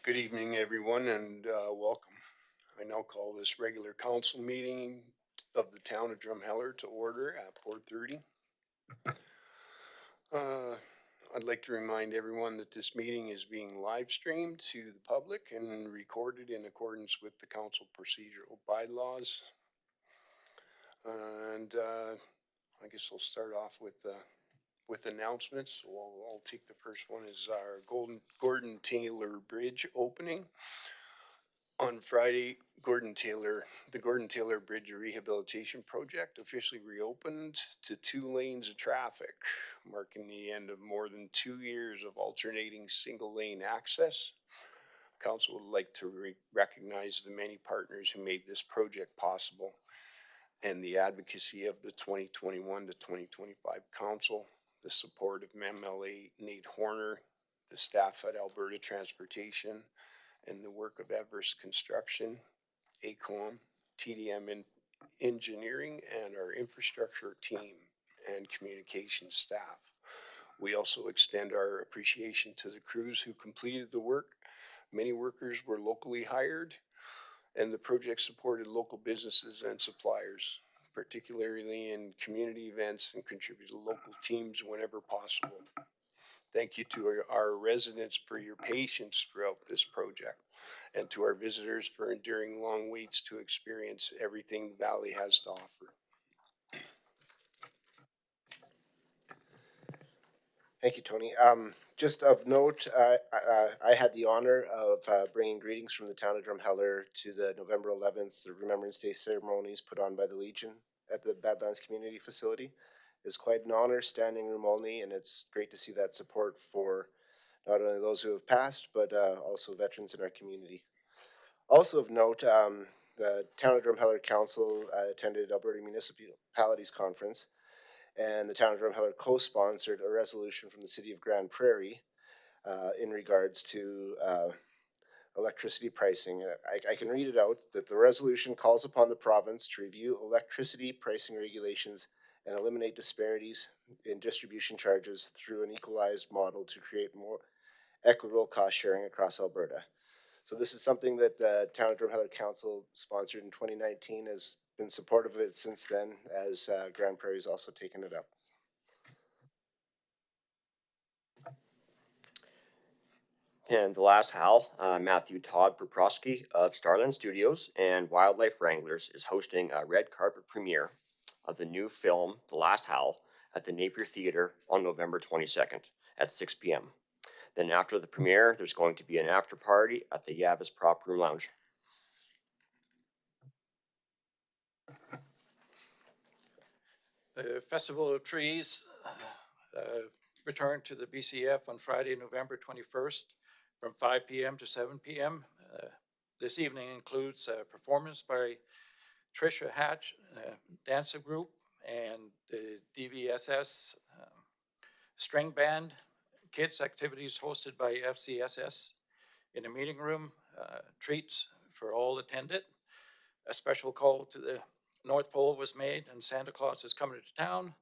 Good evening, everyone, and welcome. I now call this regular council meeting of the town of Drumheller to order at 4:30. Uh, I'd like to remind everyone that this meeting is being live streamed to the public and recorded in accordance with the council procedural bylaws. And I guess I'll start off with announcements. I'll take the first one is our Gordon Taylor Bridge opening. On Friday, the Gordon Taylor Bridge Rehabilitation Project officially reopened to 2 lanes of traffic, marking the end of more than 2 years of alternating single lane access. Council would like to recognize the many partners who made this project possible and the advocacy of the 2021 to 2025 Council, the support of MLA Nate Horner, the staff at Alberta Transportation, and the work of Everest Construction, ACOM, TDM Engineering, and our infrastructure team and communications staff. We also extend our appreciation to the crews who completed the work. Many workers were locally hired, and the project supported local businesses and suppliers, particularly in community events, and contributed to local teams whenever possible. Thank you to our residents for your patience throughout this project, and to our visitors for enduring long waits to experience everything the Valley has to offer. Thank you, Tony. Just of note, I had the honor of bringing greetings from the town of Drumheller to the November 11th Remembrance Day ceremonies put on by the Legion at the Badlands Community Facility. It's quite an honor, standing room only, and it's great to see that support for not only those who have passed, but also veterans in our community. Also of note, the town of Drumheller Council attended Alberta Municipalities Conference, and the town of Drumheller co-sponsored a resolution from the city of Grand Prairie in regards to electricity pricing. I can read it out, that the resolution calls upon the province to review electricity pricing regulations and eliminate disparities in distribution charges through an equalized model to create more equitable cost sharing across Alberta. So this is something that the town of Drumheller Council sponsored in 2019, has been supportive of it since then, as Grand Prairie's also taken it up. And the last Hal, Matthew Todd Poprosky of Starland Studios and Wildlife Wranglers is hosting a red carpet premiere of the new film, The Last Howl, at the Napier Theatre on November 22nd at 6 p.m. Then after the premiere, there's going to be an after party at the Yavis Prop Room Lounge. The Festival of Trees returned to the BCF on Friday, November 21st from 5 p.m. to 7 p.m. This evening includes a performance by Tricia Hatch, Dancer Group, and the DVSS String Band, kids activities hosted by FCSS in a meeting room, treats for all attended. A special call to the North Pole was made, and Santa Claus is coming to town.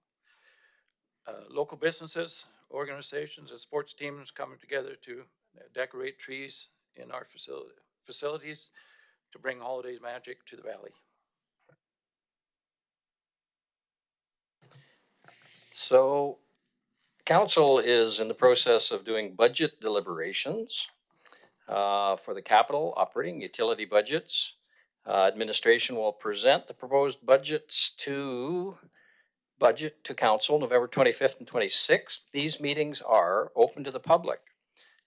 Local businesses, organizations, and sports teams coming together to decorate trees in our facilities to bring holiday magic to the valley. So, council is in the process of doing budget deliberations for the capital, operating, utility budgets. Administration will present the proposed budgets to council November 25th and 26th. These meetings are open to the public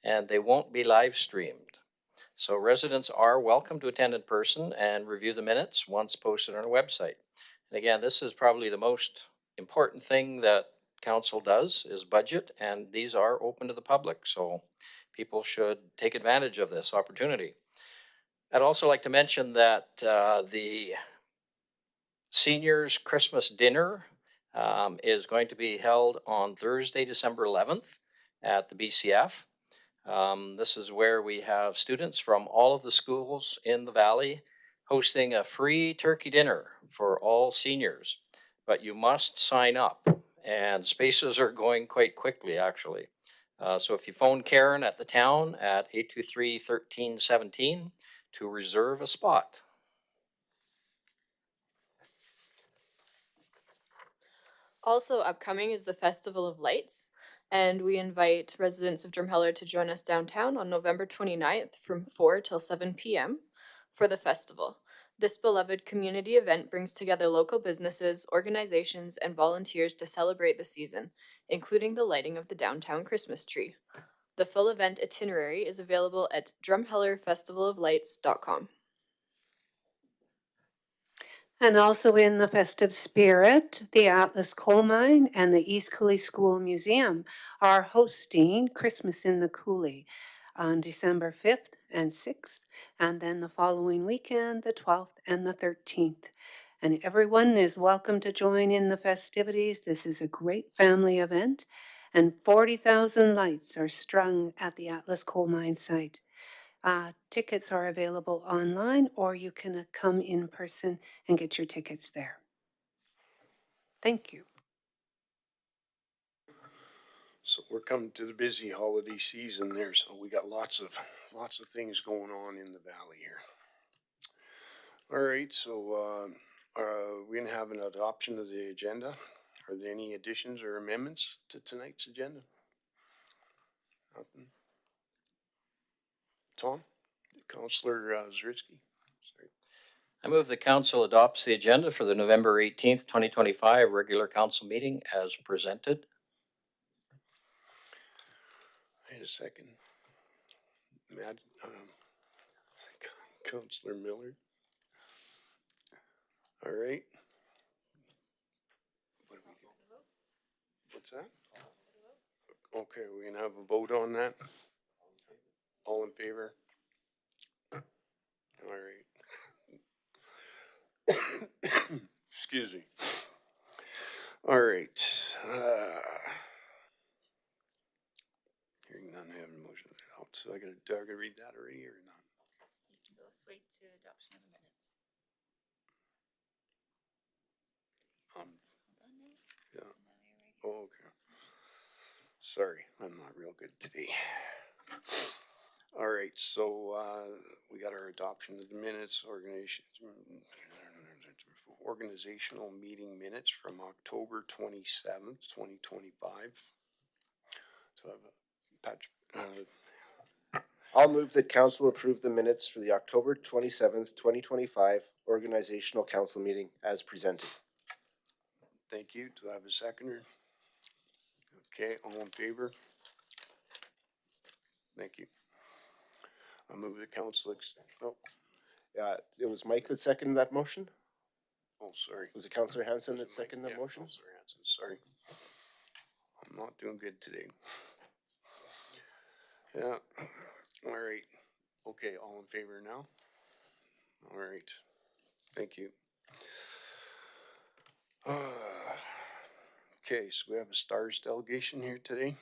and they won't be live streamed. So residents are welcome to attend in person and review the minutes once posted on our website. And again, this is probably the most important thing that council does is budget, and these are open to the public. So people should take advantage of this opportunity. I'd also like to mention that the seniors Christmas dinner is going to be held on Thursday, December 11th at the BCF. This is where we have students from all of the schools in the valley hosting a free turkey dinner for all seniors, but you must sign up, and spaces are going quite quickly actually. So if you phone Karen at the town at 823-1317 to reserve a spot. Also upcoming is the Festival of Lights, and we invite residents of Drumheller to join us downtown on November 29th from 4 till 7 p.m. for the festival. This beloved community event brings together local businesses, organizations, and volunteers to celebrate the season, including the lighting of the downtown Christmas tree. The full event itinerary is available at drumhellerfestivaloflights.com. And also in the festive spirit, the Atlas Coal Mine and the East Cooley School Museum are hosting Christmas in the Cooley on December 5th and 6th, and then the following weekend, the 12th and the 13th. And everyone is welcome to join in the festivities. This is a great family event, and 40,000 lights are strung at the Atlas Coal Mine site. Tickets are available online, or you can come in person and get your tickets there. Thank you. So we're coming to the busy holiday season there, so we got lots of things going on in the valley here. All right, so we're gonna have an adoption of the agenda. Are there any additions or amendments to tonight's agenda? Nothing. Tom, Councillor Zritsky. Sorry. I move the council adopts the agenda for the November 18th, 2025 regular council meeting as presented. Wait a second. Councillor Miller. All right. What do we do? What's that? Okay, we're gonna have a vote on that. All in favor? All right. Excuse me. All right. Hearing none, I have a motion. So I gotta read that already or not? You can go straight to adoption of the minutes. Um, Hold on now. yeah. So now you're ready. Oh, okay. Sorry, I'm not real good today. All right, so we got our adoption of the minutes, organizational meeting minutes from October 27th, 2025. So I have Patrick. I'll move that council approve the minutes for the October 27th, 2025 organizational council meeting as presented. Thank you. Do I have a seconder? Okay, all in favor? Thank you. I move the council. It was Mike that seconded that motion? Oh, sorry. Was it Councillor Hanson that seconded that motion? Councillor Hanson, sorry. I'm not doing good today. Yeah. All right. Okay, all in favor now? All right. Thank you. Okay, so we have a STARS delegation here today.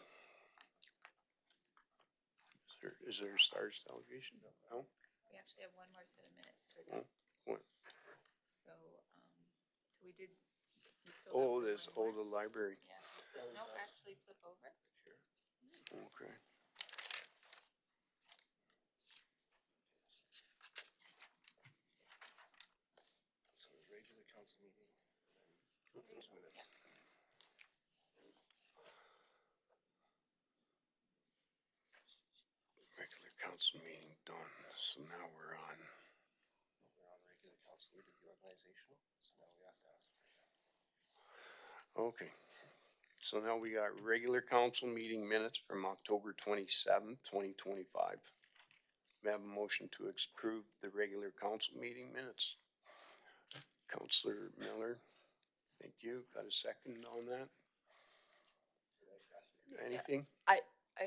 Is there a STARS delegation? No? We actually have one more set of minutes to adopt. What? So we still Oh, have there's, one more. the library. Yeah. No, actually flip over. Okay. So regular council meeting. Yeah. Regular council meeting done. So now we're on Regular council, we did the organizational, so now we have to ask. Okay. So now we got regular council meeting minutes from October 27th, 2025. We have a motion to approve the regular council meeting minutes. Councillor Miller, thank you. Got a second on that? Anything? I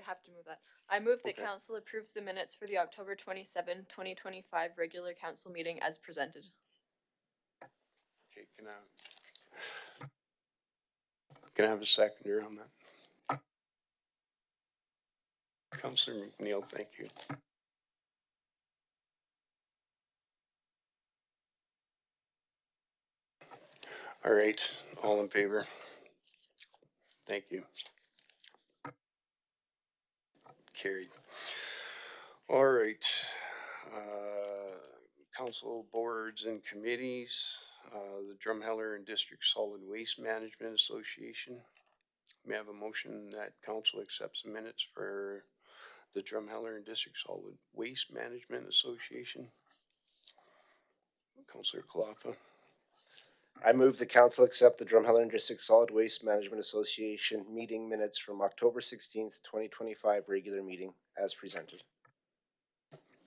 have to move that. I move that Okay. council approves the minutes for the October 27, 2025 regular council meeting as presented. Okay, can I have a seconder on that? Councillor McNeil, thank you. All right, all in favor? Thank you. Carried. All right. Council boards and committees, the Drumheller and District Solid Waste Management Association. May I have a motion that council accepts the minutes for the Drumheller and District Solid Waste Management Association? Councillor Kalafa. I move the council accept the Drumheller and District Solid Waste Management Association meeting minutes from October 16th, 2025 regular meeting as presented.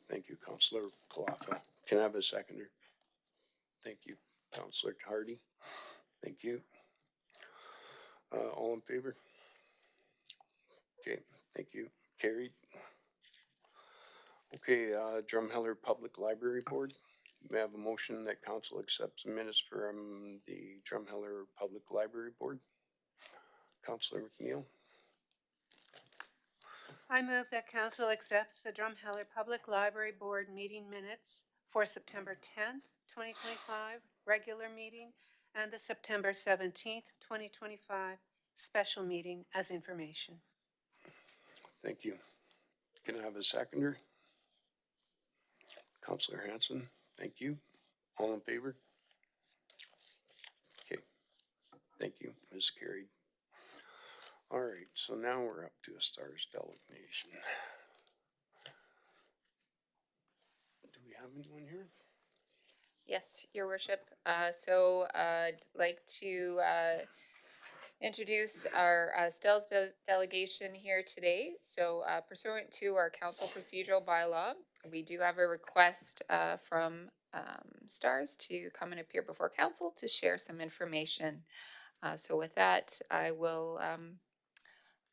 Thank you, Councillor Kalafa. Can I have a seconder? Thank you, Councillor Hardy. Thank you. All in favor? Okay, thank you. Carried. Okay, Drumheller Public Library Board. May I have a motion that council accepts the minutes from the Drumheller Public Library Board? Councillor McNeil. I move that council accepts the Drumheller Public Library Board meeting minutes for September 10th, 2025, regular meeting, and the September 17th, 2025, special meeting as information. Thank you. Can I have a seconder? Councillor Hanson. Thank you. All in favor? Okay. Thank you. Ms. Carried. All right, so now we're up to a stars delegation. Do we have anyone here? Yes, Your Worship. I'd like to introduce our STELS delegation here today. So pursuant to our council procedural bylaw, we do have a request from STARS to come and appear before council to share some information. So with that, I will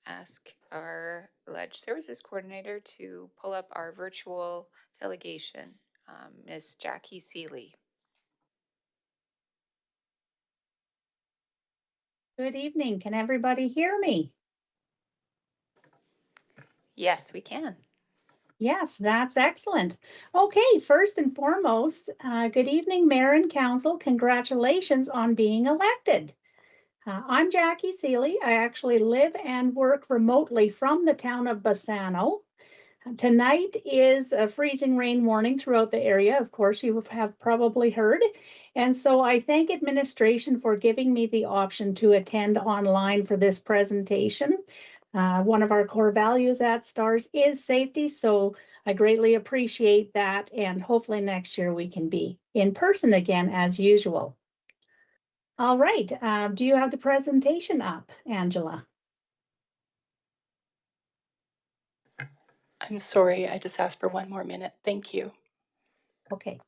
ask our alleged services coordinator to pull up our virtual delegation, Ms. Jackie Seeley. Good evening. Can everybody hear me? Yes, we can. Yes, that's excellent. Okay, first and foremost, good evening, Mayor and Council. Congratulations on being elected. I'm Jackie Seeley. I actually live and work remotely from the town of Bassano. Tonight is a freezing rain warning throughout the area. Of course, you have probably heard. And so I thank administration for giving me the option to attend online for this presentation. One of our core values at STARS is safety, so I greatly appreciate that. And hopefully next year we can be in person again as usual. All right, do you have the presentation up, Angela? I'm sorry, I just asked for one more minute. Thank you. Okay.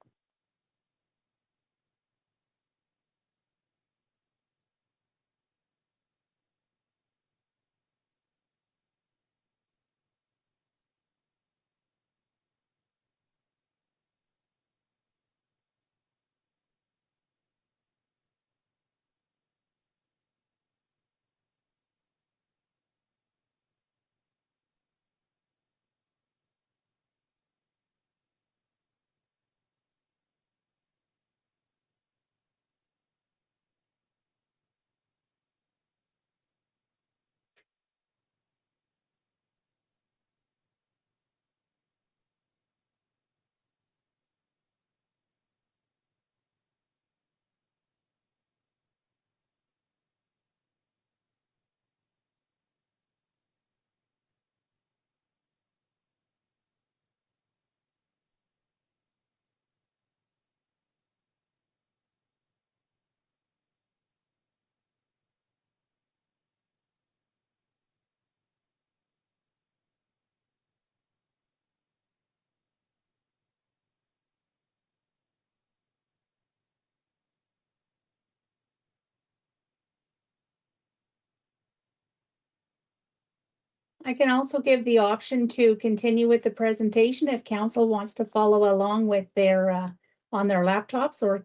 I can also give the option to continue with the presentation if council wants to follow along with their on their laptops or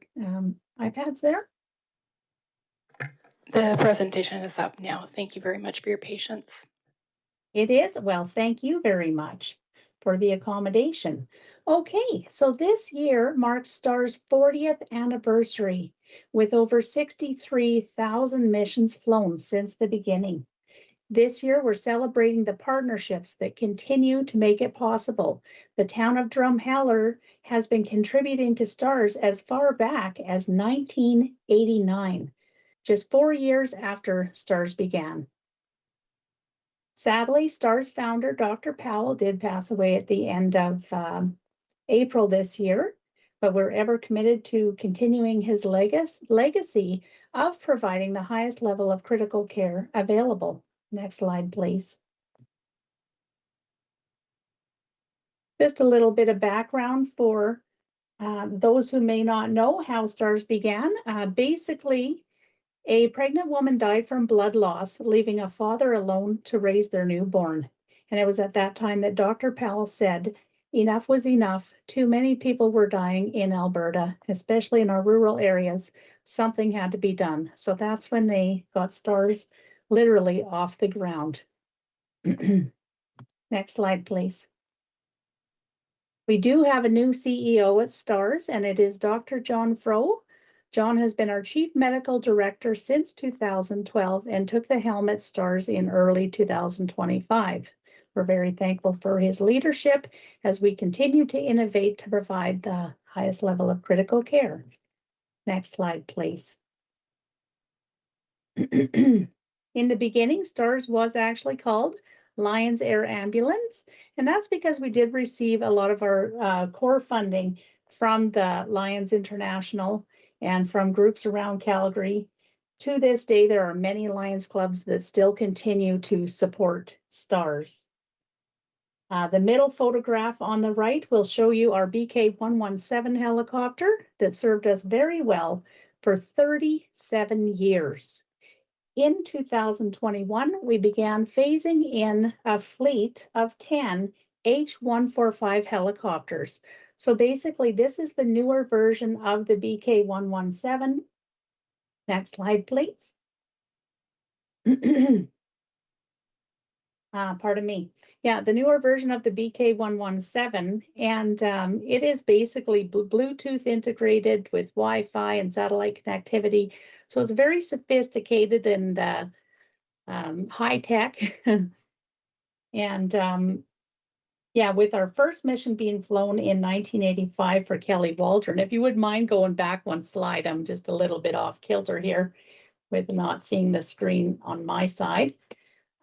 iPads there. The presentation is up now. Thank you very much for your patience. It is? Well, thank you very much for the accommodation. Okay, so this year marks STAR's 40th anniversary with over 63,000 missions flown since the beginning. This year, we're celebrating the partnerships that continue to make it possible. The town of Drumheller has been contributing to STARS as far back as 1989, just 4 years after STARS began. Sadly, STARS founder Dr. Powell did pass away at the end of April this year, but we're ever committed to continuing his legacy of providing the highest level of critical care available. Next slide, please. Just a little bit of background for those who may not know how STARS began. Basically, a pregnant woman died from blood loss, leaving a father alone to raise their newborn. And it was at that time that Dr. Powell said, enough was enough. Too many people were dying in Alberta, especially in our rural areas. Something had to be done. So that's when they got STARS literally off the ground. Next slide, please. We do have a new CEO at STARS, and it is Dr. John Froh. John has been our Chief Medical Director since 2012 and took the helm at STARS in early 2025. We're very thankful for his leadership as we continue to innovate to provide the highest level of critical care. Next slide, please. In the beginning, STARS was actually called Lions Air Ambulance, and that's because we did receive a lot of our core funding from the Lions International and from groups around Calgary. To this day, there are many Lions clubs that still continue to support STARS. The middle photograph on the right will show you our BK-117 helicopter that served us very well for 37 years. In 2021, we began phasing in a fleet of 10 H-145 helicopters. So basically, this is the newer version of the BK-117. Next slide, please. Pardon me. Yeah, the newer version of the BK-117, and it is basically Bluetooth integrated with Wi-Fi and satellite connectivity. So it's very sophisticated and high tech. And yeah, with our first mission being flown in 1985 for Kelly Waldron. If you would mind going back one slide, I'm just a little bit off kilter here with not seeing the screen on my side.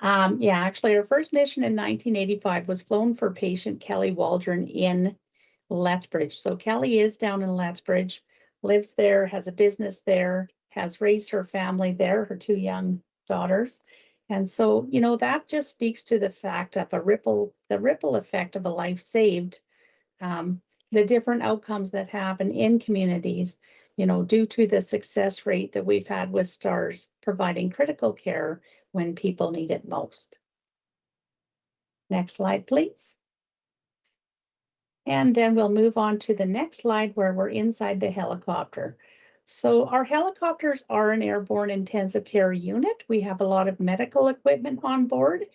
Yeah, actually, our first mission in 1985 was flown for patient Kelly Waldron in Lethbridge. So Kelly is down in Lethbridge, lives there, has a business there, has raised her family there, her 2 young daughters. And so, you know, that just speaks to the fact of the ripple effect of a life saved, the different outcomes that happen in communities, you know, due to the success rate that we've had with STARS providing critical care when people need it most. Next slide, please. And then we'll move on to the next slide where we're inside the helicopter. So our helicopters are an airborne intensive care unit. We have a lot of medical equipment on board.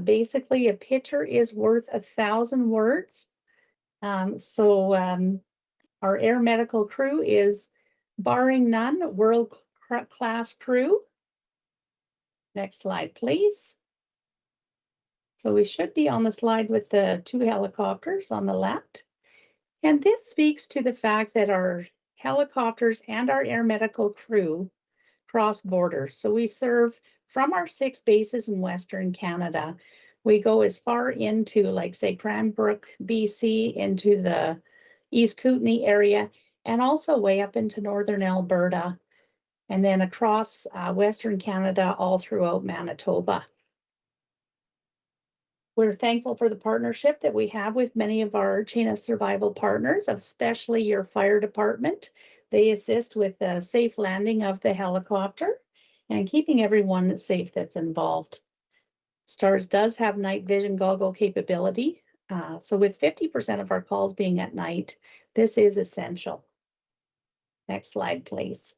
Basically, a picture is worth 1,000 words. Our air medical crew is, barring none, world-class crew. Next slide, please. So we should be on the slide with the 2 helicopters on the left. And this speaks to the fact that our helicopters and our air medical crew cross borders. So we serve from our 6 bases in Western Canada. We go as far into, like, say, Cranbrook, BC, into the East Kootenay area, and also way up into Northern Alberta, and then across Western Canada, all throughout Manitoba. We're thankful for the partnership that we have with many of our chain of survival partners, especially your fire department. They assist with the safe landing of the helicopter and keeping everyone safe that's involved. STARS does have night vision goggle capability. So with 50% of our calls being at night, this is essential. Next slide, please.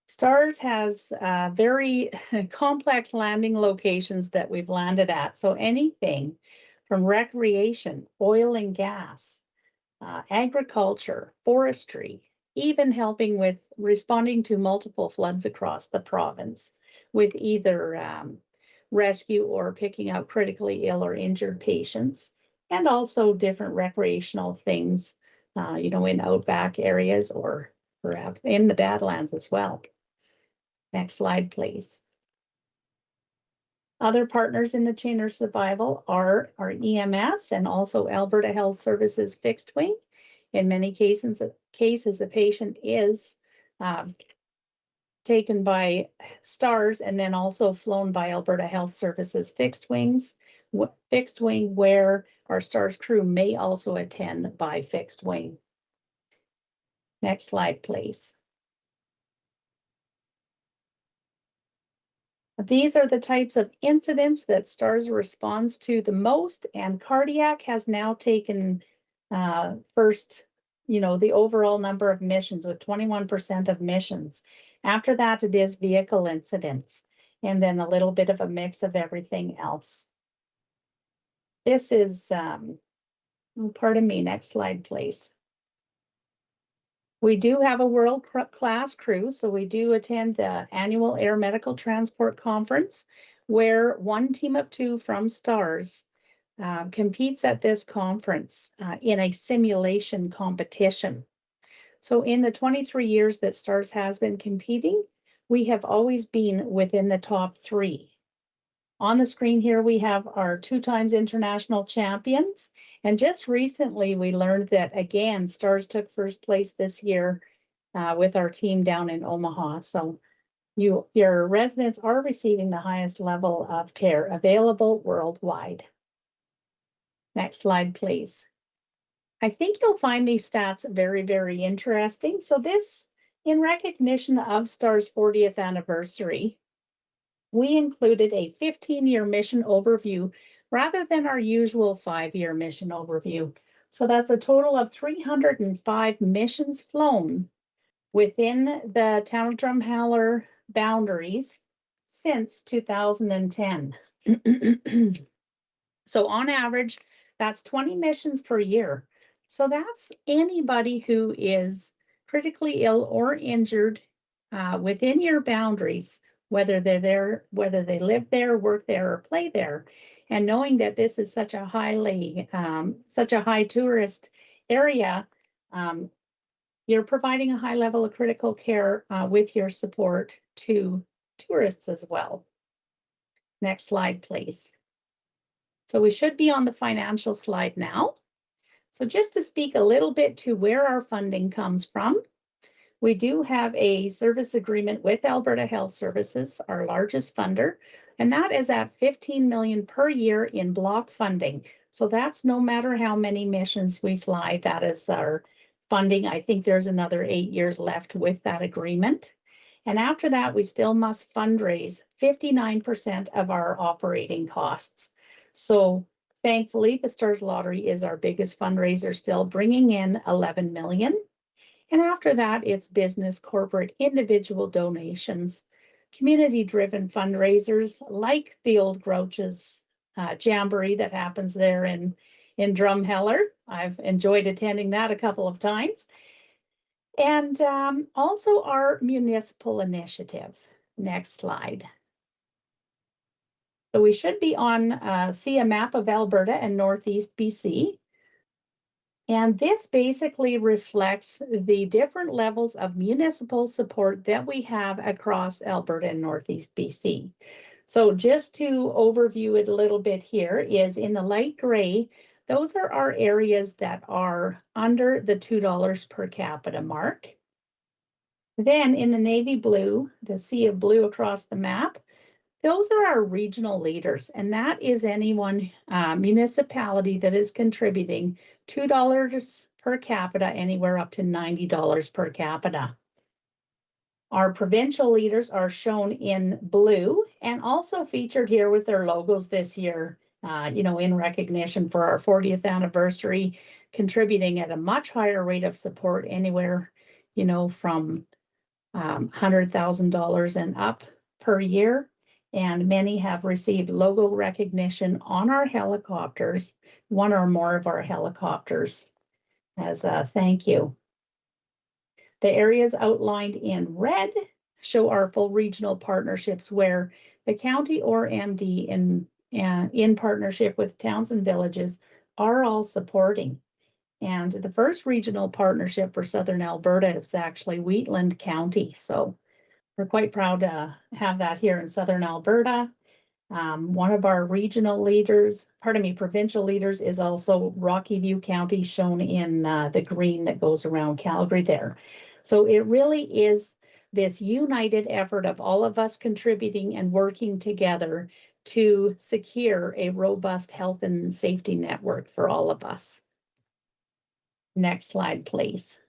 STARS has very complex landing locations that we've landed at. So anything from recreation, oil and gas, agriculture, forestry, even helping with responding to multiple floods across the province with either rescue or picking up critically ill or injured patients, and also different recreational things, in outback areas or perhaps in the Badlands as well. Next slide, please. Other partners in the chain of survival are our EMS and also Alberta Health Services fixed wing. In many cases, the patient is taken by STARS and then also flown by Alberta Health Services fixed wing, where our STARS crew may also attend by fixed wing. Next slide, please. These are the types of incidents that STARS responds to the most, and cardiac has now taken first, the overall number of missions with 21% of missions. After that, it is vehicle incidents, and then a little bit of a mix of everything else. This is, pardon me, next slide, please. We do have a world-class crew, so we do attend the annual Air Medical Transport Conference, where one team of 2 from STARS competes at this conference in a simulation competition. So in the 23 years that STARS has been competing, we have always been within the top 3. On the screen here, we have our 2 times international champions. And just recently, we learned that, again, STARS took first place this year with our team down in Omaha. So your residents are receiving the highest level of care available worldwide. Next slide, please. I think you'll find these stats very, very interesting. So this, in recognition of STARS' 40th anniversary, we included a 15-year mission overview rather than our usual 5-year mission overview. So that's a total of 305 missions flown within the town of Drumheller boundaries since 2010. So on average, that's 20 missions per year. So that's anybody who is critically ill or injured within your boundaries, whether they're there, whether they live there, work there, or play there. And knowing that this is such a high tourist area, you're providing a high level of critical care with your support to tourists as well. Next slide, please. So we should be on the financial slide now. So just to speak a little bit to where our funding comes from, we do have a service agreement with Alberta Health Services, our largest funder, and that is at $15 million per year in block funding. So that's no matter how many missions we fly, that is our funding. I think there's another 8 years left with that agreement. And after that, we still must fundraise 59% of our operating costs. So thankfully, the STARS Lottery is our biggest fundraiser still, bringing in $11 million. And after that, it's business, corporate, individual donations, community-driven fundraisers like the Old Grouches Jamboree that happens there in Drumheller. I've enjoyed attending that a couple of times. And also our municipal initiative. Next slide. So we should be on, see a map of Alberta and Northeast BC. And this basically reflects the different levels of municipal support that we have across Alberta and Northeast BC. So just to overview it a little bit here is in the light gray, those are our areas that are under the $2 per capita mark. Then in the navy blue, the sea of blue across the map, those are our regional leaders, and that is anyone, municipality that is contributing $2 per capita, anywhere up to $90 per capita. Our provincial leaders are shown in blue and also featured here with their logos this year, in recognition for our 40th anniversary, contributing at a much higher rate of support, anywhere, from $100,000 and up per year. And many have received logo recognition on our helicopters, one or more of our helicopters, as a thank you. The areas outlined in red show our full regional partnerships where the county or MD in partnership with towns and villages are all supporting. And the first regional partnership for Southern Alberta is actually Wheatland County. So we're quite proud to have that here in Southern Alberta. One of our regional leaders, provincial leaders is also Rocky View County, shown in the green that goes around Calgary there. So it really is this united effort of all of us contributing and working together to secure a robust health and safety network for all of us. Next slide, please.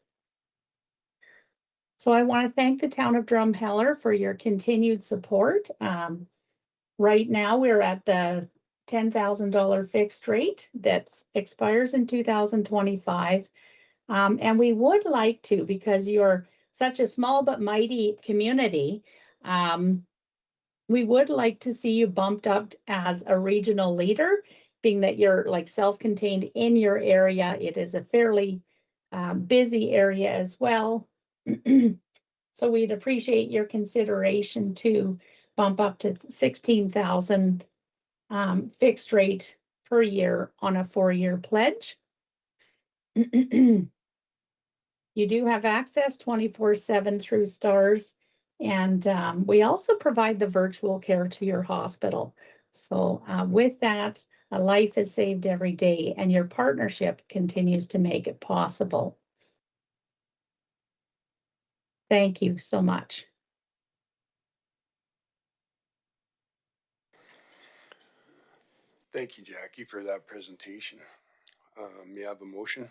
So I want to thank the town of Drumheller for your continued support. Right now, we're at the $10,000 fixed rate that expires in 2025. And we would like to, because you're such a small but mighty community, we would like to see you bumped up as a regional leader, being that you're like self-contained in your area. It is a fairly busy area as well. So we'd appreciate your consideration to bump up to 16,000 fixed rate per year on a 4-year pledge. You do have access 24/7 through STARS, and we also provide the virtual care to your hospital. So with that, a life is saved every day, and your partnership continues to make it possible. Thank you so much. Thank you, Jackie, for that presentation. You have a motion?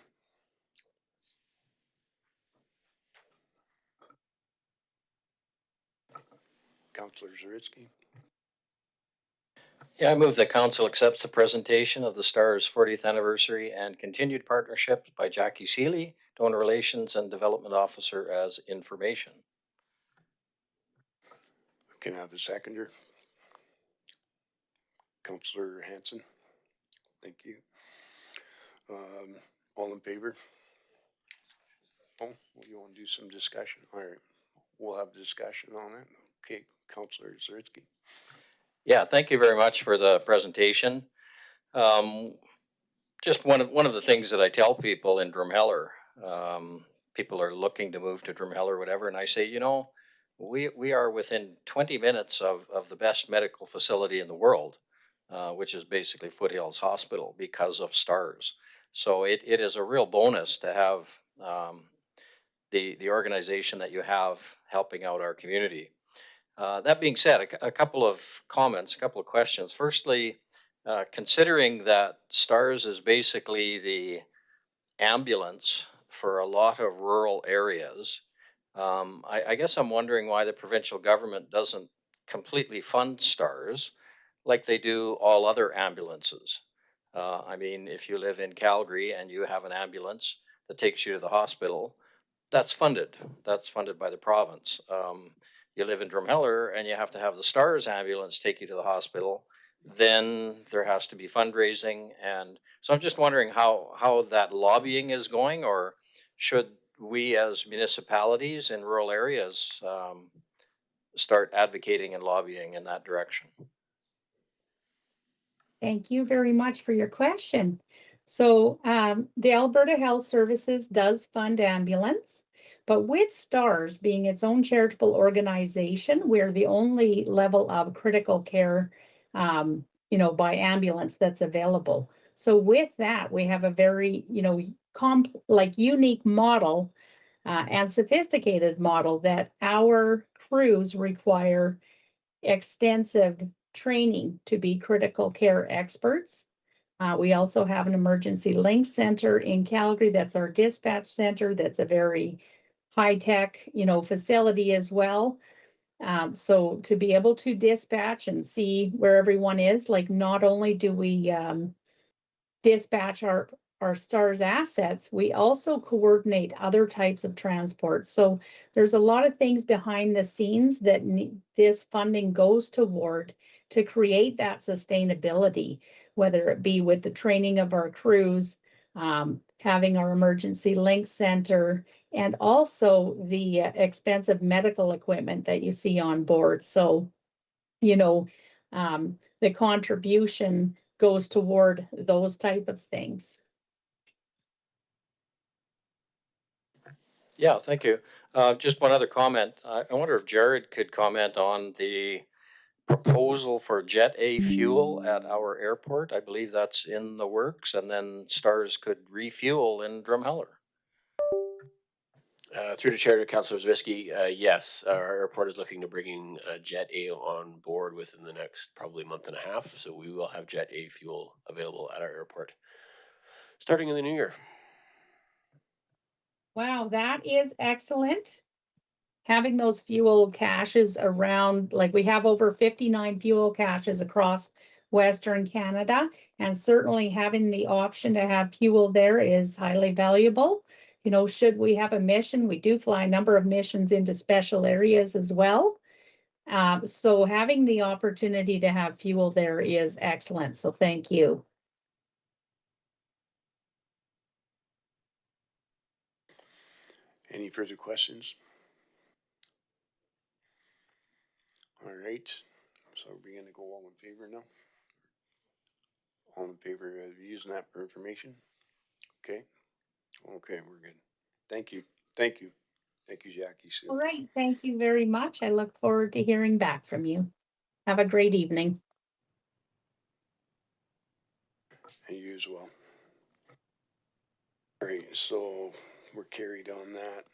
Councillor Zaritsky. Yeah, I move that council accepts the presentation of the STARS 40th anniversary and continued partnership by Jackie Seeley, Donor Relations and Development Officer, as information. Can I have a seconder? Councillor Hanson. Thank you. All in favor? Oh, you want to do some discussion? All right, we'll have discussion on it. Okay, Councillor Zaritsky. Yeah, thank you very much for the presentation. Just one of the things that I tell people in Drumheller, people are looking to move to Drumheller or whatever, and I say, you know, we are within 20 minutes of the best medical facility in the world, which is basically Foothills Hospital, because of STARS. So it is a real bonus to have the organization that you have helping out our community. That being said, a couple of comments, a couple of questions. Firstly, considering that STARS is basically the ambulance for a lot of rural areas, I guess I'm wondering why the provincial government doesn't completely fund STARS like they do all other ambulances. I mean, if you live in Calgary and you have an ambulance that takes you to the hospital, that's funded. That's funded by the province. You live in Drumheller and you have to have the STARS ambulance take you to the hospital, then there has to be fundraising. And so I'm just wondering how that lobbying is going, or should we as municipalities in rural areas start advocating and lobbying in that direction? Thank you very much for your question. So the Alberta Health Services does fund ambulance, but with STARS being its own charitable organization, we're the only level of critical care, by ambulance that's available. So with that, we have a very, unique model and sophisticated model that our crews require extensive training to be critical care experts. We also have an emergency link center in Calgary. That's our dispatch center. That's a very high-tech, facility as well. So to be able to dispatch and see where everyone is, like not only do we dispatch our STARS assets, we also coordinate other types of transport. So there's a lot of things behind the scenes that this funding goes toward to create that sustainability, whether it be with the training of our crews, having our emergency link center, and also the expensive medical equipment that you see on board. So, you know, the contribution goes toward those type of things. Yeah, thank you. Just one other comment. I wonder if Jared could comment on the proposal for Jet A fuel at our airport. I believe that's in the works, and then Stars could refuel in Drumheller. Through the chair to Councilor Zwisky, yes, our airport is looking to bringing Jet A on board within the next probably month and a half. So we will have Jet A fuel available at our airport starting in the new year. Wow, that is excellent. Having those fuel caches around, like we have over 59 fuel caches across Western Canada, and certainly having the option to have fuel there is highly valuable. You know, should we have a mission, we do fly a number of missions into special areas as well. So having the opportunity to have fuel there is excellent. So thank you. Any further questions? All right, so we're gonna go all in favor now? All in favor of using that for information? Okay, okay, we're good. Thank you, thank you. Thank you, Jackie. All right, thank you very much. I look forward to hearing back from you. Have a great evening. And you as well. All right, so we're carried on that.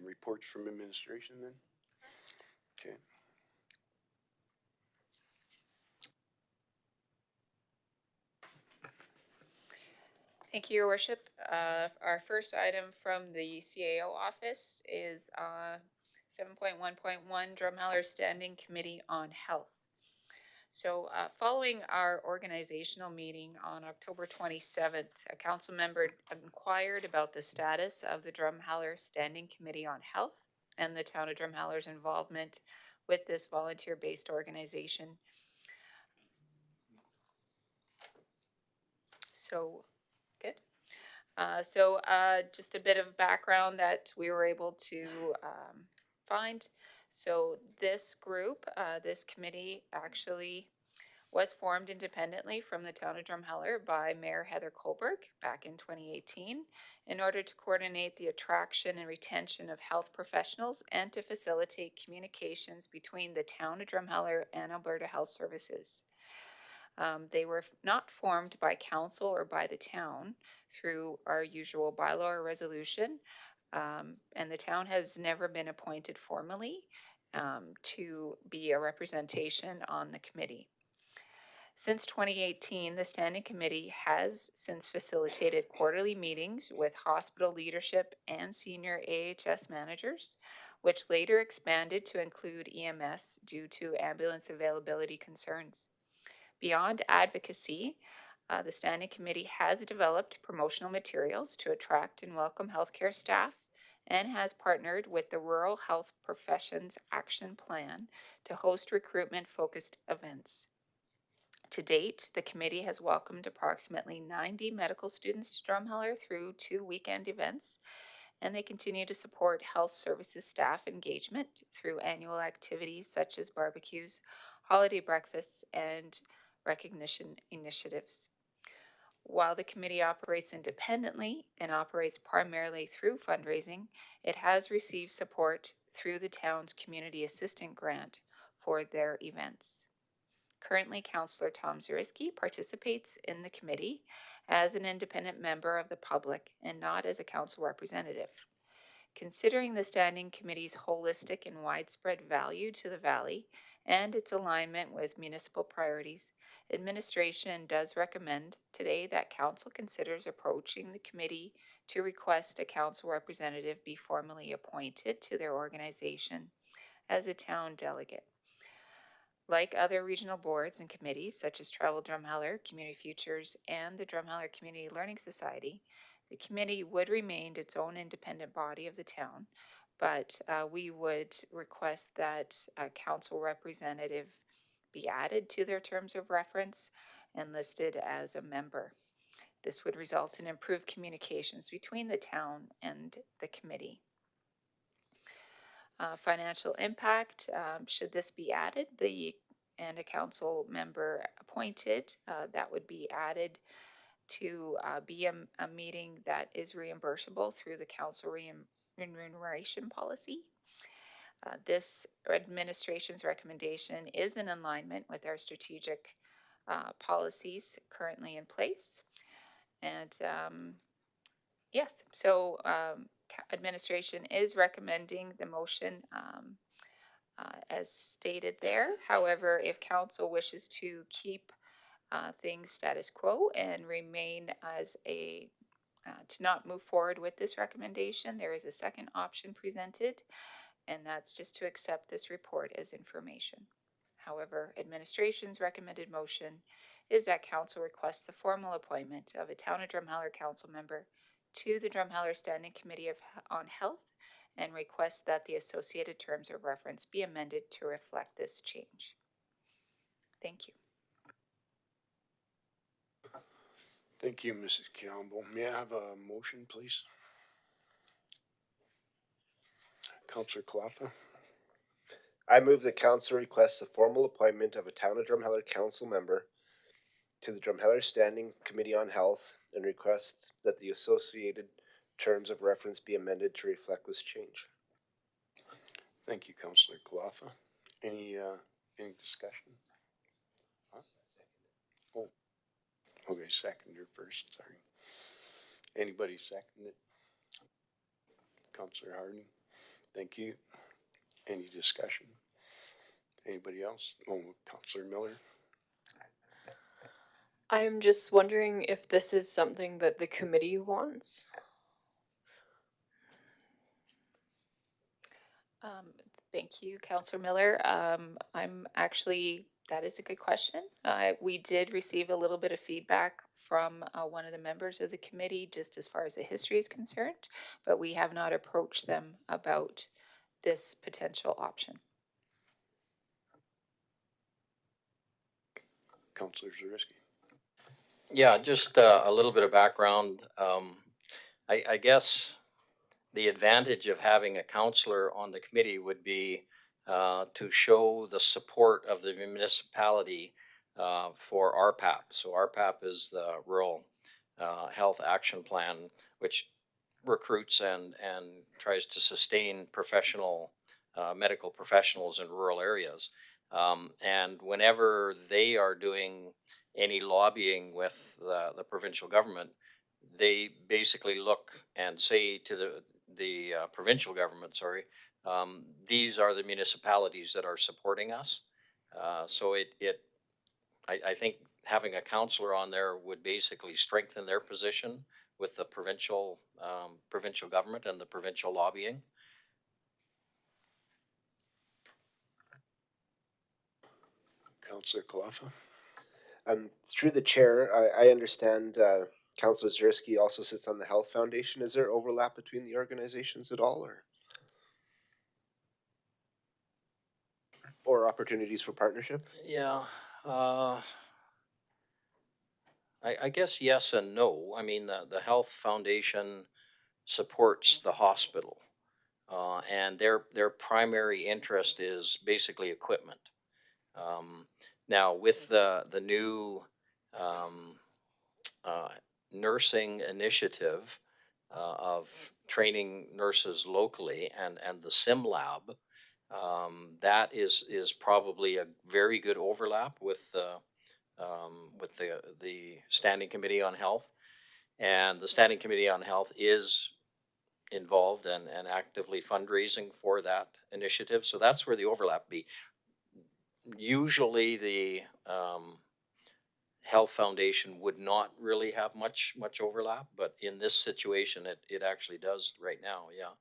Reports from administration then? Okay. Thank you, Your Worship. Our first item from the CAO office is 7.1.1 Drumheller Standing Committee on Health. So following our organizational meeting on October 27th, a council member inquired about the status of the Drumheller Standing Committee on Health and the town of Drumheller's involvement with this volunteer-based organization. So, good. Just a bit of background that we were able to find. So this group, this committee actually was formed independently from the town of Drumheller by Mayor Heather Colberg back in 2018 in order to coordinate the attraction and retention of health professionals and to facilitate communications between the town of Drumheller and Alberta Health Services. They were not formed by council or by the town through our usual bylaw or resolution, and the town has never been appointed formally to be a representation on the committee. Since 2018, the Standing Committee has since facilitated quarterly meetings with hospital leadership and senior AHS managers, which later expanded to include EMS due to ambulance availability concerns. Beyond advocacy, the Standing Committee has developed promotional materials to attract and welcome healthcare staff and has partnered with the Rural Health Professions Action Plan to host recruitment-focused events. To date, the committee has welcomed approximately 90 medical students to Drumheller through 2 weekend events, and they continue to support health services staff engagement through annual activities such as barbecues, holiday breakfasts, and recognition initiatives. While the committee operates independently and operates primarily through fundraising, it has received support through the town's community assistant grant for their events. Currently, Councillor Tom Zariski participates in the committee as an independent member of the public and not as a council representative. Considering the Standing Committee's holistic and widespread value to the Valley and its alignment with municipal priorities, administration does recommend today that Council considers approaching the committee to request a council representative be formally appointed to their organization as a town delegate. Like other regional boards and committees, such as Travel Drumheller, Community Futures, and the Drumheller Community Learning Society, the committee would remain its own independent body of the town, but we would request that a council representative be added to their terms of reference and listed as a member. This would result in improved communications between the town and the committee. Financial impact, should this be added, and a council member appointed, that would be added to be a meeting that is reimbursable through the council remuneration policy. This administration's recommendation is in alignment with our strategic policies currently in place. And yes, so administration is recommending the motion as stated there. However, if council wishes to keep things status quo and remain as to not move forward with this recommendation, there is a second option presented, and that's just to accept this report as information. However, administration's recommended motion is that council requests the formal appointment of a Town of Drumheller council member to the Drumheller Standing Committee on Health, and requests that the associated terms of reference be amended to reflect this change. Thank you. Thank you, Mrs. Campbell. May I have a motion, please? Councillor Claffa. I move that council requests the formal appointment of a Town of Drumheller council member to the Drumheller Standing Committee on Health, and request that the associated terms of reference be amended to reflect this change. Thank you, Councillor Claffa. Any discussion? Huh? Oh, okay, seconder first, sorry. Anybody second it? Councillor Harding, thank you. Any discussion? Anybody else? Oh, Councillor Miller. I'm just wondering if this is something that the committee wants. Thank you, Councillor Miller. I'm actually, that is a good question. We did receive a little bit of feedback from one of the members of the committee, just as far as the history is concerned, but we have not approached them about this potential option. Councillor Zarisky. Yeah, just a little bit of background. I guess the advantage of having a counselor on the committee would be to show the support of the municipality for RPAP. So RPAP is the Rural Health Action Plan, which recruits and tries to sustain professional medical professionals in rural areas. And whenever they are doing any lobbying with the provincial government, they basically look and say to the provincial government, these are the municipalities that are supporting us. So I think having a counselor on there would basically strengthen their position with the provincial government and the provincial lobbying. Councillor Claffa. Through the chair, I understand Councillor Zarisky also sits on the Health Foundation. Is there overlap between the organizations at all, or opportunities for partnership? Yeah, I guess yes and no. I mean, the Health Foundation supports the hospital, and their primary interest is basically equipment. Now, with the new nursing initiative of training nurses locally and the sim lab, that is probably a very good overlap with the Standing Committee on Health. And the Standing Committee on Health is involved and actively fundraising for that initiative. So that's where the overlap be. Usually the Health Foundation would not really have much overlap, but in this situation, it actually does right now, yeah.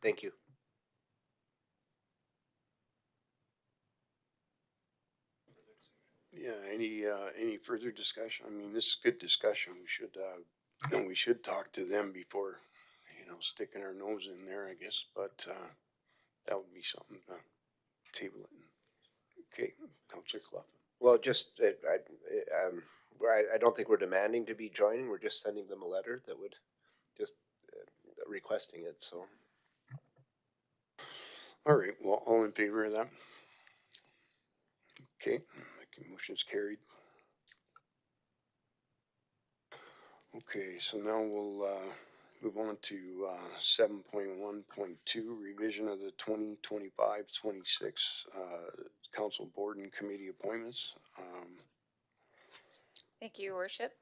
Thank you. Yeah, any further discussion? I mean, this is good discussion. We should talk to them before, sticking our nose in there, I guess, but that would be something to table it. Okay, Councillor Clough. Well, just, I don't think we're demanding to be joining, we're just sending them a letter that would just requesting it, so. All right, well, all in favor of that? Okay, motion's carried. Okay, so now we'll move on to 7.1.2, revision of the 2025-26 council board and committee appointments. Thank you, Your Worship.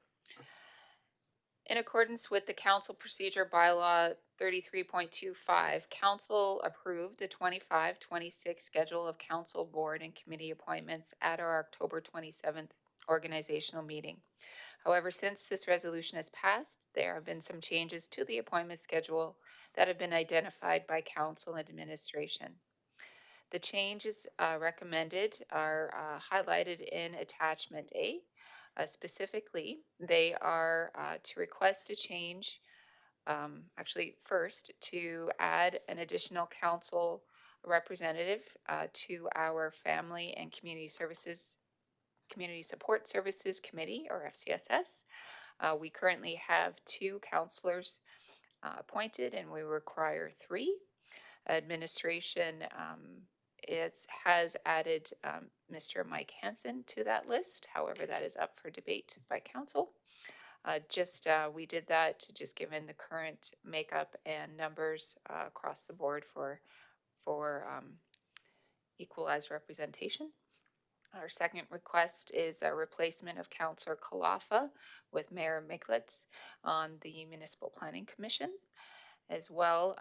In accordance with the council procedure bylaw 33.25, council approved the 25-26 schedule of council board and committee appointments at our October 27th organizational meeting. However, since this resolution has passed, there have been some changes to the appointment schedule that have been identified by council and administration. The changes recommended are highlighted in attachment A. Specifically, they are to request a change, actually first to add an additional council representative to our Family and Community Support Services Committee, or FCSS. We currently have 2 councillors appointed and we require 3. Administration has added Mr. Mike Hansen to that list. However, that is up for debate by council. We did that just given the current makeup and numbers across the board for equalized representation. Our second request is a replacement of Councillor Kalafa with Mayor Miglitz on the Municipal Planning Commission. As well,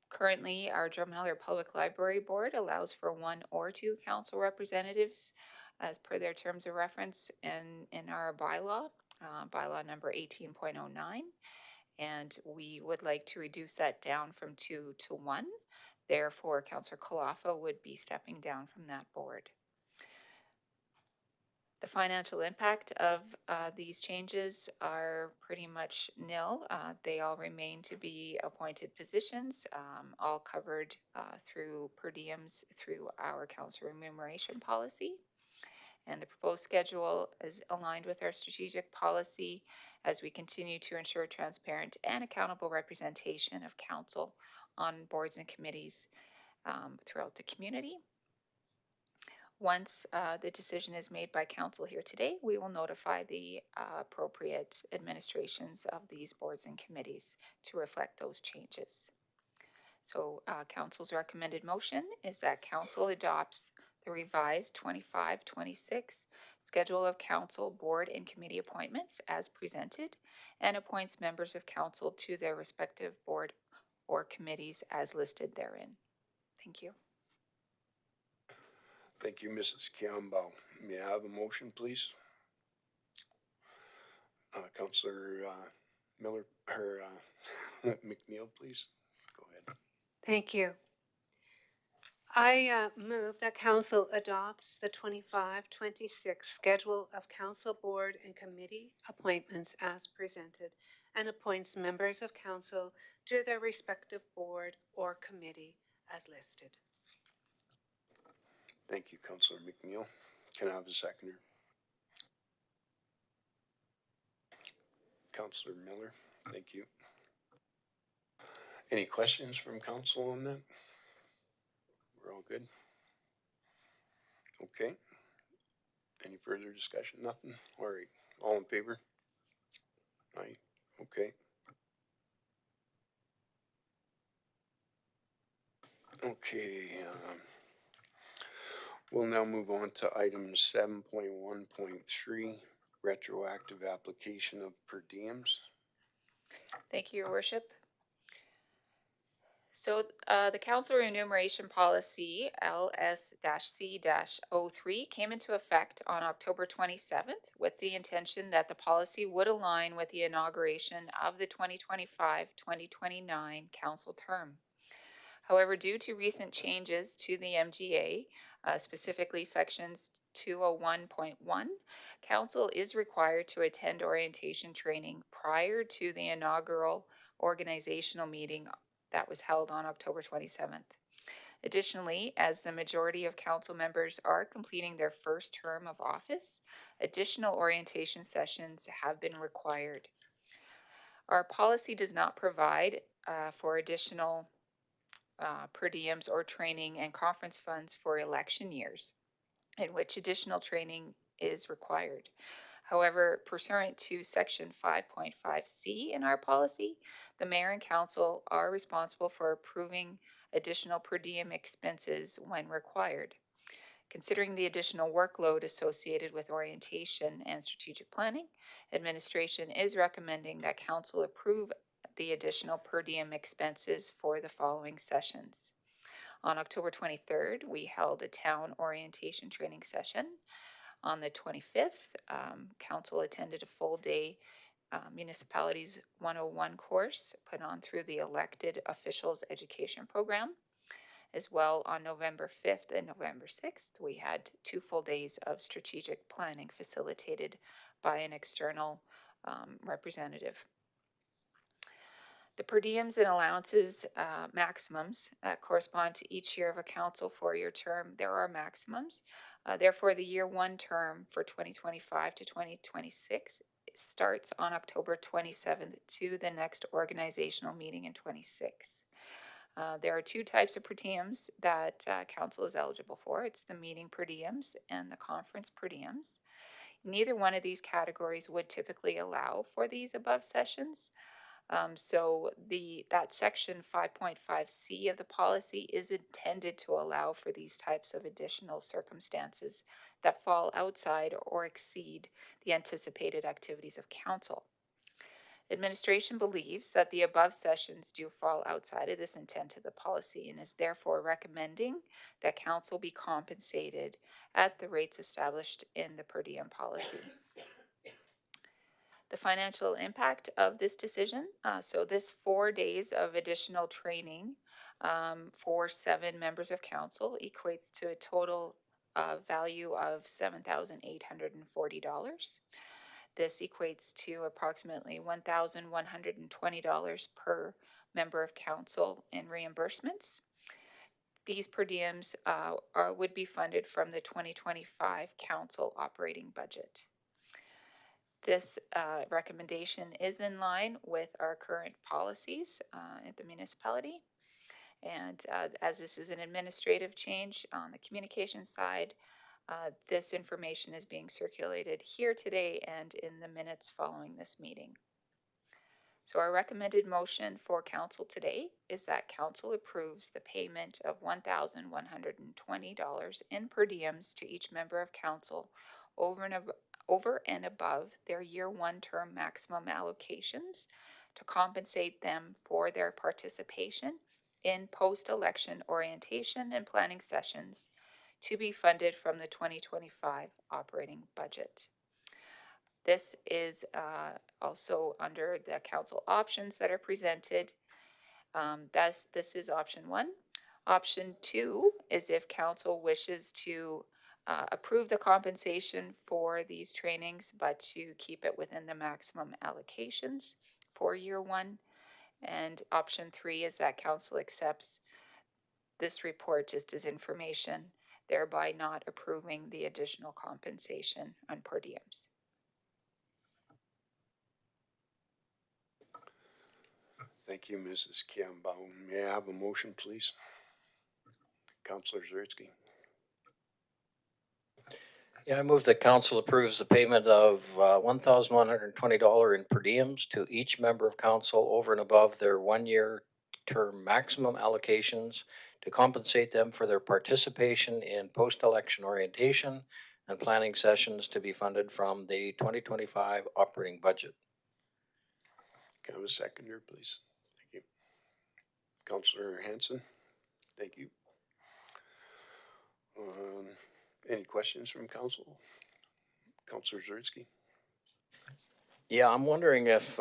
currently our Drumheller Public Library Board allows for 1 or 2 council representatives as per their terms of reference in our bylaw, bylaw number 18.09. And we would like to reduce that down from 2 to 1. Therefore, Councillor Kalafa would be stepping down from that board. The financial impact of these changes are pretty much nil. They all remain to be appointed positions, all covered through per diems through our council remuneration policy. And the proposed schedule is aligned with our strategic policy as we continue to ensure transparent and accountable representation of council on boards and committees throughout the community. Once the decision is made by council here today, we will notify the appropriate administrations of these boards and committees to reflect those changes. So council's recommended motion is that council adopts the revised 25-26 schedule of council board and committee appointments as presented and appoints members of council to their respective board or committees as listed therein. Thank you. Thank you, Mrs. Kiambao. May I have a motion, please? Councillor Miller, or McNeil, please. Go ahead. Thank you. I move that council adopts the 25-26 schedule of council board and committee appointments as presented and appoints members of council to their respective board or committee as listed. Thank you, Councillor McNeil. Can I have a seconder? Councillor Miller, thank you. Any questions from council on that? We're all good? Okay. Any further discussion? Nothing? All right. All in favor? Aye. Okay. Okay. We'll now move on to item 7.1.3, retroactive application of per diems. Thank you, Your Worship. So the council remuneration policy LS-C-03 came into effect on October 27th with the intention that the policy would align with the inauguration of the 2025-2029 council term. However, due to recent changes to the MGA, specifically sections 201.1, council is required to attend orientation training prior to the inaugural organizational meeting that was held on October 27th. Additionally, as the majority of council members are completing their first term of office, additional orientation sessions have been required. Our policy does not provide for additional per diems or training and conference funds for election years in which additional training is required. However, pursuant to section 5.5C in our policy, the mayor and council are responsible for approving additional per diem expenses when required. Considering the additional workload associated with orientation and strategic planning, administration is recommending that council approve the additional per diem expenses for the following sessions. On October 23rd, we held a town orientation training session. On the 25th, council attended a full day Municipalities 101 course put on through the Elected Officials Education Program. As well, on November 5th and November 6th, we had 2 full days of strategic planning facilitated by an external representative. The per diems and allowances maximums that correspond to each year of a council 4-year term, there are maximums. Therefore, the year 1 term for 2025 to 2026 starts on October 27th to the next organizational meeting in 26. There are 2 types of per diems that council is eligible for. It's the meeting per diems and the conference per diems. Neither one of these categories would typically allow for these above sessions. So that section 5.5C of the policy is intended to allow for these types of additional circumstances that fall outside or exceed the anticipated activities of council. Administration believes that the above sessions do fall outside of this intent of the policy and is therefore recommending that council be compensated at the rates established in the per diem policy. The financial impact of this decision, so this 4 days of additional training for 7 members of council equates to a total value of $7,840. This equates to approximately $1,120 per member of council in reimbursements. These per diems would be funded from the 2025 council operating budget. This recommendation is in line with our current policies at the municipality. And as this is an administrative change on the communication side, this information is being circulated here today and in the minutes following this meeting. So our recommended motion for council today is that council approves the payment of $1,120 in per diems to each member of council over and above their year 1 term maximum allocations to compensate them for their participation in post-election orientation and planning sessions to be funded from the 2025 operating budget. This is also under the council options that are presented. This is option 1. Option 2 is if council wishes to approve the compensation for these trainings, but to keep it within the maximum allocations for year 1. And option 3 is that council accepts this report just as information, thereby not approving the additional compensation on per diems. Thank you, Mrs. Kiambaum. May I have a motion, please? Councillor Zaritsky. Yeah, I move that council approves the payment of $1,120 in per diems to each member of council over and above their 1-year term maximum allocations to compensate them for their participation in post-election orientation and planning sessions to be funded from the 2025 operating budget. Can I have a seconder, please? Thank you. Councillor Hanson. Thank you. Any questions from council? Councillor Zaritsky. Yeah, I'm wondering if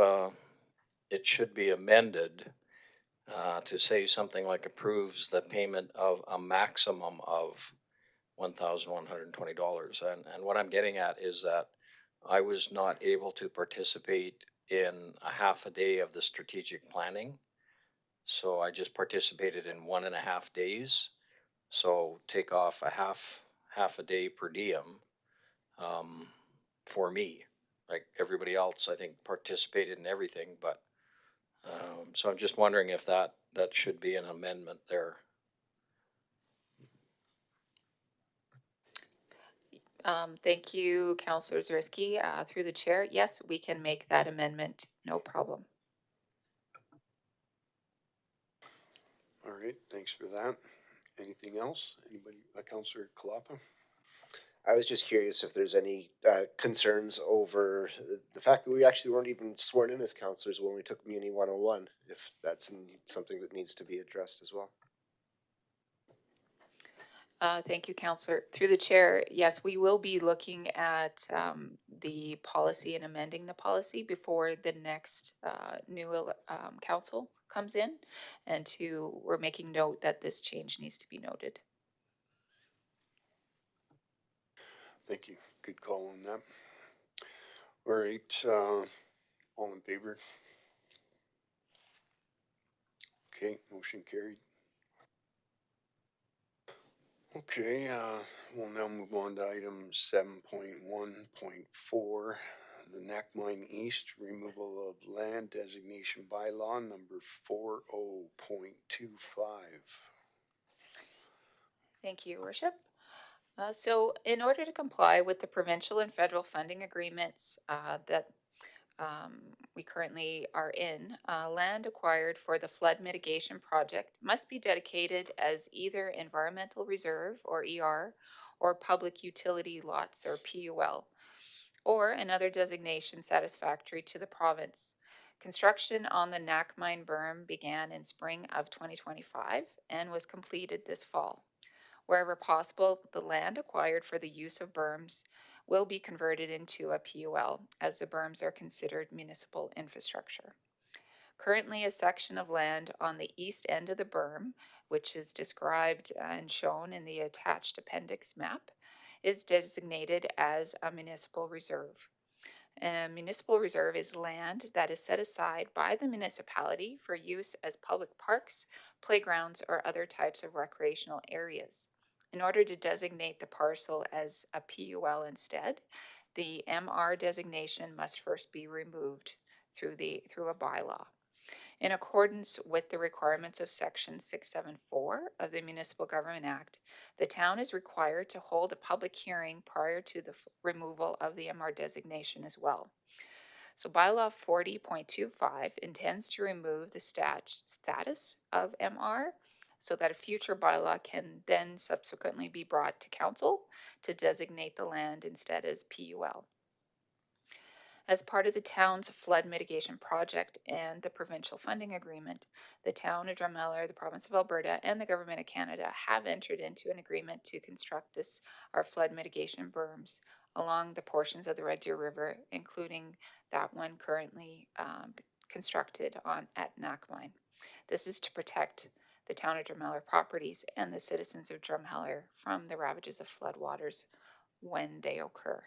it should be amended to say something like approves the payment of a maximum of $1,120. And what I'm getting at is that I was not able to participate in a half a day of the strategic planning. So I just participated in 1.5 days. So take off a half a day per diem, for me. Like everybody else, I think participated in everything, but, so I'm just wondering if that should be an amendment there. Thank you, Councillor Zariski. Through the chair, yes, we can make that amendment, no problem. All right, thanks for that. Anything else? Anybody, Councillor Kalapa? I was just curious if there's any concerns over the fact that we actually weren't even sworn in as counselors when we took Muni 101, if that's something that needs to be addressed as well. Thank you, Councillor. Through the chair, yes, we will be looking at the policy and amending the policy before the next new council comes in. And we're making note that this change needs to be noted. Thank you. Good call on that. All right, all in favor? Okay, motion carried. Okay, we'll now move on to item 7.1.4, the Nakmine East removal of land designation bylaw number 40.25. Thank you, Your Worship. So in order to comply with the provincial and federal funding agreements that we currently are in, land acquired for the flood mitigation project must be dedicated as either environmental reserve or ER or public utility lots or PUL or another designation satisfactory to the province. Construction on the Nakmine berm began in spring of 2025 and was completed this fall. Wherever possible, the land acquired for the use of berms will be converted into a PUL, as the berms are considered municipal infrastructure. Currently, a section of land on the east end of the berm, which is described and shown in the attached appendix map, is designated as a municipal reserve. A municipal reserve is land that is set aside by the municipality for use as public parks, playgrounds, or other types of recreational areas. In order to designate the parcel as a PUL instead, the MR designation must first be removed through a bylaw. In accordance with the requirements of Section 674 of the Municipal Government Act, the town is required to hold a public hearing prior to the removal of the MR designation as well. So bylaw 40.25 intends to remove the status of MR so that a future bylaw can then subsequently be brought to council to designate the land instead as PUL. As part of the town's flood mitigation project and the provincial funding agreement, the town of Drumheller, the province of Alberta, and the government of Canada have entered into an agreement to construct our flood mitigation berms along the portions of the Red Deer River, including that one currently constructed at Nakmine. This is to protect the town of Drumheller properties and the citizens of Drumheller from the ravages of floodwaters when they occur.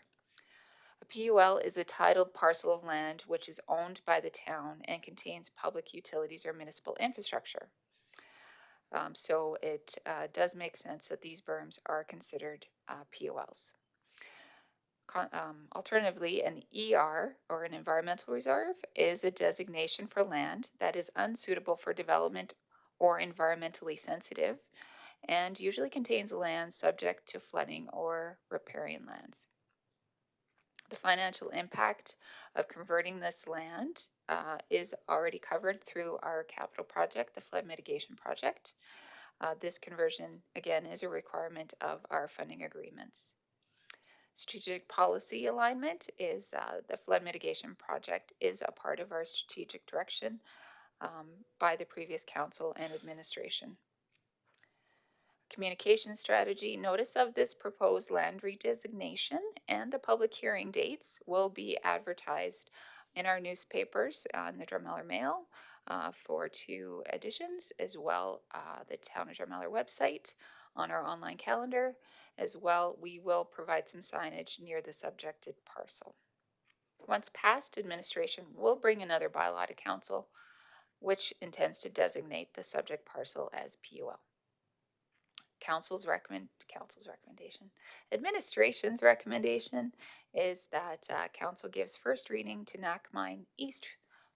A PUL is a titled parcel of land which is owned by the town and contains public utilities or municipal infrastructure. So it does make sense that these berms are considered PULs. Alternatively, an ER, or an environmental reserve, is a designation for land that is unsuitable for development or environmentally sensitive, and usually contains land subject to flooding or riparian lands. The financial impact of converting this land is already covered through our capital project, the flood mitigation project. This conversion, again, is a requirement of our funding agreements. Strategic policy alignment is the flood mitigation project is a part of our strategic direction by the previous council and administration. Communication strategy. Notice of this proposed land redesignation and the public hearing dates will be advertised in our newspapers on the Drumheller Mail for 2 editions, as well the Town of Drumheller website on our online calendar. As well, we will provide some signage near the subjected parcel. Once passed, administration will bring another bylaw to council, which intends to designate the subject parcel as PUL. Administration's recommendation is that council gives first reading to Mine East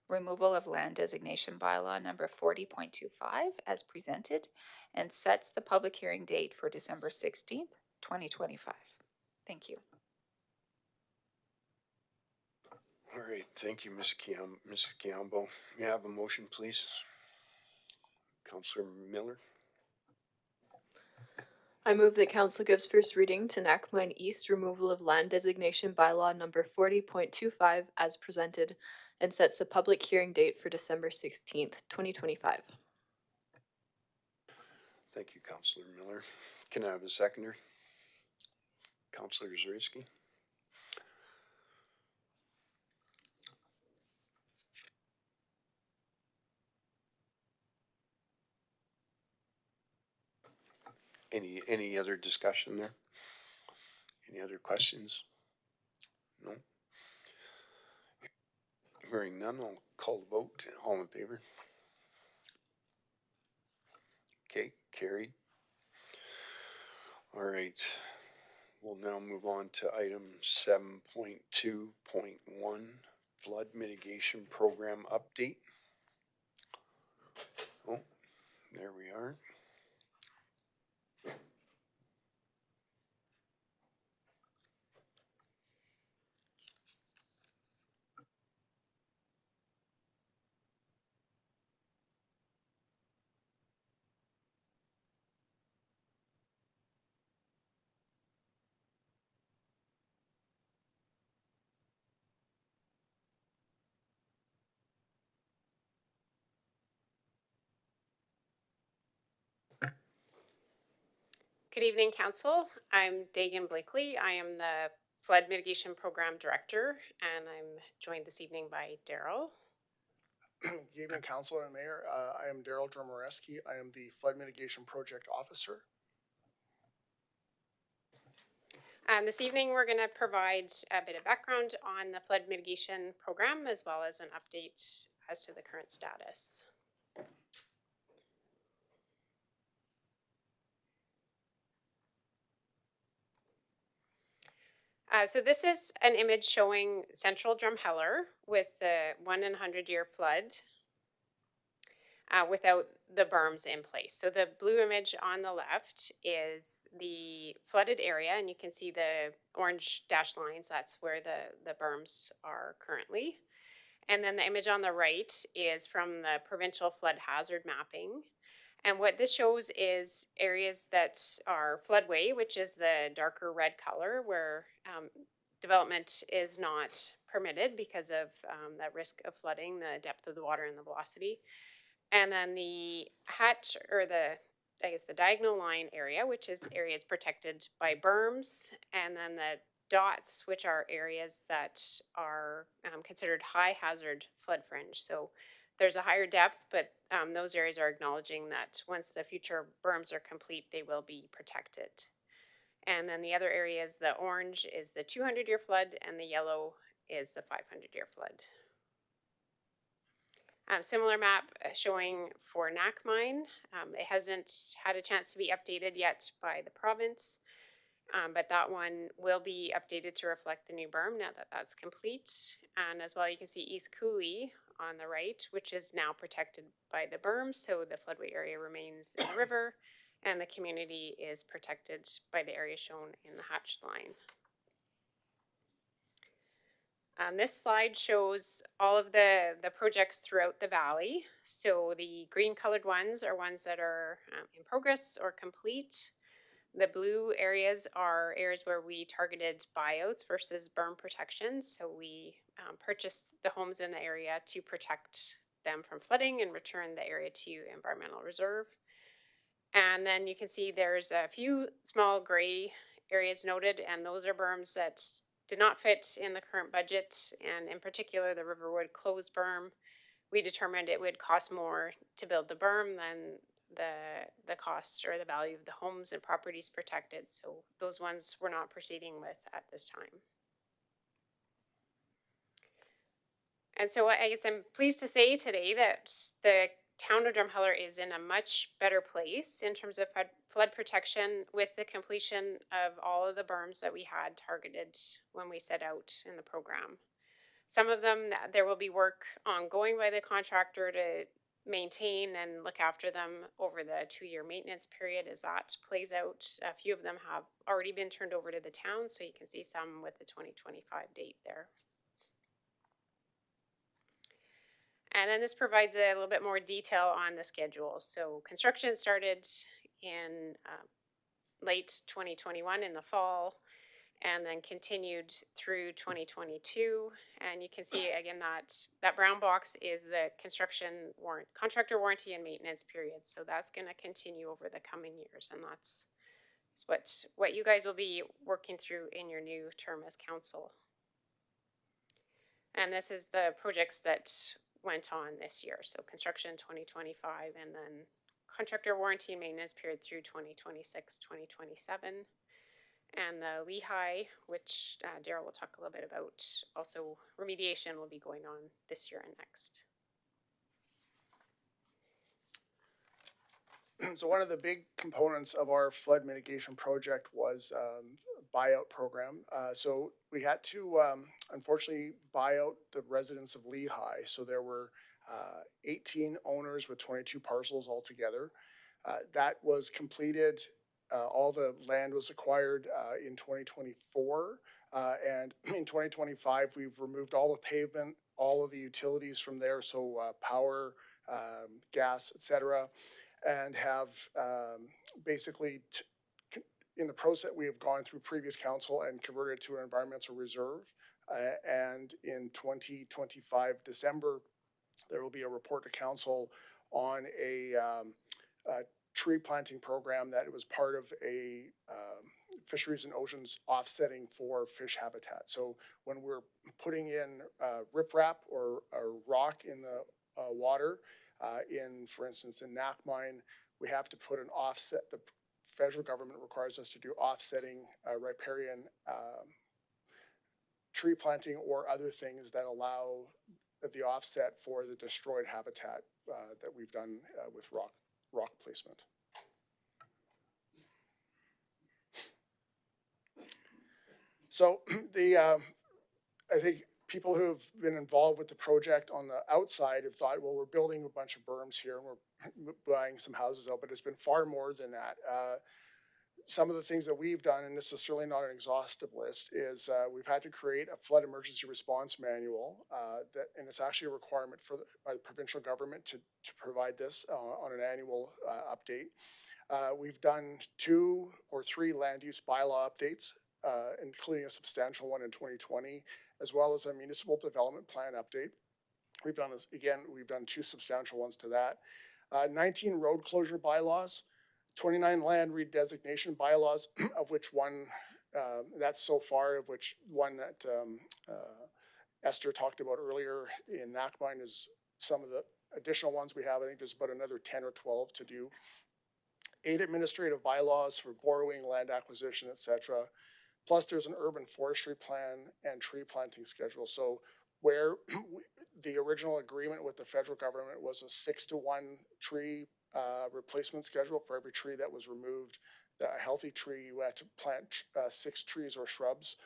removal of land designation bylaw number 40.25 as presented and sets the public hearing date for December 16th, 2025. Thank you. All right, thank you, Mrs. Kiambo. May I have a motion, please? Councillor Miller. I move that council gives first reading to Mine East removal of land designation bylaw number 40.25 as presented and sets the public hearing date for December 16th, 2025. Thank you, Councillor Miller. Can I have a seconder? Councillor Zariski. Any other discussion there? Any other questions? No? Hearing none, I'll call the vote. All in favor? Okay, carried. All right. We'll now move on to item 7.2.1, flood mitigation program update. Oh, there we are. Good evening, Council. I'm Dagan Blakely. I am the Flood Mitigation Program Director, and I'm joined this evening by Daryl. Good evening, Councilor and Mayor. I am Daryl Drumheller. I am the Flood Mitigation Project Officer. This evening, we're going to provide a bit of background on the Flood Mitigation Program, as well as an update as to the current status. So this is an image showing central Drumheller with the 1 in 100-year flood without the berms in place. So the blue image on the left is the flooded area, and you can see the orange dashed lines. That's where the berms are currently. And then the image on the right is from the provincial flood hazard mapping. And what this shows is areas that are floodway, which is the darker red color, where development is not permitted because of that risk of flooding, the depth of the water and the velocity. And then the hatch, or the diagonal line area, which is areas protected by berms, and then the dots, which are areas that are considered high hazard flood fringe. So there's a higher depth, but those areas are acknowledging that once the future berms are complete, they will be protected. And then the other areas, the orange is the 200-year flood, and the yellow is the 500-year flood. Similar map showing for Mine. It hasn't had a chance to be updated yet by the province, but that one will be updated to reflect the new berm now that that's complete. And as well, you can see East Cooley on the right, which is now protected by the berm, so the floodway area remains in the river, and the community is protected by the area shown in the hatched line. This slide shows all of the projects throughout the valley. So the green colored ones are ones that are in progress or complete. The blue areas are areas where we targeted buyouts versus berm protection. So we purchased the homes in the area to protect them from flooding and return the area to environmental reserve. And then you can see there's a few small gray areas noted, and those are berms that did not fit in the current budget, and in particular the Riverwood closed berm. We determined it would cost more to build the berm than the cost or the value of the homes and properties protected, so those ones we're not proceeding with at this time. And so I guess I'm pleased to say today that the town of Drumheller is in a much better place in terms of flood protection with the completion of all of the berms that we had targeted when we set out in the program. Some of them, there will be work ongoing by the contractor to maintain and look after them over the 2-year maintenance period as that plays out. A few of them have already been turned over to the town, so you can see some with the 2025 date there. And then this provides a little bit more detail on the schedule. So construction started in late 2021 in the fall, and then continued through 2022. And you can see again that brown box is the construction contractor warranty and maintenance period. So that's going to continue over the coming years, and that's what you guys will be working through in your new term as council. And this is the projects that went on this year. So construction 2025, and then contractor warranty and maintenance period through 2026, 2027. And the Lehigh, which Daryl will talk a little bit about, also remediation will be going on this year and next. So one of the big components of our flood mitigation project was buyout program. So we had to unfortunately buy out the residents of Lehigh. So there were 18 owners with 22 parcels altogether. That was completed. All the land was acquired in 2024. And in 2025, we've removed all the pavement, all of the utilities from there. So power, gas, etc., and have basically in the process we have gone through previous council and converted to an environmental reserve. And in 2025 December, there will be a report to council on a tree planting program that was part of a fisheries and oceans offsetting for fish habitat. So when we're putting in riprap or rock in the water, for instance, in Nakmine, we have to put an offset. The federal government requires us to do offsetting riparian tree planting or other things that allow the offset for the destroyed habitat that we've done with rock placement. So I think people who have been involved with the project on the outside have thought, well, we're building a bunch of berms here and we're buying some houses out, but it's been far more than that. Some of the things that we've done, and this is certainly not an exhaustive list, is we've had to create a flood emergency response manual and it's actually a requirement by the provincial government to provide this on an annual update. We've done 2 or 3 land use bylaw updates, including a substantial one in 2020, as well as a municipal development plan update. We've done 2 substantial ones to that. 19 road closure bylaws, 29 land redesignation bylaws, of which one, that's so far, of which one that Esther talked about earlier in Nakmine is some of the additional ones we have. I think there's about another 10 or 12 to do. 8 administrative bylaws for borrowing, land acquisition, etc. Plus there's an urban forestry plan and tree planting schedule. So where the original agreement with the federal government was a 6-to-1 tree replacement schedule for every tree that was removed. A healthy tree, you had to plant 6 trees or shrubs.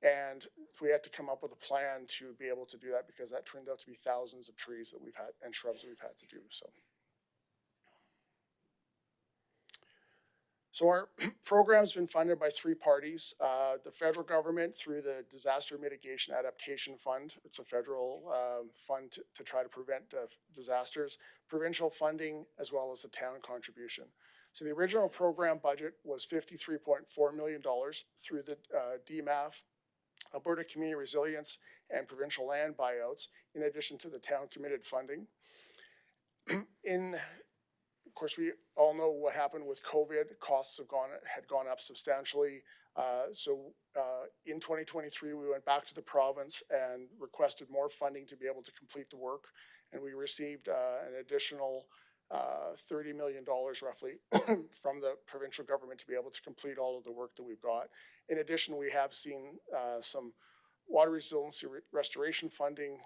And we had to come up with a plan to be able to do that because that turned out to be thousands of trees that we've had and shrubs that we've had to do. So our program's been funded by 3 parties. The federal government through the Disaster Mitigation Adaptation Fund. It's a federal fund to try to prevent disasters. Provincial funding, as well as the town contribution. So the original program budget was $53.4 million through the DMAF, Alberta Community Resilience, and provincial land buyouts, in addition to the town committed funding. Of course, we all know what happened with COVID. Costs had gone up substantially. So in 2023, we went back to the province and requested more funding to be able to complete the work. And we received an additional $30 million roughly from the provincial government to be able to complete all of the work that we've got. In addition, we have seen some water resiliency restoration funding,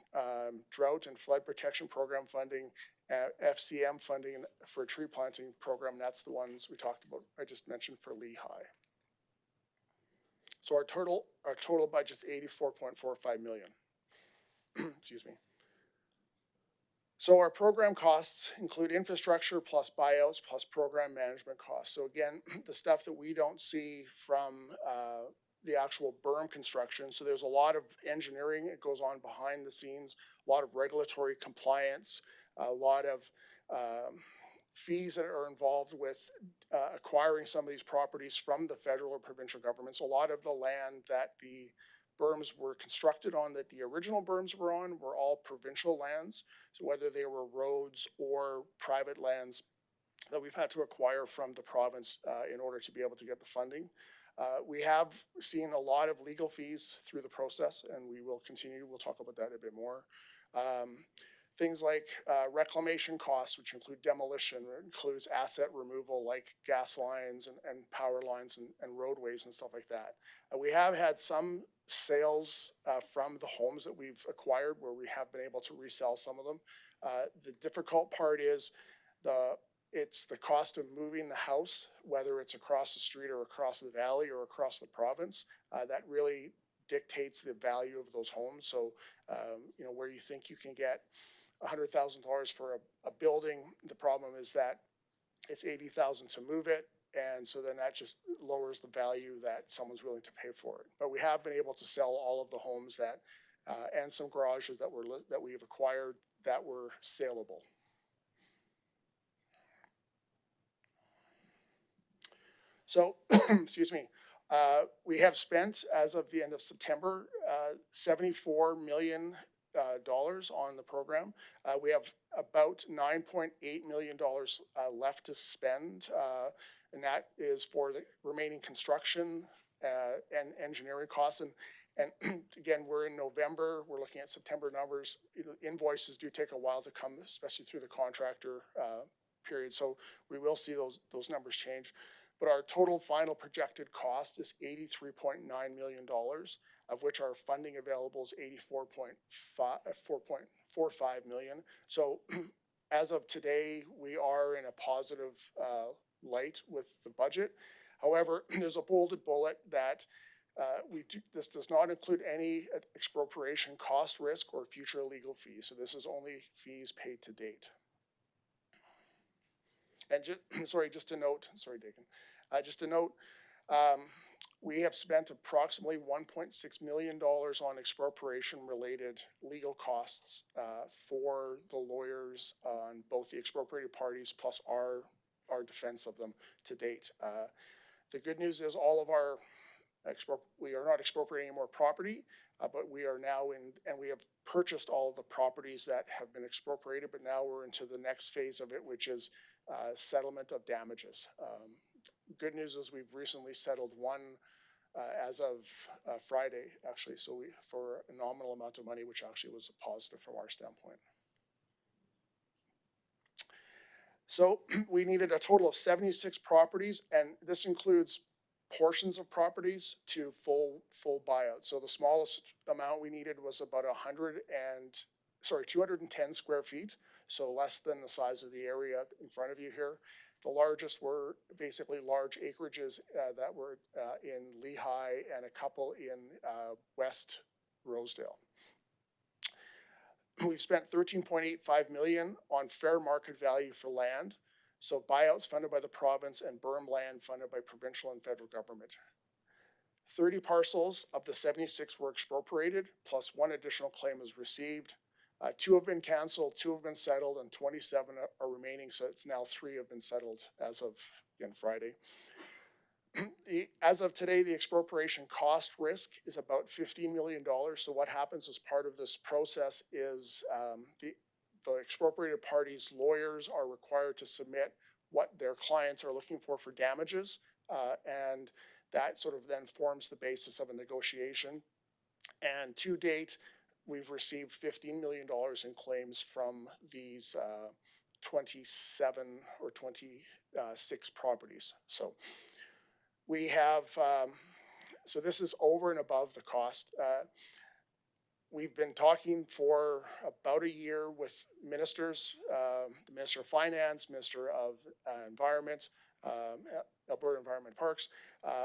drought and flood protection program funding, FCM funding for a tree planting program. That's the ones we talked about, I just mentioned for Lehigh. So our total budget's 84.45 million. Excuse me. So our program costs include infrastructure plus buyouts plus program management costs. So again, the stuff that we don't see from the actual berm construction. So there's a lot of engineering that goes on behind the scenes, a lot of regulatory compliance, a lot of fees that are involved with acquiring some of these properties from the federal or provincial governments. A lot of the land that the berms were constructed on, that the original berms were on, were all provincial lands. So whether they were roads or private lands that we've had to acquire from the province in order to be able to get the funding. We have seen a lot of legal fees through the process, and we will continue. We'll talk about that a bit more. Things like reclamation costs, which include demolition, includes asset removal like gas lines and power lines and roadways and stuff like that. We have had some sales from the homes that we've acquired where we have been able to resell some of them. The difficult part is it's the cost of moving the house, whether it's across the street or across the valley or across the province, that really dictates the value of those homes. So, where you think you can get $100,000 for a building, the problem is that it's $80,000 to move it. And so then that just lowers the value that someone's willing to pay for it. But we have been able to sell all of the homes that, and some garages that we have acquired that were saleable. So, excuse me, we have spent, as of the end of September, $74 million on the program. We have about $9.8 million left to spend, and that is for the remaining construction and engineering costs. And again, we're in November. We're looking at September numbers. Invoices do take a while to come, especially through the contractor period. So we will see those numbers change. But our total final projected cost is $83.9 million, of which our funding available is $84.45 million. So as of today, we are in a positive light with the budget. However, there's a bolded bullet that this does not include any expropriation cost risk or future legal fees. So this is only fees paid to date. And just to note, we have spent approximately $1.6 million on expropriation related legal costs for the lawyers on both the expropriated parties plus our defense of them to date. The good news is all of our we are not expropriating more property, but we are now and we have purchased all of the properties that have been expropriated, but now we're into the next phase of it, which is settlement of damages. Good news is we've recently settled one as of Friday, actually, so for a nominal amount of money, which actually was a positive from our standpoint. So we needed a total of 76 properties, and this includes portions of properties to full buyout. So the smallest amount we needed was about 210 square feet, so less than the size of the area in front of you here. The largest were basically large acreages that were in Lehigh and a couple in West Rosedale. We've spent $13.85 million on fair market value for land. So buyouts funded by the province and berm land funded by provincial and federal government. 30 parcels of the 76 were expropriated, plus one additional claim was received. 2 have been canceled, 2 have been settled, and 27 are remaining. So it's now 3 have been settled as of, again, Friday. As of today, the expropriation cost risk is about $15 million. So what happens as part of this process is the expropriated parties' lawyers are required to submit what their clients are looking for damages, and that sort of then forms the basis of a negotiation. And to date, we've received $15 million in claims from these 27 or 26 properties. So we have, so this is over and above the cost. we've been talking for about a year with ministers, the Minister of Finance, Minister of Environment, Alberta Environment Parks,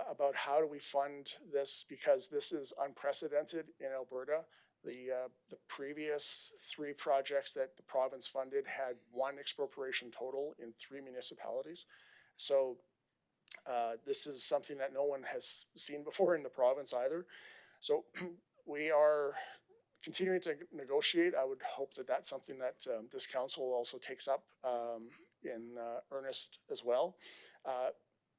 about how do we fund this, because this is unprecedented in Alberta. The previous 3 projects that the province funded had 1 expropriation total in 3 municipalities. So this is something that no one has seen before in the province either. So we are continuing to negotiate. I would hope that that's something that this council also takes up in earnest as well.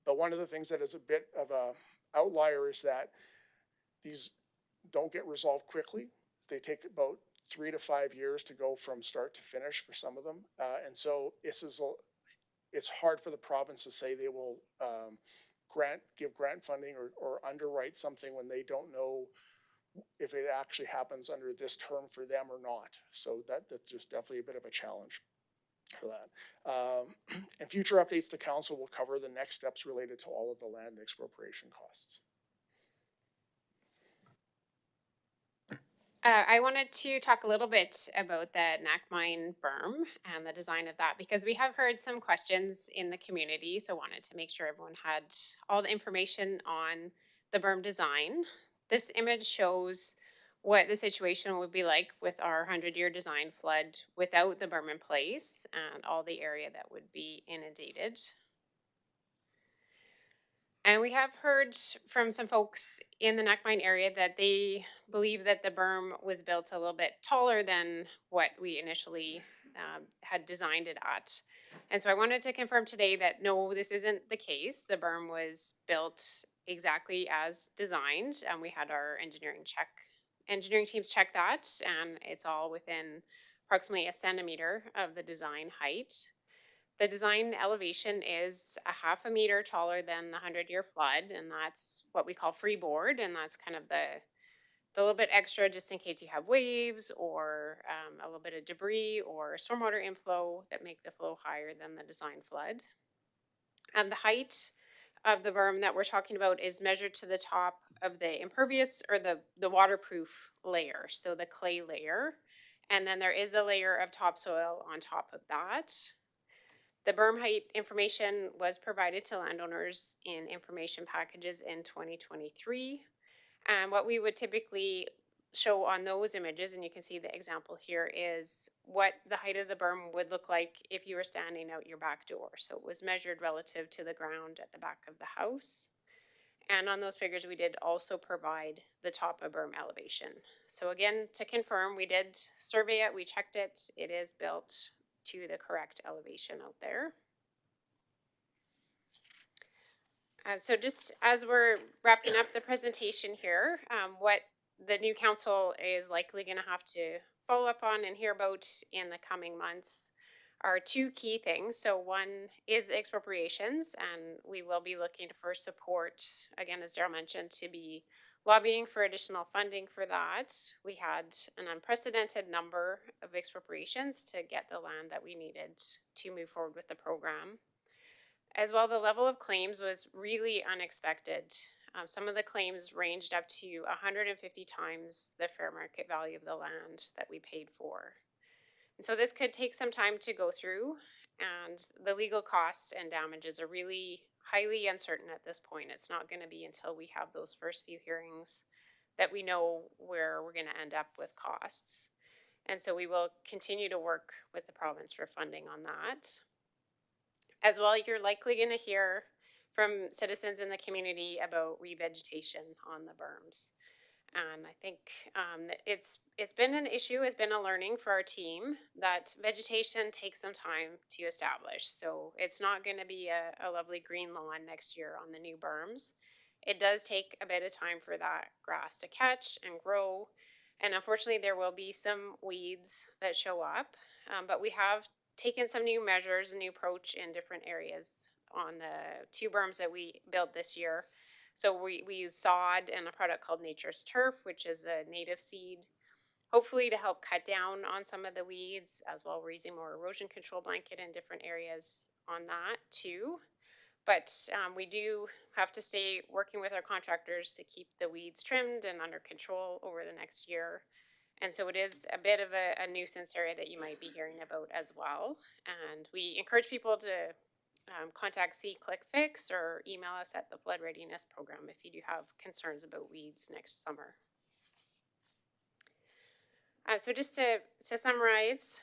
But one of the things that is a bit of a outlier is that these don't get resolved quickly. They take about 3 to 5 years to go from start to finish for some of them. And so it's hard for the province to say they will give grant funding or underwrite something when they don't know if it actually happens under this term for them or not. So that's just definitely a bit of a challenge for that. And future updates to council will cover the next steps related to all of the land expropriation costs. I wanted to talk a little bit about the Knackmine berm and the design of that, because we have heard some questions in the community, so wanted to make sure everyone had all the information on the berm design. This image shows what the situation would be like with our 100-year design flood without the berm in place and all the area that would be inundated. And we have heard from some folks in the Knackmine area that they believe that the berm was built a little bit taller than what we initially had designed it at. And so I wanted to confirm today that no, this isn't the case. The berm was built exactly as designed, and we had our engineering teams check that, and it's all within approximately a centimeter of the design height. The design elevation is a half a meter taller than the 100-year flood, and that's what we call freeboard, and that's kind of the little bit extra just in case you have waves or a little bit of debris or stormwater inflow that make the flow higher than the design flood. And the height of the berm that we're talking about is measured to the top of the impervious or the waterproof layer, so the clay layer. And then there is a layer of topsoil on top of that. The berm height information was provided to landowners in information packages in 2023. And what we would typically show on those images, and you can see the example here, is what the height of the berm would look like if you were standing out your back door. So it was measured relative to the ground at the back of the house. And on those figures, we did also provide the top of berm elevation. So again, to confirm, we did survey it, we checked it, it is built to the correct elevation out there. So just as we're wrapping up the presentation here, what the new council is likely going to have to follow up on and hear about in the coming months are 2 key things. So one is expropriations, and we will be looking for support, again, as Daryl mentioned, to be lobbying for additional funding for that. We had an unprecedented number of expropriations to get the land that we needed to move forward with the program. As well, the level of claims was really unexpected. Some of the claims ranged up to 150 times the fair market value of the land that we paid for. And so this could take some time to go through, and the legal costs and damages are really highly uncertain at this point. It's not going to be until we have those first few hearings that we know where we're going to end up with costs. And so we will continue to work with the province for funding on that. As well, you're likely going to hear from citizens in the community about revegetation on the berms. And I think it's been an issue, it's been a learning for our team that vegetation takes some time to establish. So it's not going to be a lovely green lawn next year on the new berms. It does take a bit of time for that grass to catch and grow. And unfortunately, there will be some weeds that show up. But we have taken some new measures, a new approach in different areas on the 2 berms that we built this year. So we use sod and a product called Nature's Turf, which is a native seed, hopefully to help cut down on some of the weeds. As well, we're using more erosion control blanket in different areas on that too. But we do have to stay working with our contractors to keep the weeds trimmed and under control over the next year. And so it is a bit of a nuisance area that you might be hearing about as well. And we encourage people to contact ClickFix or email us at the Flood Readiness Program if you do have concerns about weeds next summer. So just to summarize,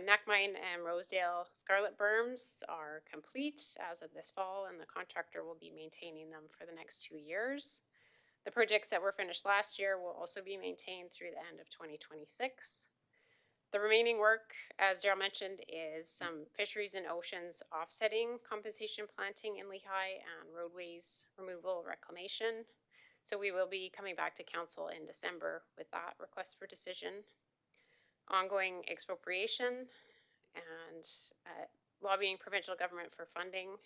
Neckmine and Rosedale Scarlet berms are complete as of this fall, and the contractor will be maintaining them for the next 2 years. The projects that were finished last year will also be maintained through the end of 2026. The remaining work, as Daryl mentioned, is some fisheries and oceans offsetting compensation planting in Lehigh and roadways removal reclamation. So we will be coming back to council in December with that request for decision. Ongoing expropriation and lobbying provincial government for funding.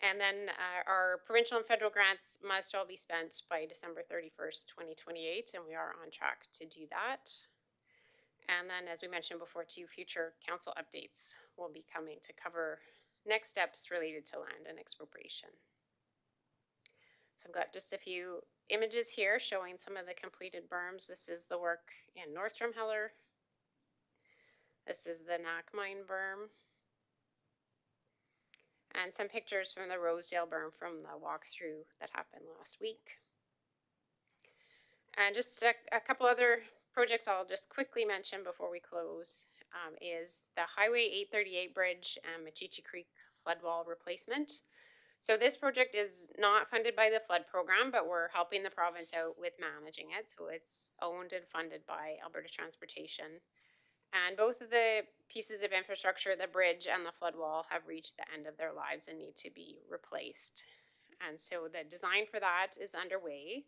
And then our provincial and federal grants must all be spent by December 31st, 2028, and we are on track to do that. And then, as we mentioned before, 2 future council updates will be coming to cover next steps related to land and expropriation. So I've got just a few images here showing some of the completed berms. This is the work in North Drumheller. This is the Neckmine berm. And some pictures from the Rosedale berm from the walkthrough that happened last week. And just a couple other projects I'll just quickly mention before we close is the Highway 838 bridge and Machichi Creek flood wall replacement. So this project is not funded by the flood program, but we're helping the province out with managing it. So it's owned and funded by Alberta Transportation. And both of the pieces of infrastructure, the bridge and the flood wall, have reached the end of their lives and need to be replaced. And so the design for that is underway.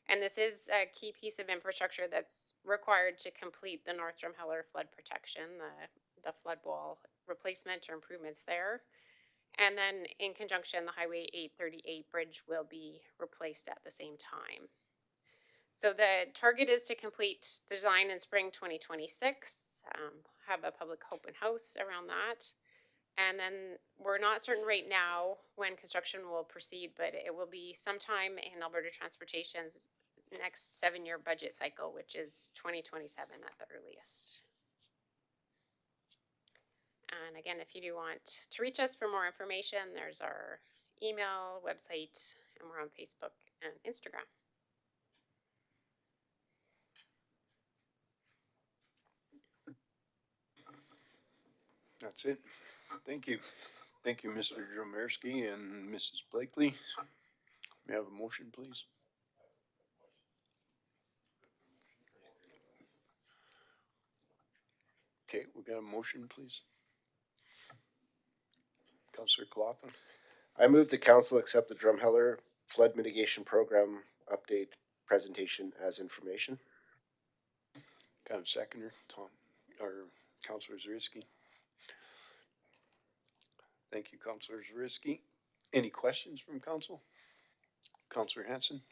And this is a key piece of infrastructure that's required to complete the North Drumheller flood protection, the flood wall replacement or improvements there. And then in conjunction, the Highway 838 bridge will be replaced at the same time. So the target is to complete design in spring 2026, have a public open house around that. And then we're not certain right now when construction will proceed, but it will be sometime in Alberta Transportation's next 7-year budget cycle, which is 2027 at the earliest. And again, if you do want to reach us for more information, there's our email, website, and we're on Facebook and Instagram. That's it. Thank you. Thank you, Mr. Dromerski and Mrs. Blakely. May I have a motion, please? Okay, we got a motion, please. Councillor Coughlin. I move the council accept the Drumheller Flood Mitigation Program update presentation as information. Got a seconder, Tom, or Councillor Zarisky. Thank you, Councillor Zarisky. Any questions from council? Councillor Hanson.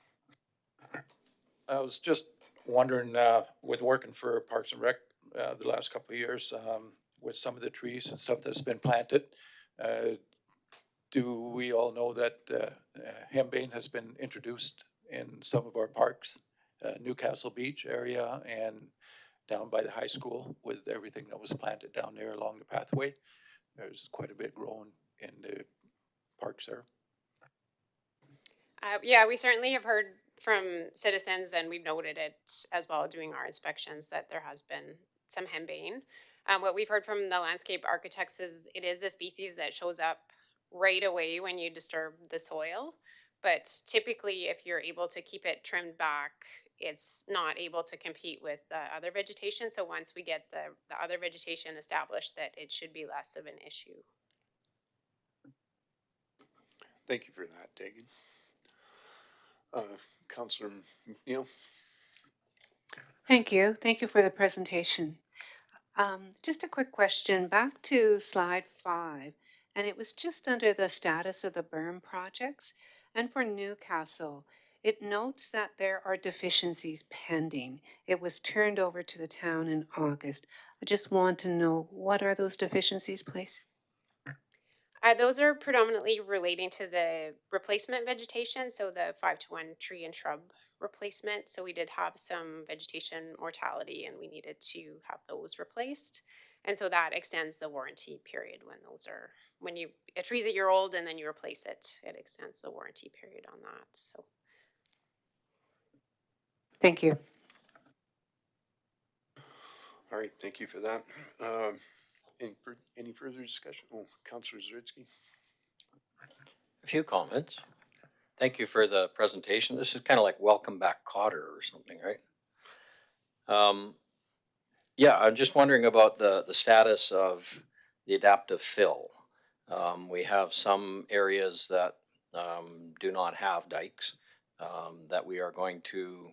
I was just wondering, with working for Parks and Rec the last couple of years, with some of the trees and stuff that's been planted, do we all know that hembane has been introduced in some of our parks, Newcastle Beach area and down by the high school with everything that was planted down there along the pathway? There's quite a bit grown in the parks there. Yeah, we certainly have heard from citizens, and we've noted it as well doing our inspections, that there has been some hembane. What we've heard from the landscape architects is it is a species that shows up right away when you disturb the soil. But typically, if you're able to keep it trimmed back, it's not able to compete with other vegetation. So once we get the other vegetation established, that it should be less of an issue. Thank you for that, Dagan. Councillor McNeil. Thank you. Thank you for the presentation. Just a quick question back to slide 5, and it was just under the status of the berm projects. And for Newcastle, it notes that there are deficiencies pending. It was turned over to the town in August. I just want to know, what are those deficiencies, please? Those are predominantly relating to the replacement vegetation, so the 5-to-1 tree and shrub replacement. So we did have some vegetation mortality and we needed to have those replaced. And so that extends the warranty period when those are, when you, a tree's a year old and then you replace it, it extends the warranty period on that, so. Thank you. All right, thank you for that. Any further discussion? Oh, Councillor Zaritsky. A few comments. Thank you for the presentation. This is kind of like Welcome Back Cotter or something, right? Yeah, I'm just wondering about the status of the adaptive fill. We have some areas that do not have dikes that we are going to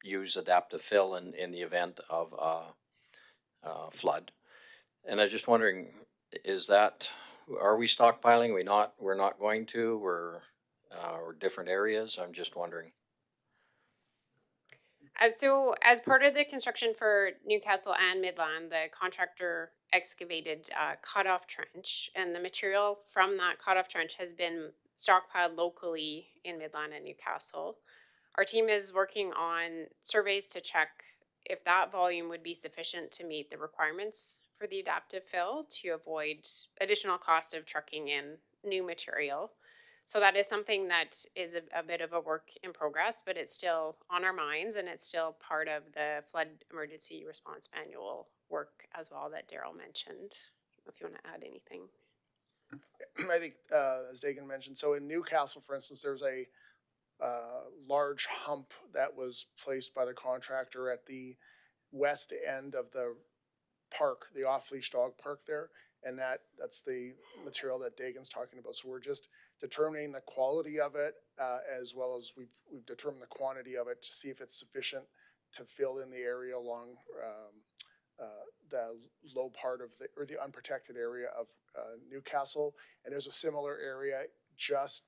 use adaptive fill in the event of a flood. And I was just wondering, are we stockpiling? We're not going to, or different areas? I'm just wondering. So as part of the construction for Newcastle and Midland, the contractor excavated a cutoff trench, and the material from that cutoff trench has been stockpiled locally in Midland and Newcastle. Our team is working on surveys to check if that volume would be sufficient to meet the requirements for the adaptive fill to avoid additional cost of trucking in new material. So that is something that is a bit of a work in progress, but it's still on our minds and it's still part of the flood emergency response manual work as well that Daryl mentioned. If you want to add anything. I think, as Dagan mentioned, so in Newcastle, for instance, there's a large hump that was placed by the contractor at the west end of the park, the off-leash dog park there. And that's the material that Dagan's talking about. So we're just determining the quality of it, as well as we've determined the quantity of it to see if it's sufficient to fill in the area along the low part of or the unprotected area of Newcastle. And there's a similar area just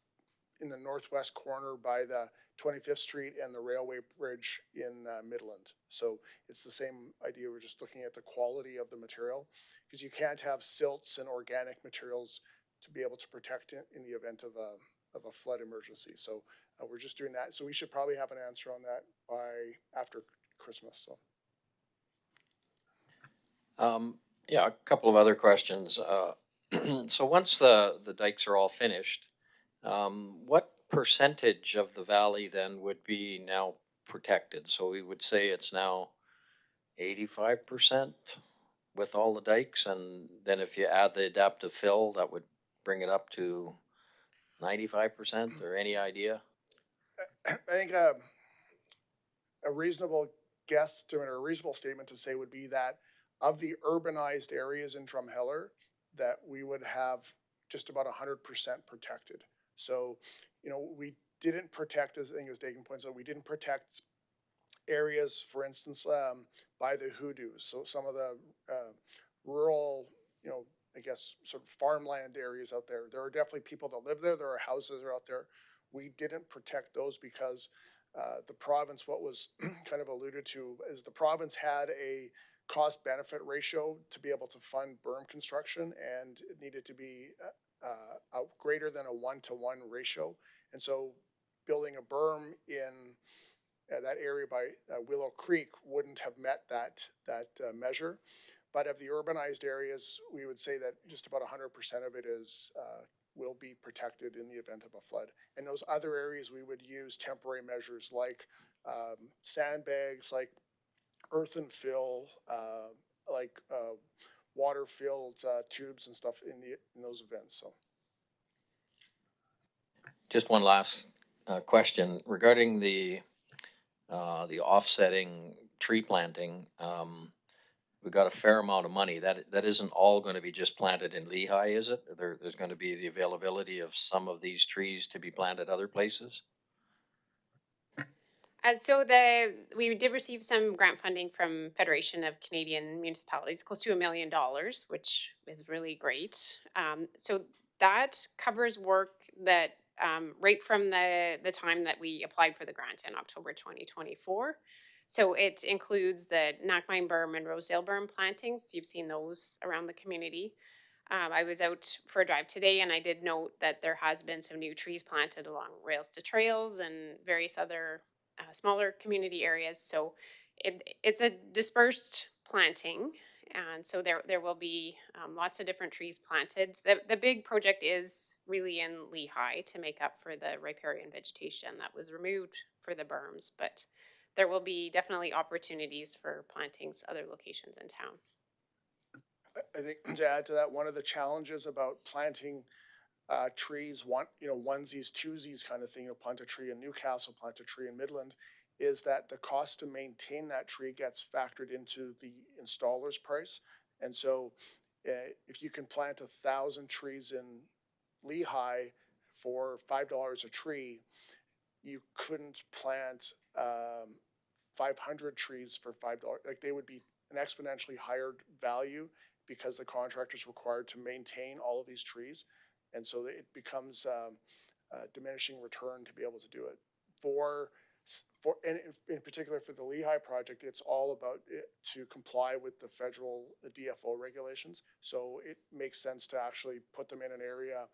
in the northwest corner by the 25th Street and the railway bridge in Midland. So it's the same idea. We're just looking at the quality of the material, because you can't have silts and organic materials to be able to protect it in the event of a flood emergency. So we're just doing that. So we should probably have an answer on that by after Christmas. So. Yeah, a couple of other questions. So once the dikes are all finished, what percentage of the valley then would be now protected? So we would say it's now 85% with all the dikes, and then if you add the adaptive fill, that would bring it up to 95%, or any idea? I think a reasonable guesstimate or a reasonable statement to say would be that of the urbanized areas in Drumheller, that we would have just about 100% protected. So, we didn't protect, as I think as Dagan points out, we didn't protect areas, for instance, by the hoodoos. So some of the rural, I guess, sort of farmland areas out there. There are definitely people that live there. There are houses that are out there. We didn't protect those because the province, what was kind of alluded to, is the province had a cost benefit ratio to be able to fund berm construction, and it needed to be greater than a 1-to-1 ratio. And so building a berm in that area by Willow Creek wouldn't have met that measure. But of the urbanized areas, we would say that just about 100% of it will be protected in the event of a flood. And those other areas, we would use temporary measures like sandbags, like earthen fill, like water-filled tubes and stuff in those events. So, Just one last question regarding the offsetting tree planting. We've got a fair amount of money. That isn't all going to be just planted in Lehigh, is it? There's going to be the availability of some of these trees to be planted other places? So we did receive some grant funding from Federation of Canadian Municipalities, close to $1 million, which is really great. So that covers work that right from the time that we applied for the grant in October 2024. So it includes the Knockmine berm and Rosedale berm plantings. You've seen those around the community. I was out for a drive today and I did note that there has been some new trees planted along rails to trails and various other smaller community areas. So it's a dispersed planting. And so there will be lots of different trees planted. The big project is really in Lehigh to make up for the riparian vegetation that was removed for the berms. But there will be definitely opportunities for plantings other locations in town. I think to add to that, one of the challenges about planting trees, onesies, twosies kind of thing, plant a tree in Newcastle, plant a tree in Midland, is that the cost to maintain that tree gets factored into the installer's price. And so if you can plant 1,000 trees in Lehigh for $5 a tree, you couldn't plant 500 trees for $5. Like, they would be an exponentially higher value because the contractor's required to maintain all of these trees. And so it becomes a diminishing return to be able to do it. And in particular for the Lehigh project, it's all about it to comply with the federal DFO regulations. So it makes sense to actually put them in an area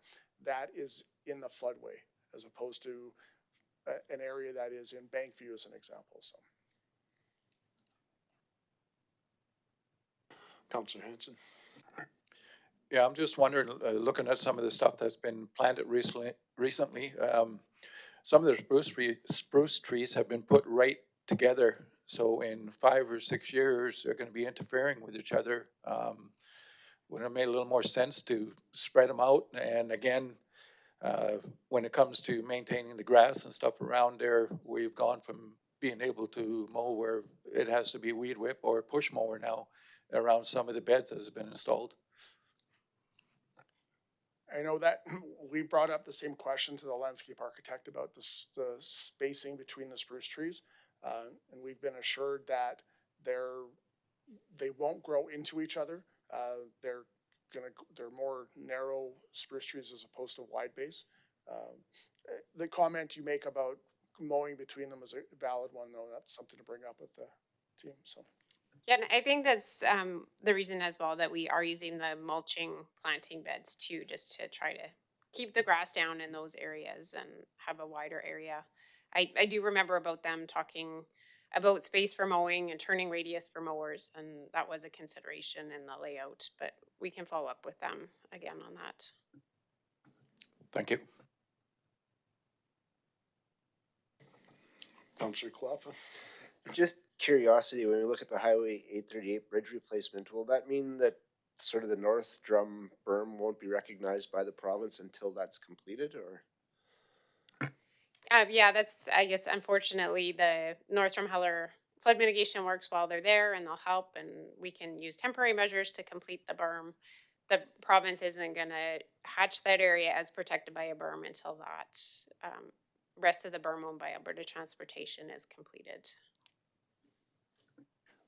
that is in the floodway as opposed to an area that is in Bankview as an example. So, Councillor Hanson. Yeah, I'm just wondering, looking at some of the stuff that's been planted recently, some of the spruce trees have been put right together. So in 5 or 6 years, they're going to be interfering with each other. Would it make a little more sense to spread them out? And again, when it comes to maintaining the grass and stuff around there, we've gone from being able to mow where it has to be weed whip or push mower now around some of the beds that has been installed. I know that we brought up the same question to the landscape architect about the spacing between the spruce trees. And we've been assured that they won't grow into each other. They're more narrow spruce trees as opposed to wide base. The comment you make about mowing between them is a valid one, though. That's something to bring up with the team. So. Yeah, and I think that's the reason as well that we are using the mulching planting beds too, just to try to keep the grass down in those areas and have a wider area. I do remember about them talking about space for mowing and turning radius for mowers, and that was a consideration in the layout, but we can follow up with them again on that. Thank you. Councillor Clough. Just curiosity, when we look at the Highway 838 bridge replacement, will that mean that sort of the North Drum berm won't be recognized by the province until that's completed, or? Yeah, that's, I guess, unfortunately, the North Drumheller flood mitigation works while they're there, and they'll help, and we can use temporary measures to complete the berm. The province isn't going to hatch that area as protected by a berm until that rest of the berm owned by Alberta Transportation is completed.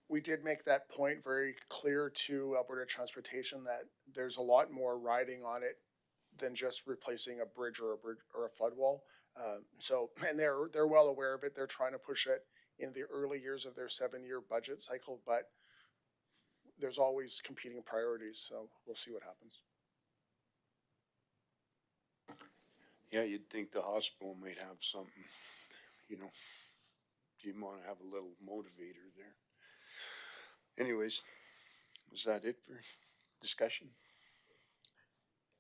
We did make that point very clear to Alberta Transportation that there's a lot more riding on it than just replacing a bridge or a flood wall. And they're well aware of it. They're trying to push it in the early years of their 7-year budget cycle, but there's always competing priorities. So we'll see what happens. Yeah, you'd think the hospital might have something, you want to have a little motivator there. Anyways, was that it for discussion?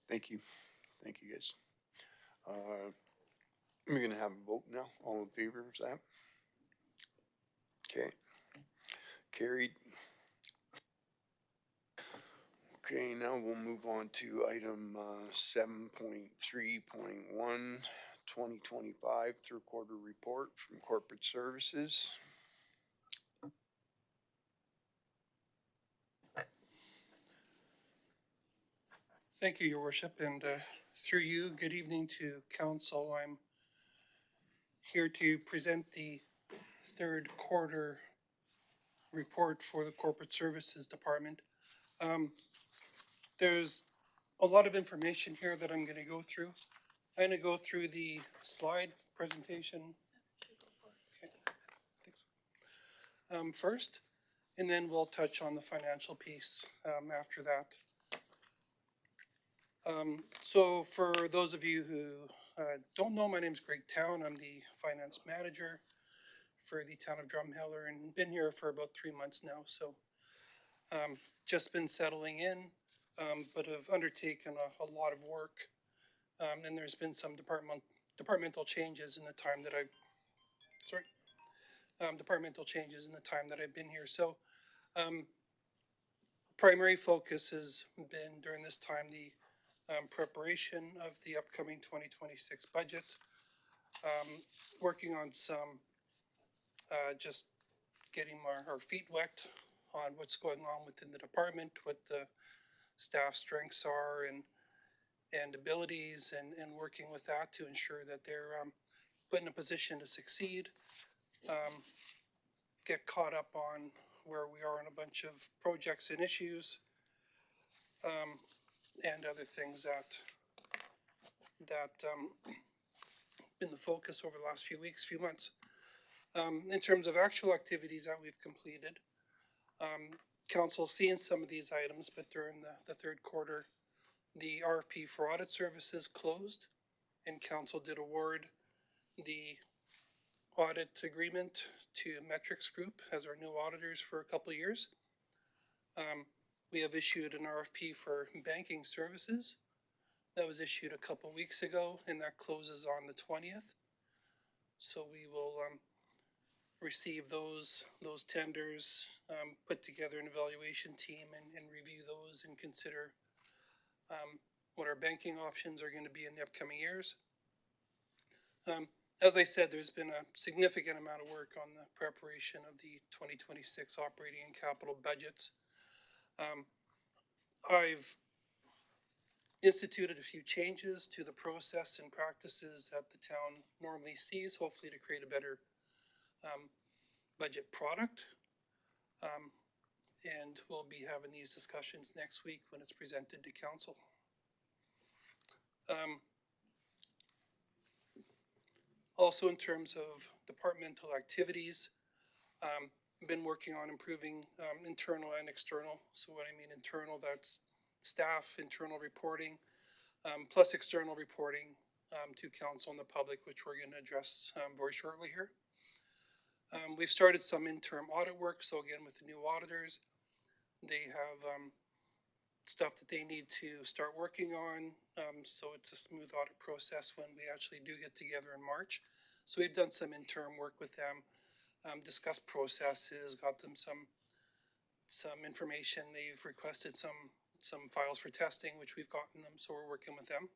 Thank you. Thank you, guys. We're going to have a vote now. All in favor of that? Okay. Carried. Okay, now we'll move on to item 7.3.1, 2025 third quarter report from corporate services. Thank you, Your Worship, and through you, good evening to Council. I'm here to present the third quarter report for the Corporate Services Department. There's a lot of information here that I'm going to go through. I'm going to go through the slide presentation first, and then we'll touch on the financial piece after that. So for those of you who don't know, my name is Greg Town. I'm the finance manager. for the town of Drumheller and been here for about 3 months now. So just been settling in, but have undertaken a lot of work. And there's been some departmental changes in the time that departmental changes in the time that I've been here. So primary focus has been during this time the preparation of the upcoming 2026 budget, working on some just getting our feet wet on what's going on within the department, what the staff strengths are and abilities, and working with that to ensure that they're put in a position to succeed, get caught up on where we are in a bunch of projects and issues, and other things that been the focus over the last few weeks, few months. In terms of actual activities that we've completed, council's seen some of these items, but during the third quarter, the RFP for audit services closed, and council did award the audit agreement to Metrics Group as our new auditors for a couple of years. We have issued an RFP for banking services. That was issued a couple weeks ago, and that closes on the 20th. So we will receive those tenders, put together an evaluation team, and review those and consider what our banking options are going to be in the upcoming years. As I said, there's been a significant amount of work on the preparation of the 2026 operating and capital budgets. I've instituted a few changes to the process and practices that the town normally sees, hopefully to create a better budget product. And we'll be having these discussions next week when it's presented to council. Also, in terms of departmental activities, been working on improving internal and external. So what I mean internal, that's staff, internal reporting, plus external reporting to council and the public, which we're going to address very shortly here. We've started some interim audit work. So again, with the new auditors, they have stuff that they need to start working on. So it's a smooth audit process when we actually do get together in March. So we've done some interim work with them, discussed processes, got them some information. They've requested some files for testing, which we've gotten them. So we're working with them.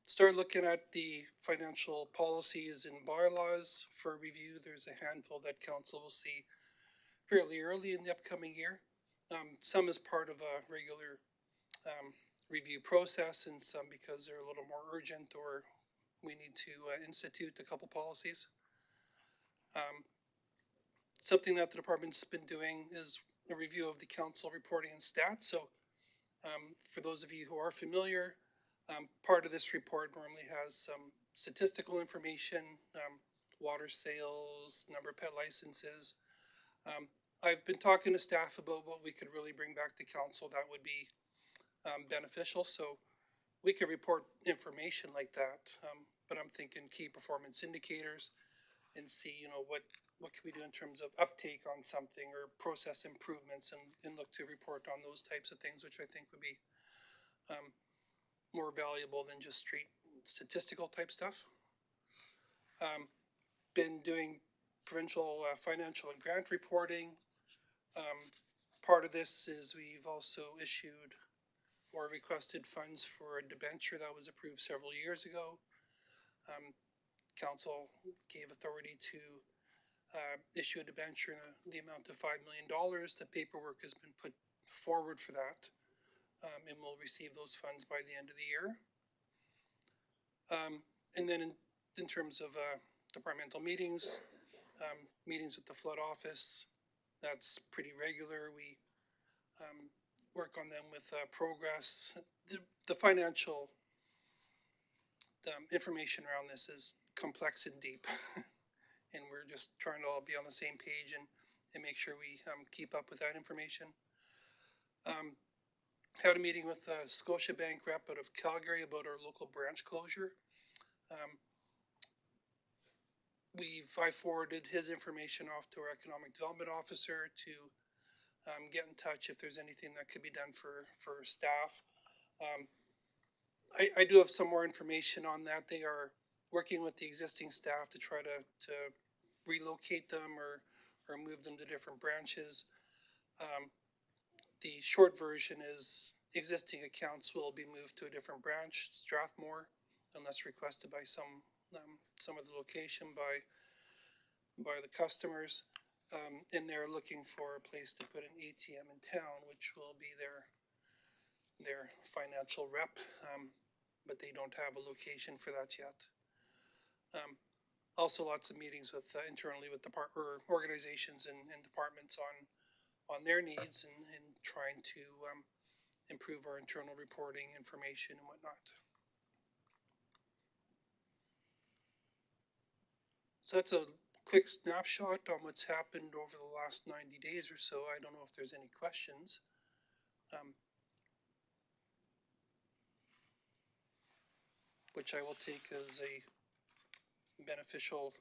Start looking at the financial policies and bylaws for review. There's a handful that council will see fairly early in the upcoming year. Some as part of a regular review process, and some because they're a little more urgent or we need to institute a couple policies. Something that the department's been doing is a review of the council reporting and stats. So for those of you who are familiar, part of this report normally has some statistical information, water sales, number of pet licenses. I've been talking to staff about what we could really bring back to council that would be beneficial. So we could report information like that, but I'm thinking key performance indicators and see, what can we do in terms of uptake on something or process improvements, and look to report on those types of things, which I think would be more valuable than just straight statistical type stuff. Been doing provincial financial and grant reporting. Part of this is we've also issued or requested funds for a debenture that was approved several years ago. Council gave authority to issue a debenture in the amount of $5 million. The paperwork has been put forward for that, and we'll receive those funds by the end of the year. And then in terms of departmental meetings, meetings with the flood office, that's pretty regular. We work on them with progress. The financial information around this is complex and deep, and we're just trying to all be on the same page and make sure we keep up with that information. Had a meeting with a Scotiabank rep out of Calgary about our local branch closure. I forwarded his information off to our economic development officer to get in touch if there's anything that could be done for staff. I do have some more information on that. They are working with the existing staff to try to relocate them or move them to different branches. The short version is existing accounts will be moved to a different branch, Strathmore, unless requested by some of the location by the customers. And they're looking for a place to put an ATM in town, which will be their financial rep, but they don't have a location for that yet. Also, lots of meetings with internally with organizations and departments on their needs and trying to improve our internal reporting information and whatnot. So that's a quick snapshot on what's happened over the last 90 days or so. I don't know if there's any questions. Which I will take as a beneficial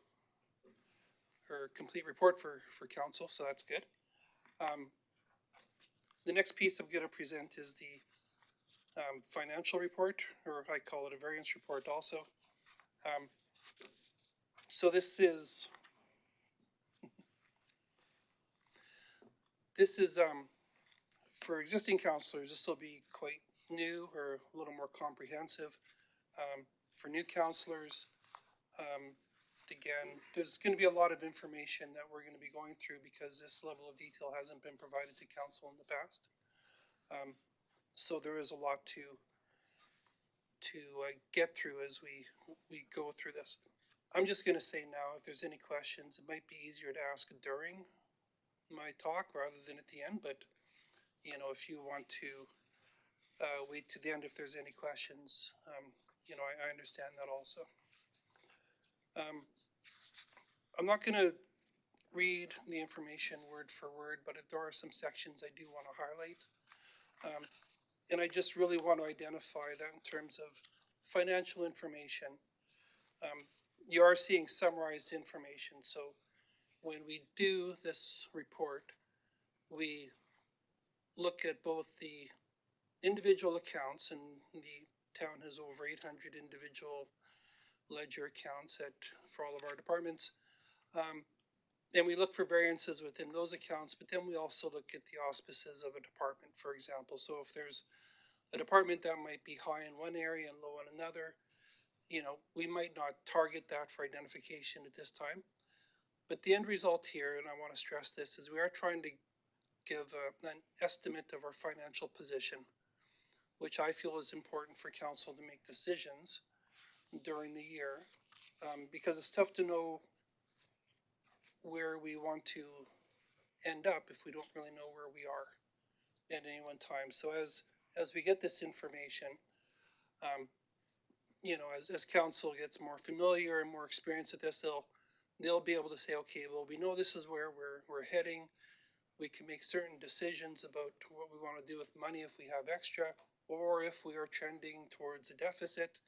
or complete report for council, so that's good. The next piece I'm going to present is the financial report, or I call it a variance report also. So this is for existing councillors, this will be quite new or a little more comprehensive. For new councillors, again, there's going to be a lot of information that we're going to be going through because this level of detail hasn't been provided to council in the past. So there is a lot to get through as we go through this. I'm just going to say now, if there's any questions, it might be easier to ask during my talk rather than at the end, but you know, if you want to wait to the end if there's any questions, you know, I understand that also. I'm not going to read the information word for word, but there are some sections I do want to highlight. And I just really want to identify that in terms of financial information. You are seeing summarized information. So when we do this report, we look at both the individual accounts, and the town has over 800 individual ledger accounts for all of our departments. And we look for variances within those accounts, but then we also look at the auspices of a department, for example. So if there's a department that might be high in one area and low in another, you know, we might not target that for identification at this time. But the end result here, and I want to stress this, is we are trying to give an estimate of our financial position, which I feel is important for council to make decisions during the year, because it's tough to know where we want to end up if we don't really know where we are at any one time. So as we get this information, you know, as council gets more familiar and more experience at this, they'll be able to say, okay, well, we know this is where we're heading. We can make certain decisions about what we want to do with money if we have extra, or if we are trending towards a deficit.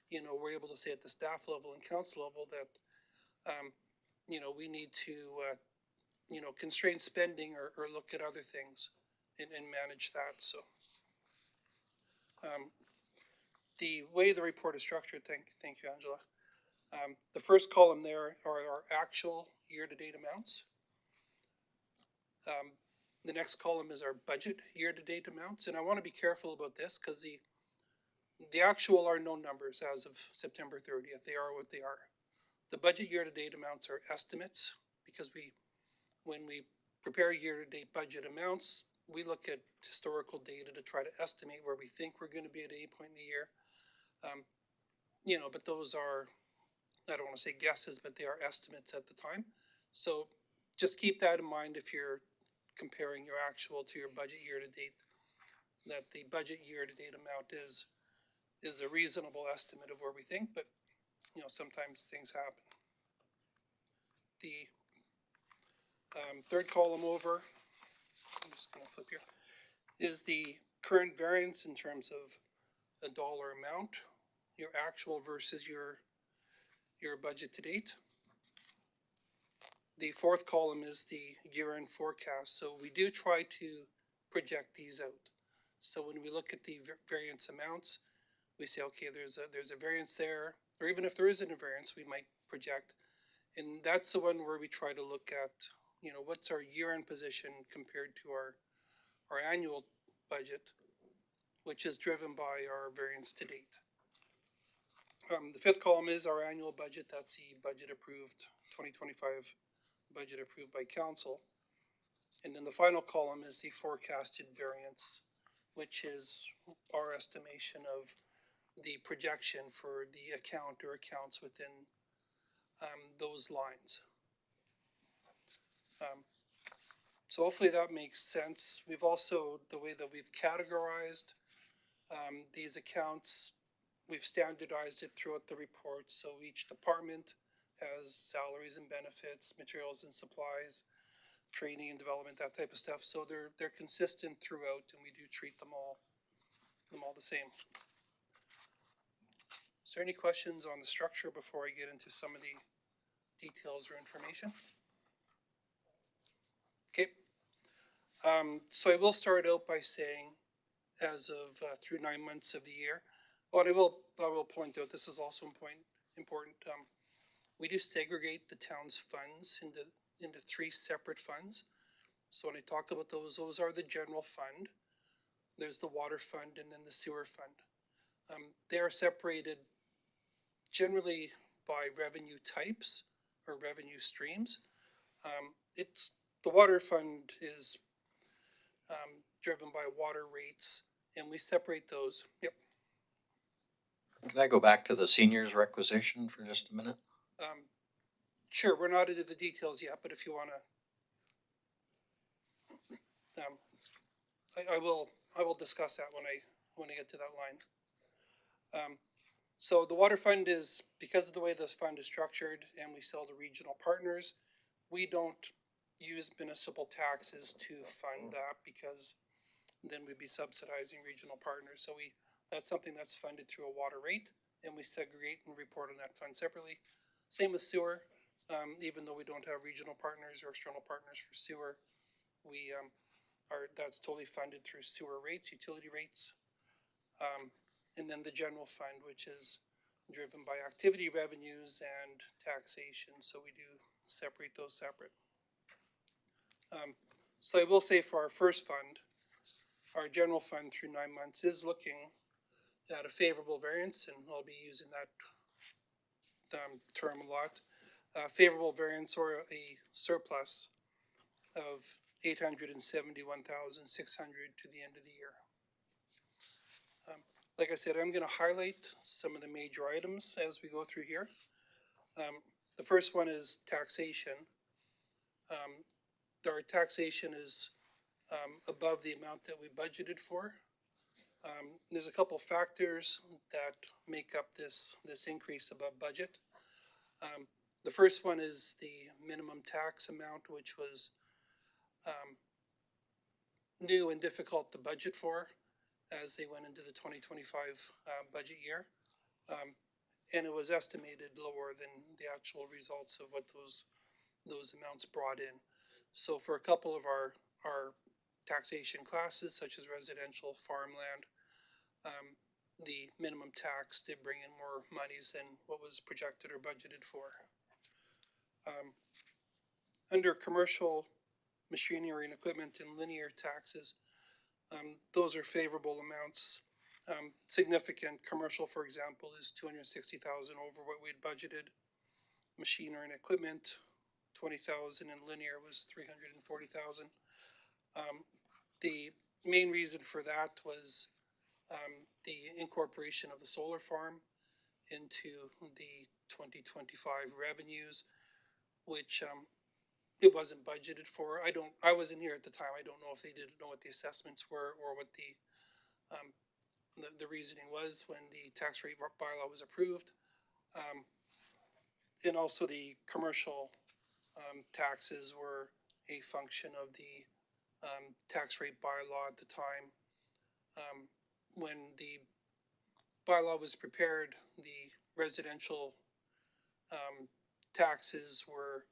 You know, we're able to say at the staff level and council level that, you know, we need to, you know, constrain spending or look at other things and manage that. So the way the report is structured, thank you, Angela. The first column there are our actual year-to-date amounts. The next column is our budget year-to-date amounts, and I want to be careful about this because the actual are known numbers as of September 30th. They are what they are. The budget year-to-date amounts are estimates because when we prepare year-to-date budget amounts, we look at historical data to try to estimate where we think we're going to be at any point in the year. You know, but those are, I don't want to say guesses, but they are estimates at the time. So just keep that in mind if you're comparing your actual to your budget year-to-date, that the budget year-to-date amount is a reasonable estimate of where we think, but you know, sometimes things happen. The third column over, I'm just going to flip here, is the current variance in terms of a dollar amount, your actual versus your budget to date. The fourth column is the year-end forecast. So we do try to project these out. So when we look at the variance amounts, we say, okay, there's a variance there, or even if there isn't a variance, we might project. And that's the one where we try to look at, you know, what's our year-end position compared to our annual budget, which is driven by our variance to date. The fifth column is our annual budget. That's the budget approved, 2025 budget approved by council. And then the final column is the forecasted variance, which is our estimation of the projection for the account or accounts within those lines. So hopefully that makes sense. We've also, the way that we've categorized these accounts, we've standardized it throughout the report. So each department has salaries and benefits, materials and supplies, training and development, that type of stuff. So they're consistent throughout, and we do treat them all the same. Is there any questions on the structure before I get into some of the details or information? Okay. So I will start out by saying, as of through 9 months of the year, but I will point out, this is also important. We do segregate the town's funds into three separate funds. So when I talk about those are the general fund, there's the water fund, and then the sewer fund. They are separated generally by revenue types or revenue streams. It's the water fund is driven by water rates, and we separate those. Yep. Can I go back to the seniors requisition for just a minute? Sure, we're not into the details yet, but if you want to, I will discuss that when I get to that line. So the water fund is, because of the way this fund is structured, and we sell to regional partners, we don't use municipal taxes to fund that, because then we'd be subsidizing regional partners. So that's something that's funded through a water rate, and we segregate and report on that fund separately. Same with sewer. Even though we don't have regional partners or external partners for sewer, that's totally funded through sewer rates, utility rates. And then the general fund, which is driven by activity revenues and taxation. So we do separate those separate. So I will say, for our first fund, our general fund through 9 months is looking at a favorable variance, and I'll be using that term a lot. Favorable variance, or a surplus of $871,600 to the end of the year. Like I said, I'm going to highlight some of the major items as we go through here. The first one is taxation. Our taxation is above the amount that we budgeted for. There's a couple factors that make up this increase above budget. The first one is the minimum tax amount, which was new and difficult to budget for as they went into the 2025 budget year. And it was estimated lower than the actual results of what those amounts brought in. So for a couple of our taxation classes, such as residential, farmland, the minimum tax did bring in more monies than what was projected or budgeted for. Under commercial machinery and equipment and linear taxes, those are favorable amounts. Significant commercial, for example, is $260,000 over what we had budgeted. Machinery and equipment, $20,000, and linear was $340,000. The main reason for that was the incorporation of the solar farm into the 2025 revenues, which it wasn't budgeted for. I wasn't here at the time. I don't know if they didn't know what the assessments were, or what the reasoning was when the tax rate bylaw was approved. And also the commercial taxes were a function of the tax rate bylaw at the time. When the bylaw was prepared, the residential taxes were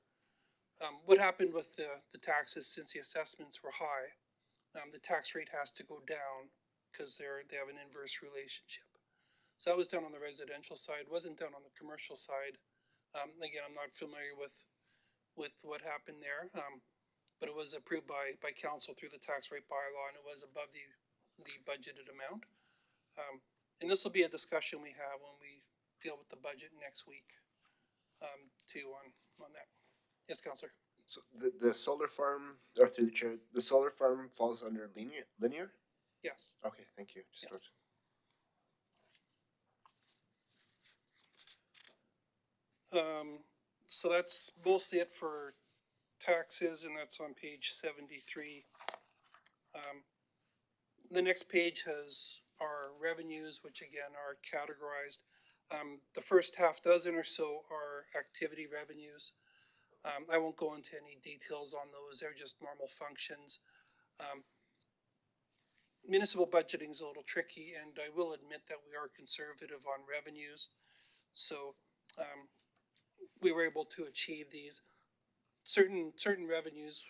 What happened with the taxes since the assessments were high, the tax rate has to go down because they have an inverse relationship. So that was done on the residential side, wasn't done on the commercial side. Again, I'm not familiar with what happened there, but it was approved by council through the tax rate bylaw, and it was above the budgeted amount. And this will be a discussion we have when we deal with the budget next week, too, on that. Yes, Councillor. So the solar farm, or through the chair, the solar farm falls under linear? Yes. Okay, thank you. Just Yes. note. So that's mostly it for taxes, and that's on page 73. The next page has our revenues, which again are categorized. The first half dozen or so are activity revenues. I won't go into any details on those. They're just normal functions. Municipal budgeting is a little tricky, and I will admit that we are conservative on revenues. So we were able to achieve these. Certain revenues,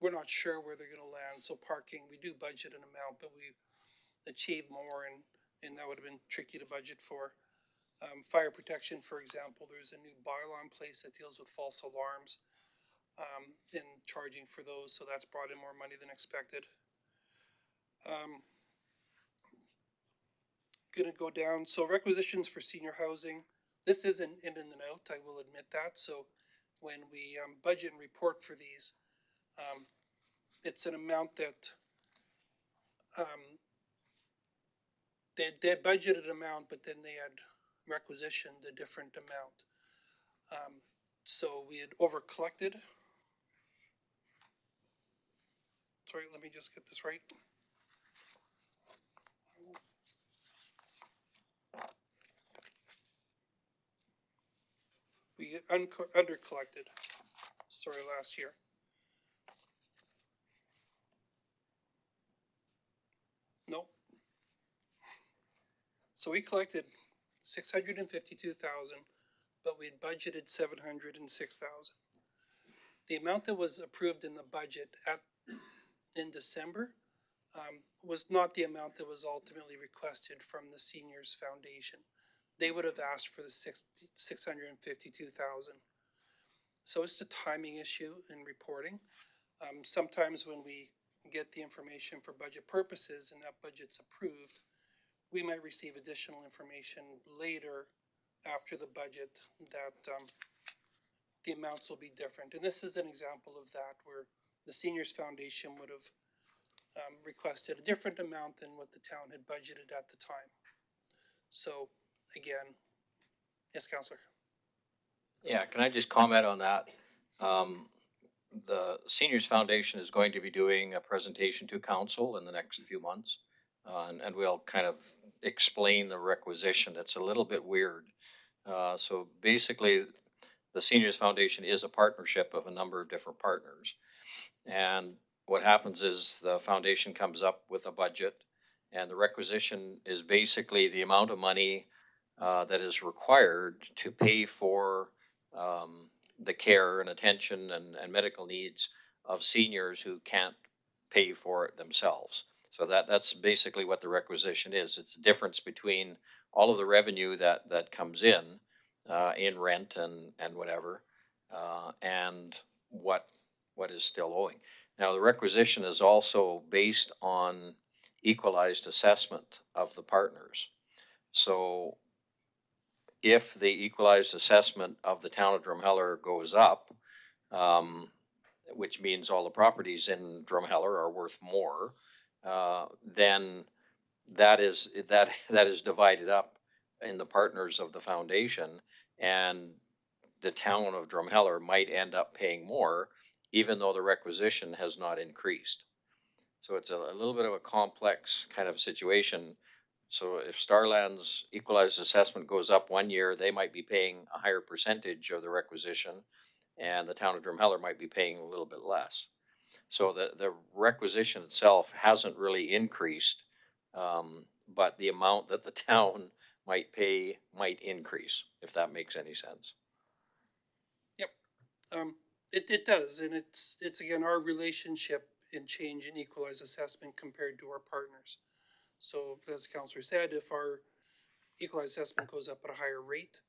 we're not sure where they're going to land. So parking, we do budget an amount, but we achieve more, and that would have been tricky to budget for. Fire protection, for example, there's a new bylaw in place that deals with false alarms and charging for those, so that's brought in more money than expected. Gonna go down. So requisitions for senior housing. This isn't in and out, I will admit that. So when we budget and report for these, it's an amount that they had budgeted amount, but then they had requisitioned a different amount. So we had over collected. Sorry, let me just get this right. We under collected. Sorry, last year. Nope. So we collected 652,000, but we had budgeted 706,000. The amount that was approved in the budget in December was not the amount that was ultimately requested from the Seniors Foundation. They would have asked for the 652,000. So it's a timing issue in reporting. Sometimes when we get the information for budget purposes and that budget's approved, we might receive additional information later after the budget that the amounts will be different. And this is an example of that, where the Seniors Foundation would have requested a different amount than what the town had budgeted at the time. So again, yes, Councillor. Yeah, can I just comment on that? The Seniors Foundation is going to be doing a presentation to council in the next few months. And we'll kind of explain the requisition. It's a little bit weird. So basically, the Seniors Foundation is a partnership of a number of different partners. And what happens is the foundation comes up with a budget, and the requisition is basically the amount of money that is required to pay for the care and attention and medical needs of seniors who can't pay for it themselves. So that's basically what the requisition is. It's the difference between all of the revenue that comes in rent and whatever, and what is still owing. Now, the requisition is also based on equalized assessment of the partners. So if the equalized assessment of the town of Drumheller goes up, which means all the properties in Drumheller are worth more, then that is divided up in the partners of the foundation, and the town of Drumheller might end up paying more, even though the requisition has not increased. So it's a little bit of a complex kind of situation. So if Starland's equalized assessment goes up 1 year, they might be paying a higher percentage of the requisition, and the town of Drumheller might be paying a little bit less. So the requisition itself hasn't really increased, but the amount that the town might pay might increase, if that makes any sense. Yep. It does, and it's again our relationship in change and equalized assessment compared to our partners. So as the counselor said, if our equalized assessment goes up at a higher rate,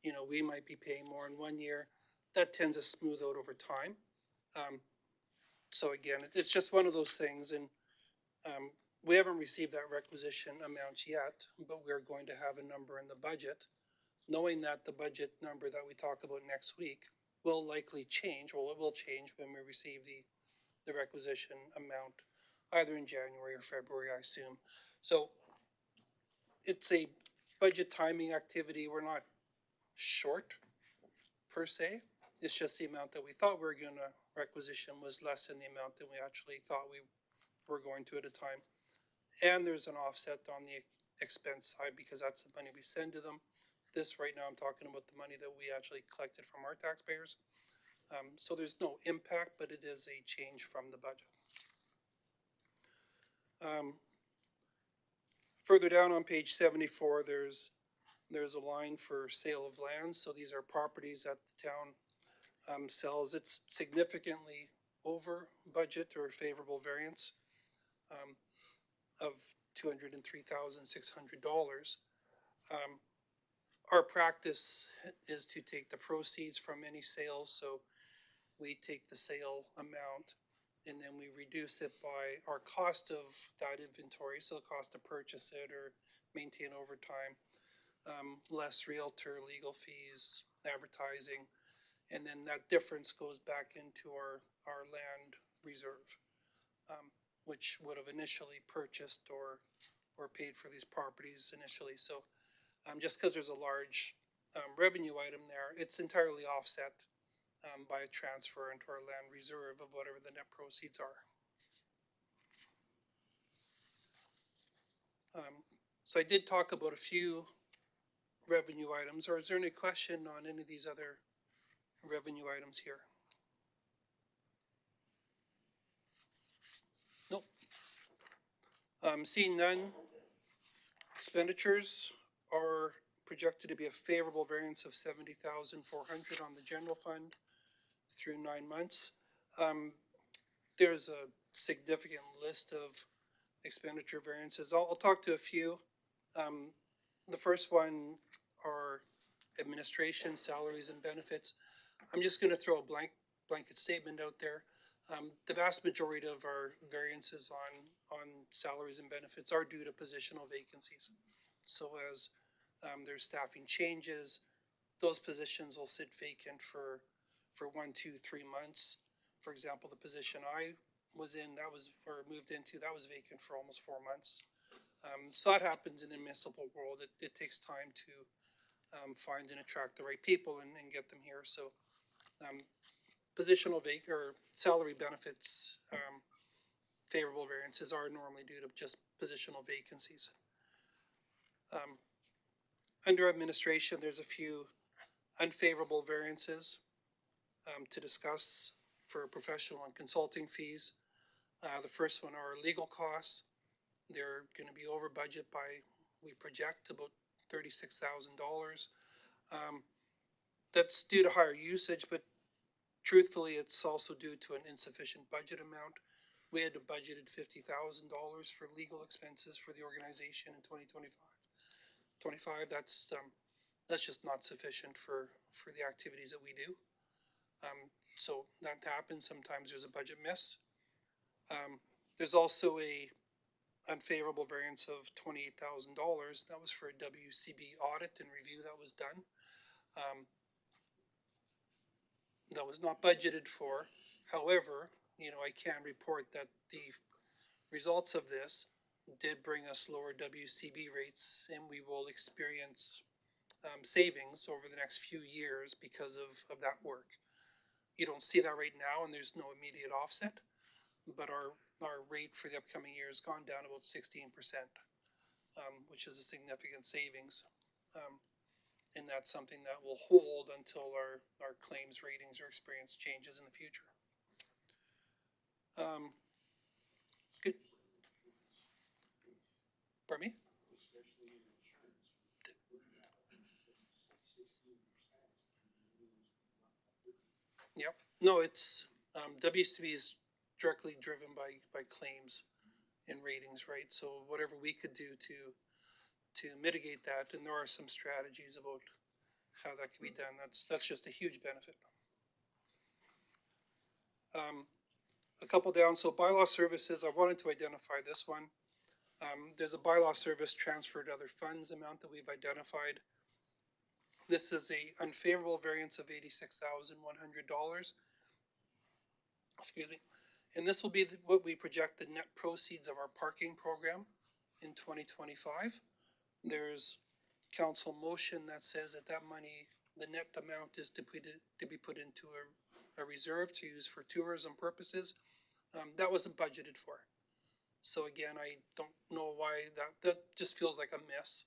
you know, we might be paying more in 1 year. That tends to smooth out over time. Um, so again, it's just one of those things, and um, we haven't received that requisition amount yet, but we're going to have a number in the budget, knowing that the budget number that we talk about next week will likely change. Well, it will change when we receive the requisition amount, either in January or February, I assume. So it's a budget timing activity. We're not short per se. It's just the amount that we thought we were going to requisition was less than the amount that we actually thought we were going to at a time. And there's an offset on the expense side because that's the money we send to them. This right now, I'm talking about the money that we actually collected from our taxpayers. So there's no impact, but it is a change from the budget. Further down on page 74, there's a line for sale of land. So these are properties that the town sells. It's significantly over budget or favorable variance of $203,600. Our practice is to take the proceeds from any sales. So we take the sale amount and then we reduce it by our cost of that inventory. So the cost to purchase it or maintain over time, less realtor, legal fees, advertising. And then that difference goes back into our land reserve, which would have initially purchased or paid for these properties initially. So just because there's a large revenue item there, it's entirely offset by a transfer into our land reserve of whatever the net proceeds are. So I did talk about a few revenue items, or is there any question on any of these other revenue items here? Nope. Seeing none, expenditures are projected to be a favorable variance of 70,400 on the general fund through 9 months. There's a significant list of expenditure variances. I'll talk to a few. The first one are administration, salaries and benefits. I'm just going to throw a blanket statement out there. The vast majority of our variances on salaries and benefits are due to positional vacancies. So as there's staffing changes, those positions will sit vacant for 1, 2, 3 months. For example, the position I was in, moved into, that was vacant for almost 4 months. So that happens in the municipal world. It takes time to find and attract the right people and get them here. So positional or salary benefits, favorable variances are normally due to just positional vacancies. Under administration, there's a few unfavorable variances to discuss for professional and consulting fees. The first one are legal costs. They're going to be over budget by, we project, about $36,000. That's due to higher usage, but truthfully, it's also due to an insufficient budget amount. We had budgeted $50,000 for legal expenses for the organization in 2025. That's just not sufficient for the activities that we do. So that happens. Sometimes there's a budget miss. There's also a unfavorable variance of $28,000. That was for a WCB audit and review that was done. That was not budgeted for. However, I can report that the results of this did bring us lower WCB rates, and we will experience savings over the next few years because of that work. You don't see that right now, and there's no immediate offset, but our rate for the upcoming year has gone down about 16%, which is a significant savings. And that's something that will hold until our claims ratings or experience changes in the future. Good. Pardon me? Yep. No, it's, WCB is directly driven by claims and ratings, right? So whatever we could do to mitigate that, and there are some strategies about how that can be done. That's just a huge benefit. A couple down, so bylaw services, I wanted to identify this one. There's a bylaw service transfer to other funds amount that we've identified. This is a unfavorable variance of $86,100. Excuse me. And this will be what we project the net proceeds of our parking program in 2025. There's council motion that says that that money, the net amount is to be put into a reserve to use for tourism purposes. That wasn't budgeted for. So again, I don't know why that just feels like a miss.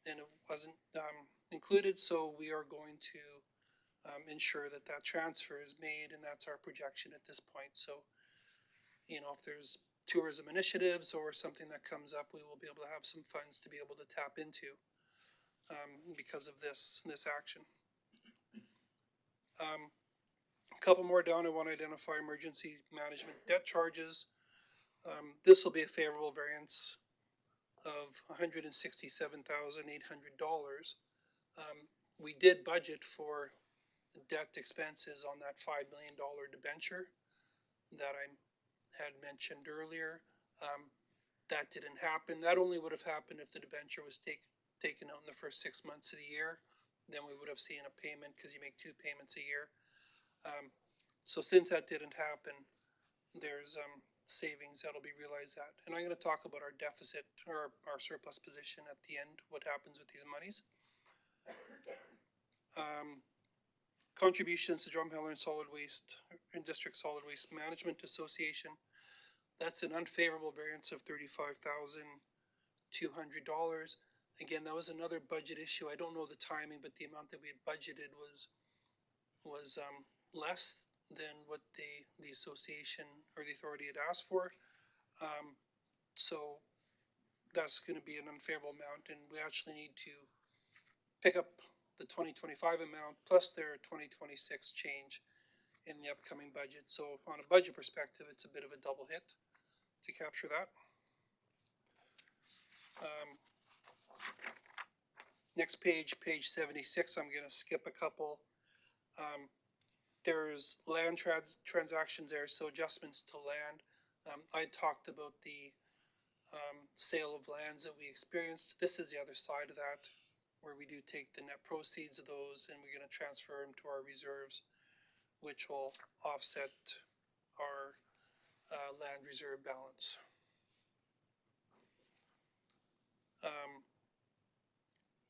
And it wasn't included, so we are going to ensure that that transfer is made, and that's our projection at this point. So, you know, if there's tourism initiatives or something that comes up, we will be able to have some funds to be able to tap into because of this action. A couple more down, I want to identify emergency management debt charges. This will be a favorable variance of $167,800. We did budget for debt expenses on that $5 million debenture that I had mentioned earlier. That didn't happen. That only would have happened if the debenture was taken out in the first 6 months of the year. Then we would have seen a payment because you make 2 payments a year. So since that didn't happen, there's savings that'll be realized at. And I'm going to talk about our deficit or our surplus position at the end, what happens with these monies. Contributions to Drumheller and Solid Waste and District Solid Waste Management Association. That's an unfavorable variance of $35,200. Again, that was another budget issue. I don't know the timing, but the amount that we had budgeted was less than what the association or the authority had asked for. So that's going to be an unfavorable amount, and we actually need to pick up the 2025 amount plus their 2026 change in the upcoming budget. So on a budget perspective, it's a bit of a double hit to capture that. Next page, page 76, I'm going to skip a couple. There's land transactions there, so adjustments to land. I talked about the sale of lands that we experienced. This is the other side of that, where we do take the net proceeds of those and we're going to transfer them to our reserves, which will offset our land reserve balance.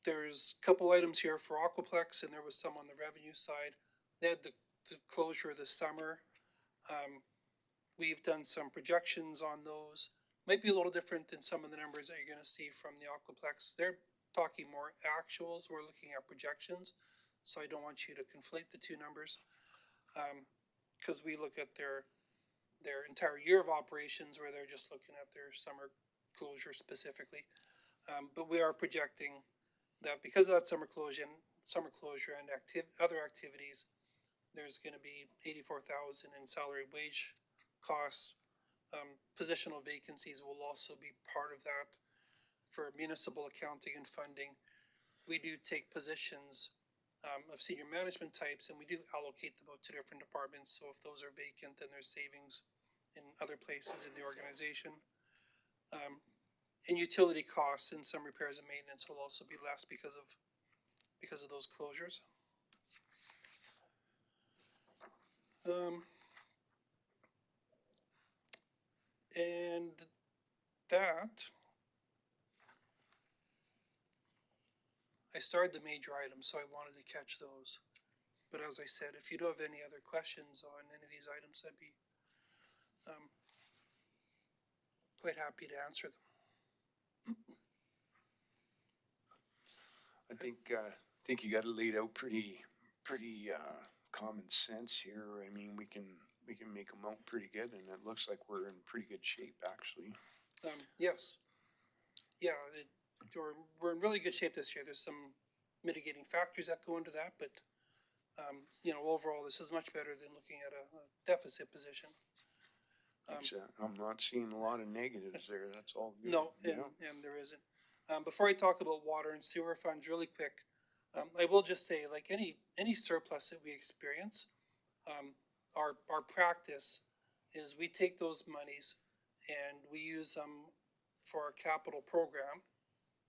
There's a couple items here for Aquaplex, and there was some on the revenue side. They had the closure this summer. We've done some projections on those. Might be a little different than some of the numbers that you're going to see from the Aquaplex. They're talking more actuals. We're looking at projections, so I don't want you to conflate the two numbers, because we look at their entire year of operations, where they're just looking at their summer closure specifically. But we are projecting that because of that summer closure and other activities, there's going to be 84,000 in salary wage costs. Positional vacancies will also be part of that. For municipal accounting and funding, we do take positions of senior management types, and we do allocate them out to different departments. So if those are vacant, then there's savings in other places in the organization. And utility costs and some repairs and maintenance will also be less because of those closures. And that, I started the major items, so I wanted to catch those. But as I said, if you do have any other questions on any of these items, I'd be quite happy to answer them. I think you got it laid out pretty common sense here. I mean, we can make them out pretty good, and it looks like we're in pretty good shape, actually. Yes. Yeah, we're in really good shape this year. There's some mitigating factors that go into that, but You know, overall, this is much better than looking at a deficit position. I'm not seeing a lot of negatives there, that's all good. No, and there isn't. Before I talk about water and sewer funds really quick, I will just say, like any surplus that we experience, our practice is we take those monies and we use them for our capital program.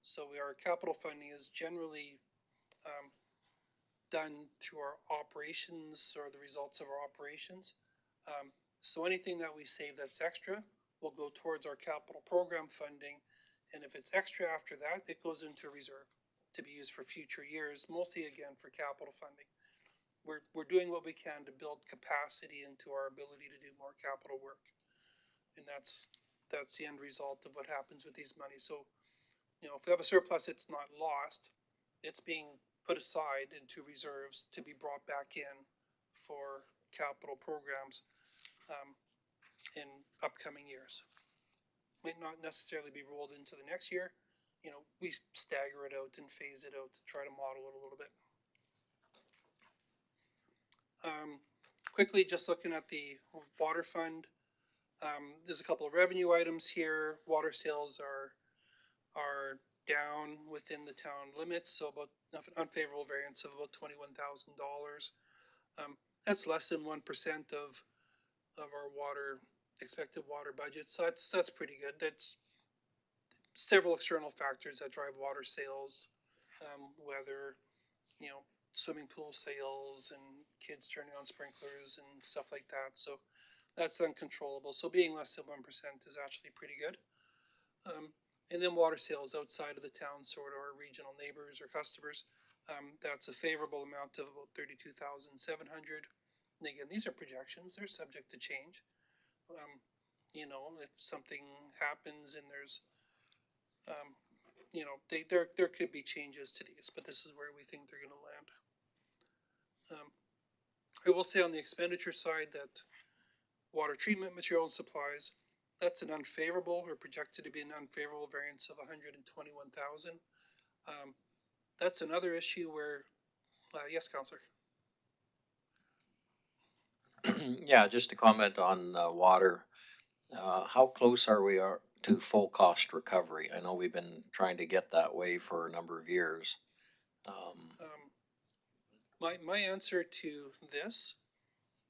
So our capital funding is generally done through our operations or the results of our operations. So anything that we save that's extra will go towards our capital program funding. And if it's extra after that, it goes into reserve to be used for future years, mostly again for capital funding. We're doing what we can to build capacity into our ability to do more capital work. And that's the end result of what happens with these monies. So, you know, if we have a surplus, it's not lost. It's being put aside into reserves to be brought back in for capital programs in upcoming years. Might not necessarily be rolled into the next year. You know, we stagger it out and phase it out to try to model it a little bit. Quickly, just looking at the water fund, there's a couple of revenue items here. Water sales are down within the town limits, so about an unfavorable variance of about $21,000. That's less than 1% of our expected water budget, so that's pretty good. That's several external factors that drive water sales, whether, you know, swimming pool sales and kids turning on sprinklers and stuff like that. So that's uncontrollable. So being less than 1% is actually pretty good. And then water sales outside of the town, sort of our regional neighbors or customers. That's a favorable amount of about 32,700. And again, these are projections; they're subject to change. You know, if something happens and there's, you know, there could be changes to these, but this is where we think they're going to land. I will say on the expenditure side that water treatment material and supplies, that's an unfavorable or projected to be an unfavorable variance of 121,000. That's another issue where, yes, Councillor. Yeah, just to comment on water. How close are we to full cost recovery? I know we've been trying to get that way for a number of years. My answer to this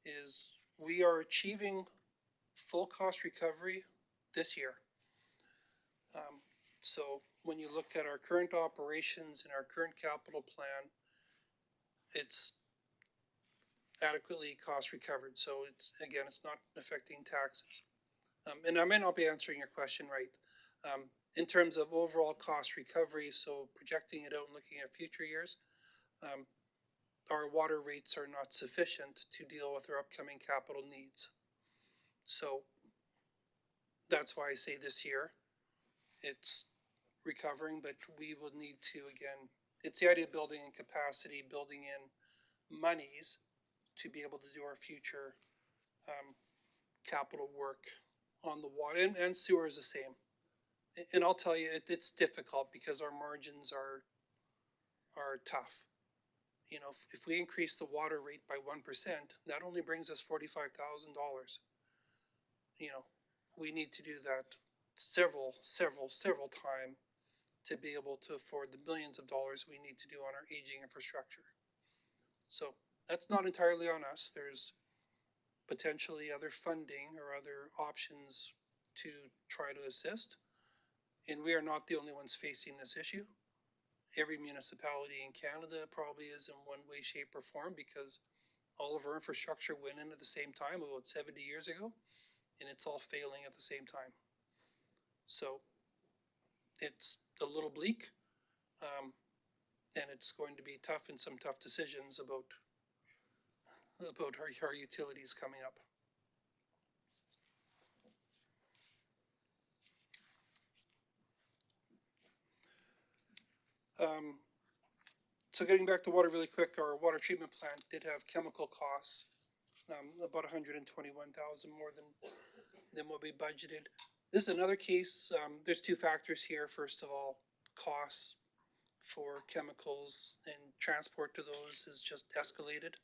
is we are achieving full cost recovery this year. So when you look at our current operations and our current capital plan, it's adequately cost recovered. So it's not affecting taxes. And I may not be answering your question right. In terms of overall cost recovery, so projecting it out and looking at future years, our water rates are not sufficient to deal with our upcoming capital needs. So that's why I say this year it's recovering, but we will need to, again, it's the idea of building in capacity, building in monies to be able to do our future capital work on the water, and sewer is the same. And I'll tell you, it's difficult because our margins are tough. You know, if we increase the water rate by 1%, that only brings us $45,000. You know, we need to do that several times to be able to afford the millions of dollars we need to do on our aging infrastructure. So that's not entirely on us. There's potentially other funding or other options to try to assist. And we are not the only ones facing this issue. Every municipality in Canada probably is in one way, shape, or form, because all of our infrastructure went in at the same time about 70 years ago, and it's all failing at the same time. So it's a little bleak, and it's going to be tough and some tough decisions about our utilities coming up. So getting back to water really quick, our water treatment plant did have chemical costs, about 121,000 more than what we budgeted. This is another case. There's two factors here. First of all, costs. for chemicals and transport to those has just escalated.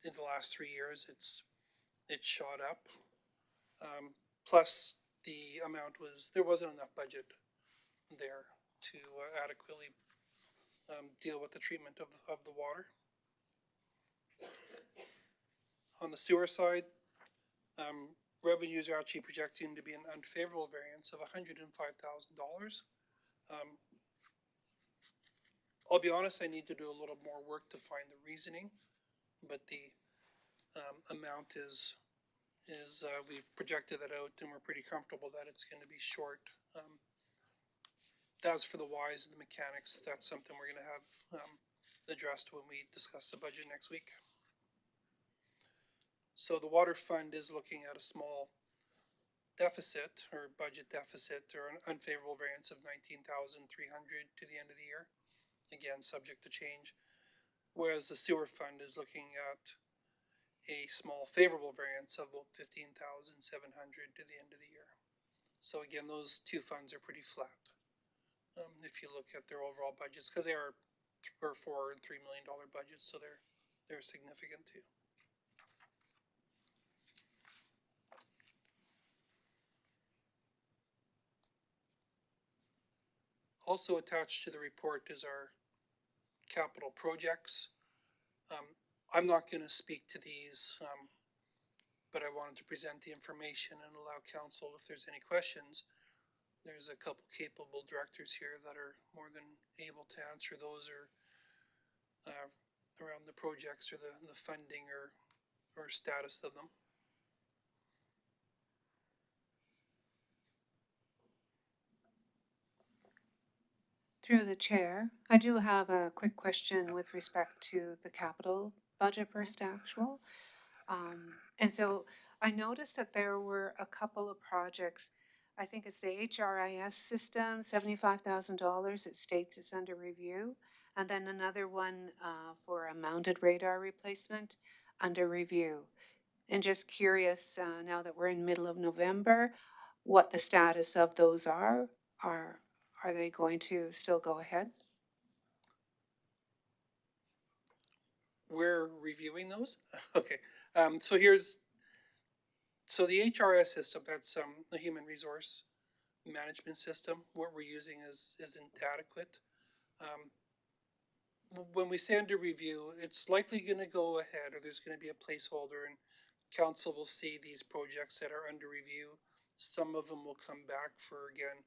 In the last 3 years, it's shot up. Plus, the amount there wasn't enough budget there to adequately deal with the treatment of the water. On the sewer side, revenues are actually projecting to be an unfavorable variance of $105,000. I'll be honest, I need to do a little more work to find the reasoning, but the amount we've projected that out and we're pretty comfortable that it's going to be short. As for the whys and the mechanics, that's something we're going to have addressed when we discuss the budget next week. So the water fund is looking at a small deficit or budget deficit or an unfavorable variance of 19,300 to the end of the year, again subject to change, whereas the sewer fund is looking at a small favorable variance of about 15,700 to the end of the year. So again, those two funds are pretty flat if you look at their overall budgets, because they are $4 and $3 million budgets, so they're significant too. Also attached to the report is our capital projects. I'm not going to speak to these, but I wanted to present the information and allow council, if there's any questions. There's a couple capable directors here that are more than able to answer those or around the projects or the funding or status of them. Through the chair, I do have a quick question with respect to the capital budget versus actual. And so I noticed that there were a couple of projects. I think it's the HRIS system, $75,000. It states it's under review. And then another one for a mounted radar replacement under review. And just curious, now that we're in the middle of November, what the status of those are. Are they going to still go ahead? We're reviewing those. Okay. So the HRS system, that's the human resource management system. What we're using isn't adequate. When we say under review, it's likely going to go ahead, or there's going to be a placeholder, and council will see these projects that are under review. Some of them will come back for, again,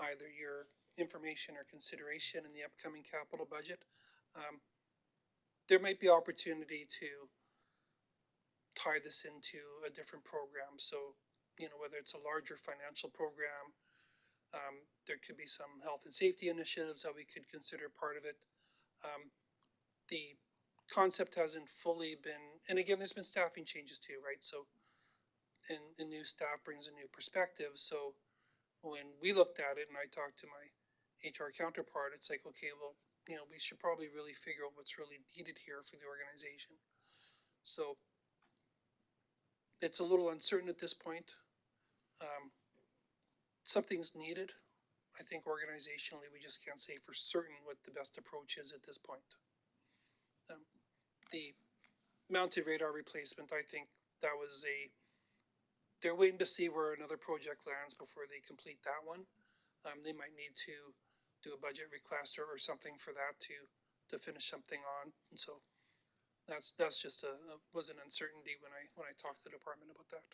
either your information or consideration in the upcoming capital budget. There might be opportunity to tie this into a different program. So, whether it's a larger financial program, there could be some health and safety initiatives that we could consider part of it. The concept hasn't fully been, and again, there's been staffing changes too, right? So, and new staff brings a new perspective. So when we looked at it and I talked to my HR counterpart, it's like, okay, well, we should probably really figure out what's really needed here for the organization. So it's a little uncertain at this point. Something's needed. I think organizationally, we just can't say for certain what the best approach is at this point. The mounted radar replacement, I think that was they're waiting to see where another project lands before they complete that one. They might need to do a budget request or something for that to finish something on. And so that's just was an uncertainty when I talked to the department about that.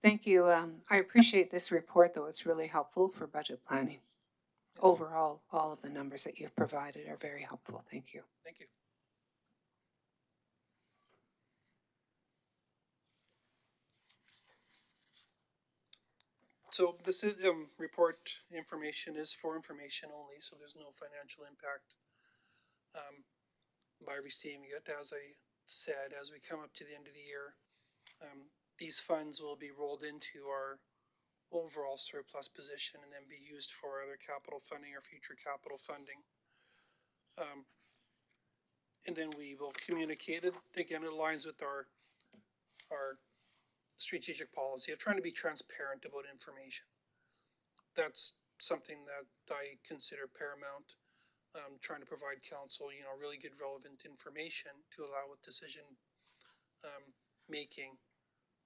Thank you. I appreciate this report, though. It's really helpful for budget planning. Yes. Overall, all of the numbers that you've provided are very helpful. Thank you. Thank you. So this is, report information is for information only, so there's no financial impact by receiving it. As I said, as we come up to the end of the year, these funds will be rolled into our overall surplus position and then be used for other capital funding or future capital funding. And then we will communicate it. Again, it aligns with our strategic policy of trying to be transparent about information. That's something that I consider paramount. Trying to provide council, really good relevant information to allow with decision making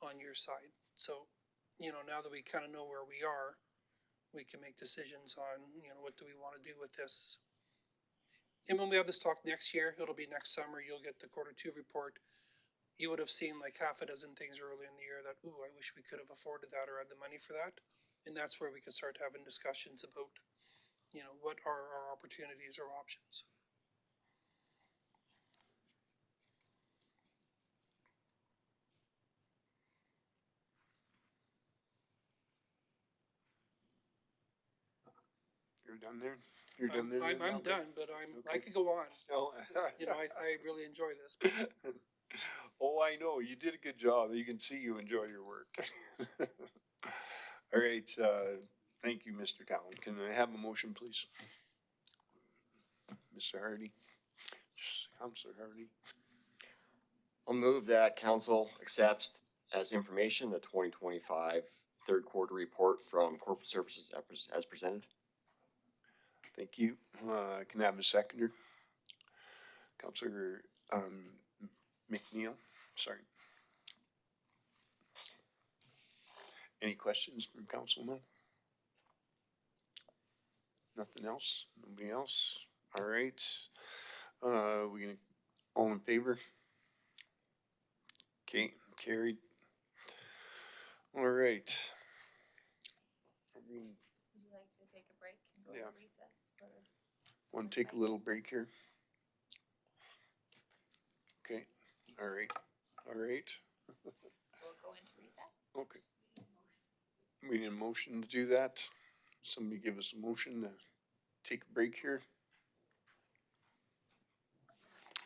on your side. So, now that we kind of know where we are, we can make decisions on, what do we want to do with this. And when we have this talk next year, it'll be next summer, you'll get the Q2 report. You would have seen like half a dozen things early in the year that, ooh, I wish we could have afforded that or had the money for that. And that's where we can start having discussions about, what are our opportunities or options. You're done there? You're done there? I'm Malcolm? done, but I Okay. could go on. Oh. I really enjoy this. Oh, I know. You did a good job. You can see you enjoy your work. All right, thank you, Mr. Town. Can I have a motion, please? Mr. Hardy? Councilor Hardy? I'll move that council accepts as information the 2025 third quarter report from corporate services as presented. Thank you. Can I have a seconder? Councilor McNeil, sorry. Any questions from council? No? Nothing else? Nobody else? All right. We gonna, all in favor? Okay, carried. All right. Would you like to take a break and go Yeah. to recess for? Want to take a little break here? Okay, all right, all right. We'll go into recess. Okay. We need a motion to do that. Somebody give us a motion to take a break here.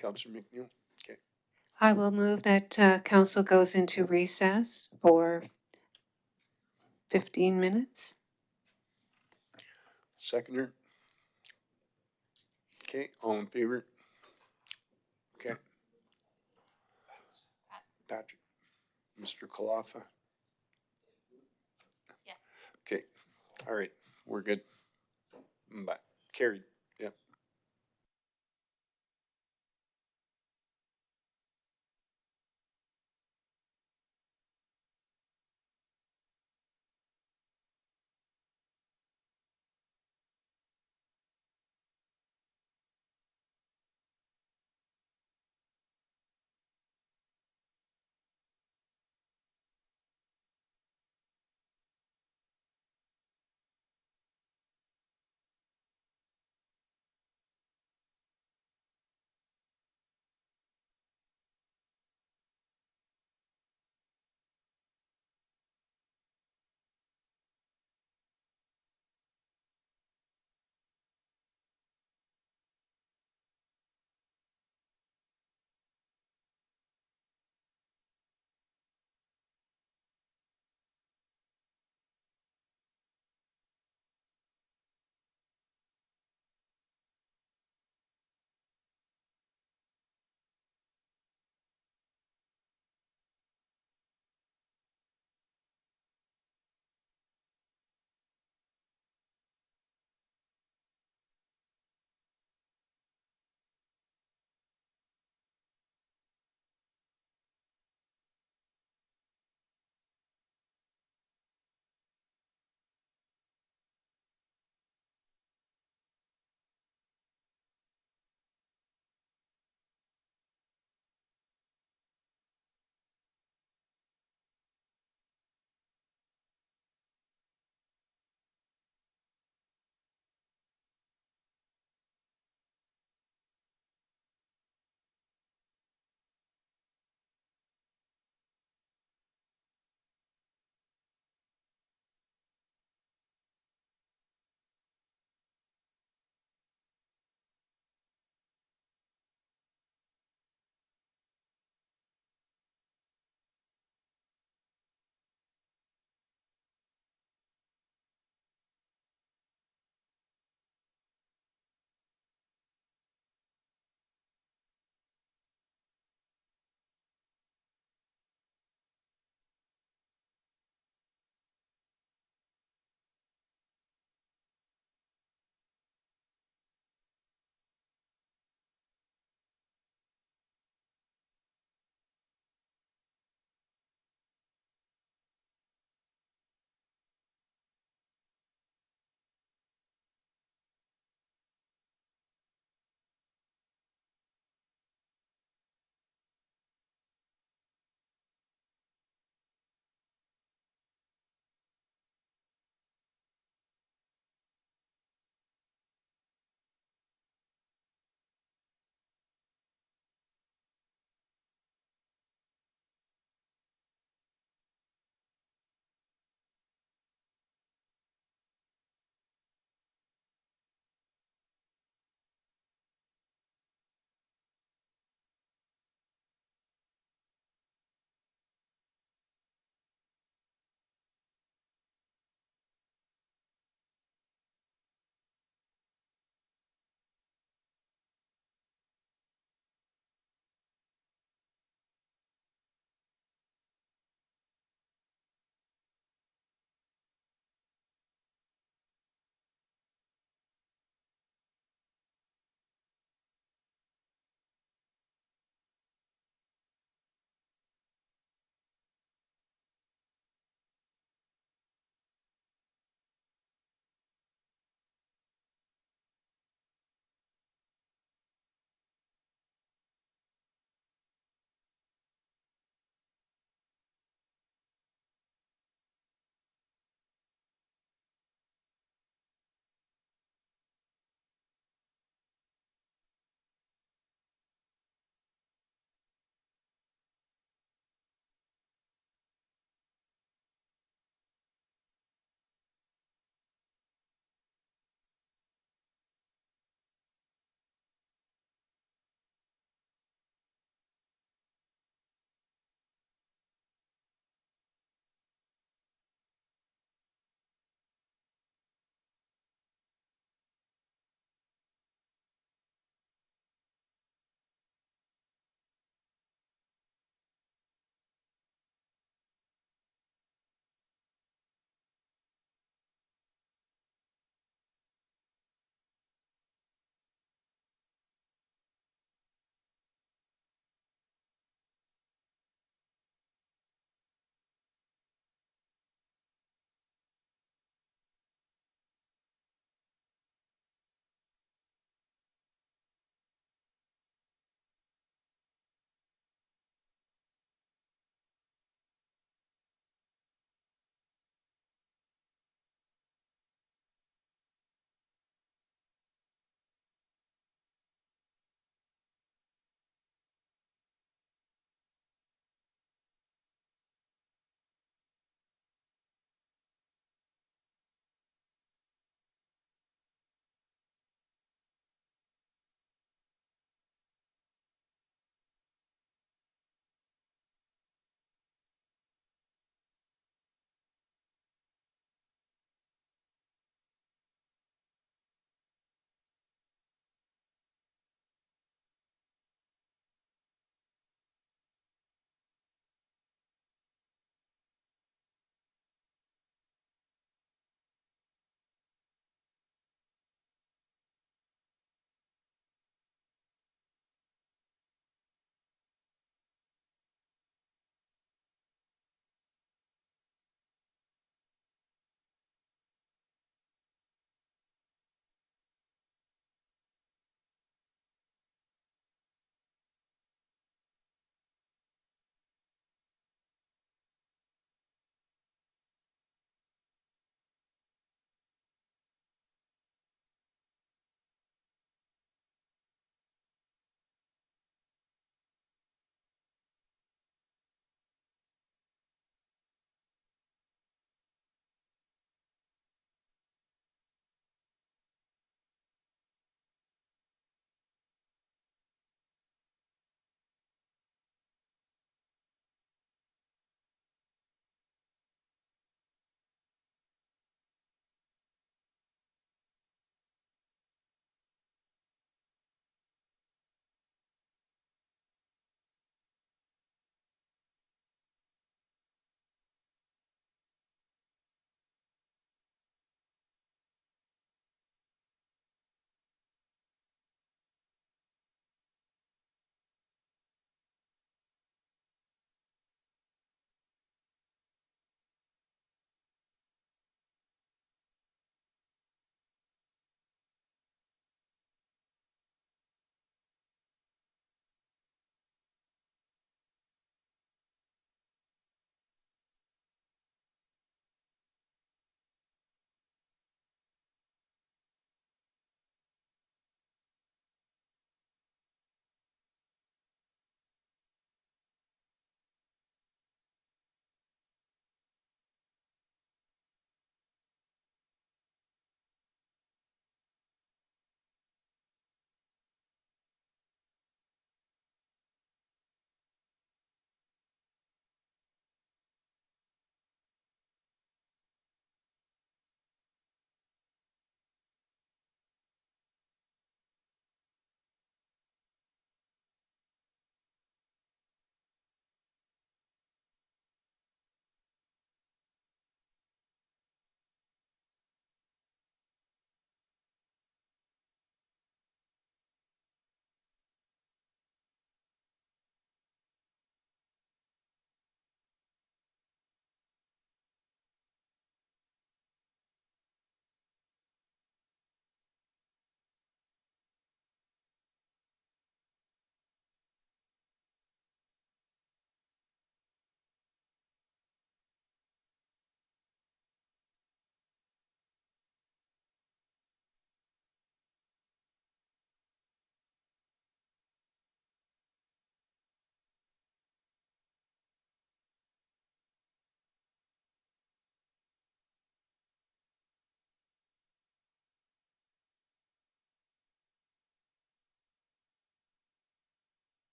Councilor McNeil, okay. I will move that council goes into recess for 15 minutes. Seconder. Okay, all in favor? Okay. Patrick. Mr. Kalafa? Yes. Okay, all right, we're good. Bye. Carried. Yep.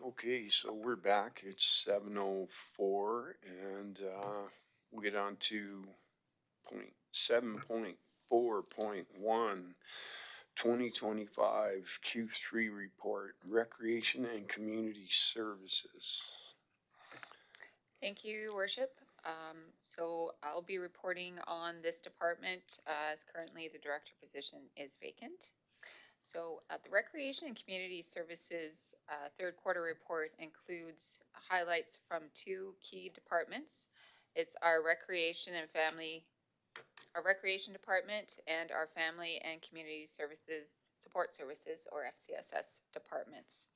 Okay, so we're back. It's 7:04, and we get on to 7.4.1, 2025 Q3 report, recreation and community services. Thank you, Your Worship. So I'll be reporting on this department as currently the director position is vacant. So the Recreation and Community Services third quarter report includes highlights from two key departments. It's our Recreation Department and our Family and Community Services Support Services, or FCSS departments,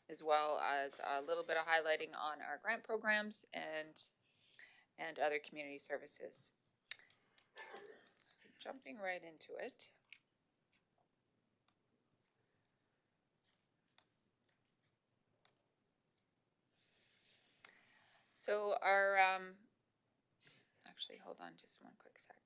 as well as a little bit of highlighting on our grant programs and other community services. Jumping right into it. So our, actually, hold on just one quick sec.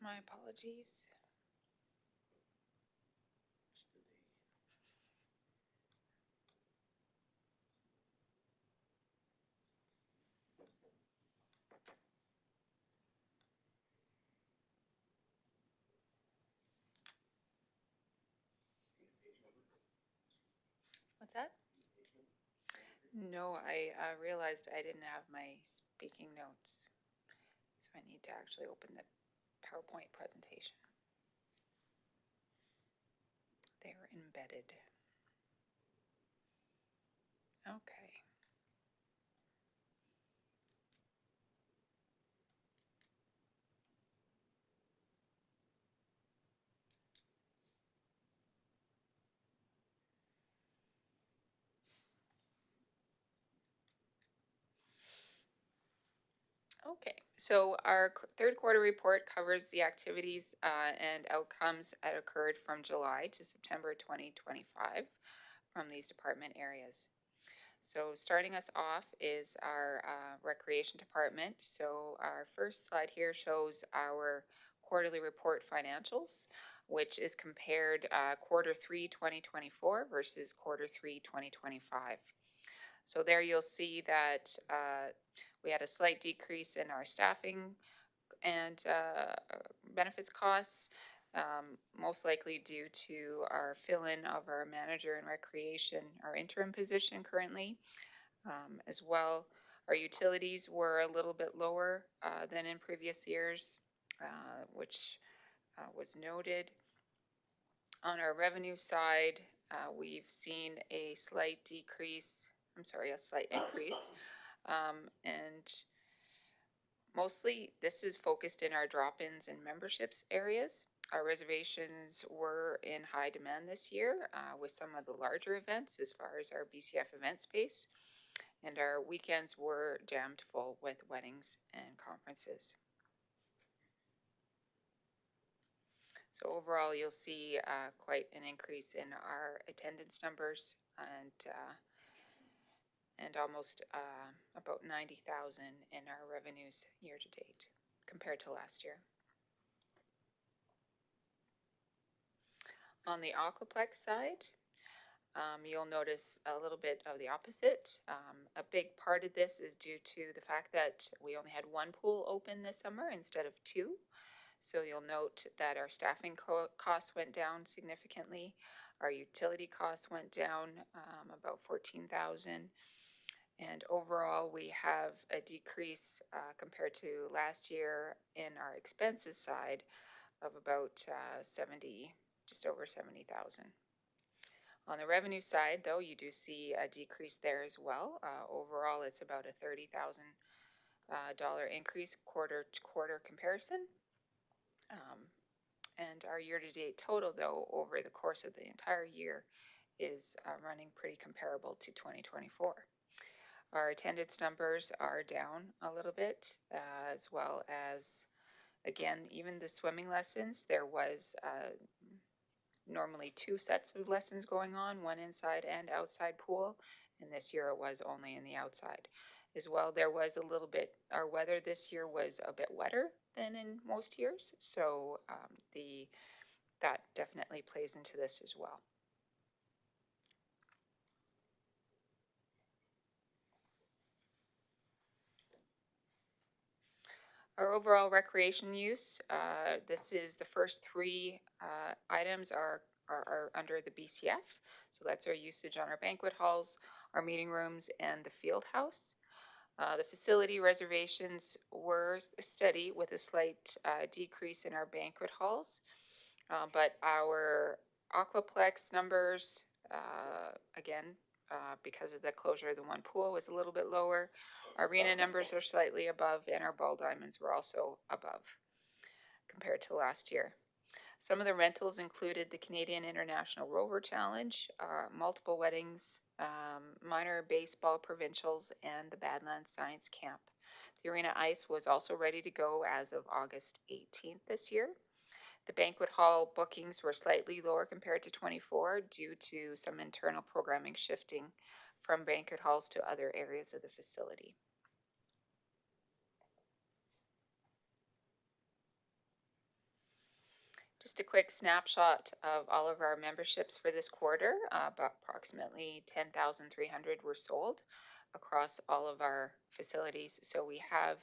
My apologies. What's that? No, I realized I didn't have my speaking notes. So I need to actually open the PowerPoint presentation. They are embedded. Okay. Okay, so our third quarter report covers the activities and outcomes that occurred from July to September 2025 from these department areas. So starting us off is our recreation department. So our first slide here shows our quarterly report financials, which is compared quarter 3 2024 versus quarter 3 2025. So there you'll see that we had a slight decrease in our staffing and benefits costs, most likely due to our fill-in of our manager in recreation, our interim position currently. As well, our utilities were a little bit lower than in previous years, which was noted. On our revenue side, we've seen a slight increase, and mostly this is focused in our drop-ins and memberships areas. Our reservations were in high demand this year with some of the larger events as far as our BCF event space, and our weekends were jammed full with weddings and conferences. So overall, you'll see quite an increase in our attendance numbers and almost about 90,000 in our revenues year to date compared to last year. On the Aquaplex side, you'll notice a little bit of the opposite. A big part of this is due to the fact that we only had one pool open this summer instead of two. So you'll note that our staffing costs went down significantly. Our utility costs went down about 14,000. And overall, we have a decrease compared to last year in our expenses side of about just over 70,000. On the revenue side, though, you do see a decrease there as well. Overall, it's about a $30,000 increase quarter to quarter comparison. And our year-to-date total, though, over the course of the entire year is running pretty comparable to 2024. Our attendance numbers are down a little bit, as well as Again, even the swimming lessons, there was normally 2 sets of lessons going on, one inside and outside pool, and this year it was only in the outside. As well, there was a little bit, our weather this year was a bit wetter than in most years, so that definitely plays into this as well. Our overall recreation use, this is the first 3 items are under the BCF. So that's our usage on our banquet halls, our meeting rooms, and the field house. The facility reservations were steady with a slight decrease in our banquet halls, but our aquaplex numbers, again, because of the closure of the one pool, was a little bit lower. Our arena numbers are slightly above, and our ball diamonds were also above compared to last year. Some of the rentals included the Canadian International Rover Challenge, multiple weddings, minor baseball provincials, and the Badlands Science Camp. The arena ice was also ready to go as of August 18th this year. The banquet hall bookings were slightly lower compared to 24 due to some internal programming shifting from banquet halls to other areas of the facility. Just a quick snapshot of all of our memberships for this quarter. About approximately 10,300 were sold across all of our facilities. So we have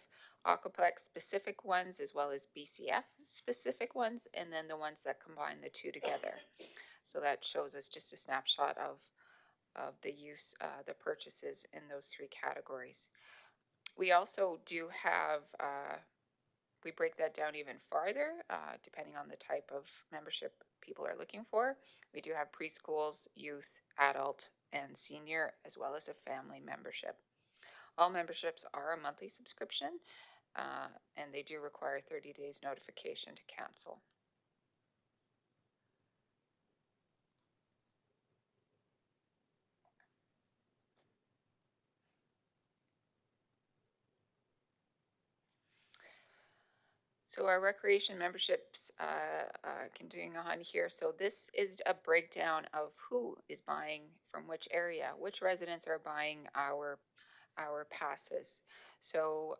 Aquaplex specific ones as well as BCF specific ones, and then the ones that combine the two together. So that shows us just a snapshot of the use, the purchases in those 3 categories. We also do have we break that down even farther, depending on the type of membership people are looking for. We do have preschools, youth, adult, and senior, as well as a family membership. All memberships are a monthly subscription, and they do require 30 days notification to cancel. So our recreation memberships, continuing on here. So this is a breakdown of who is buying from which area, which residents are buying our passes. So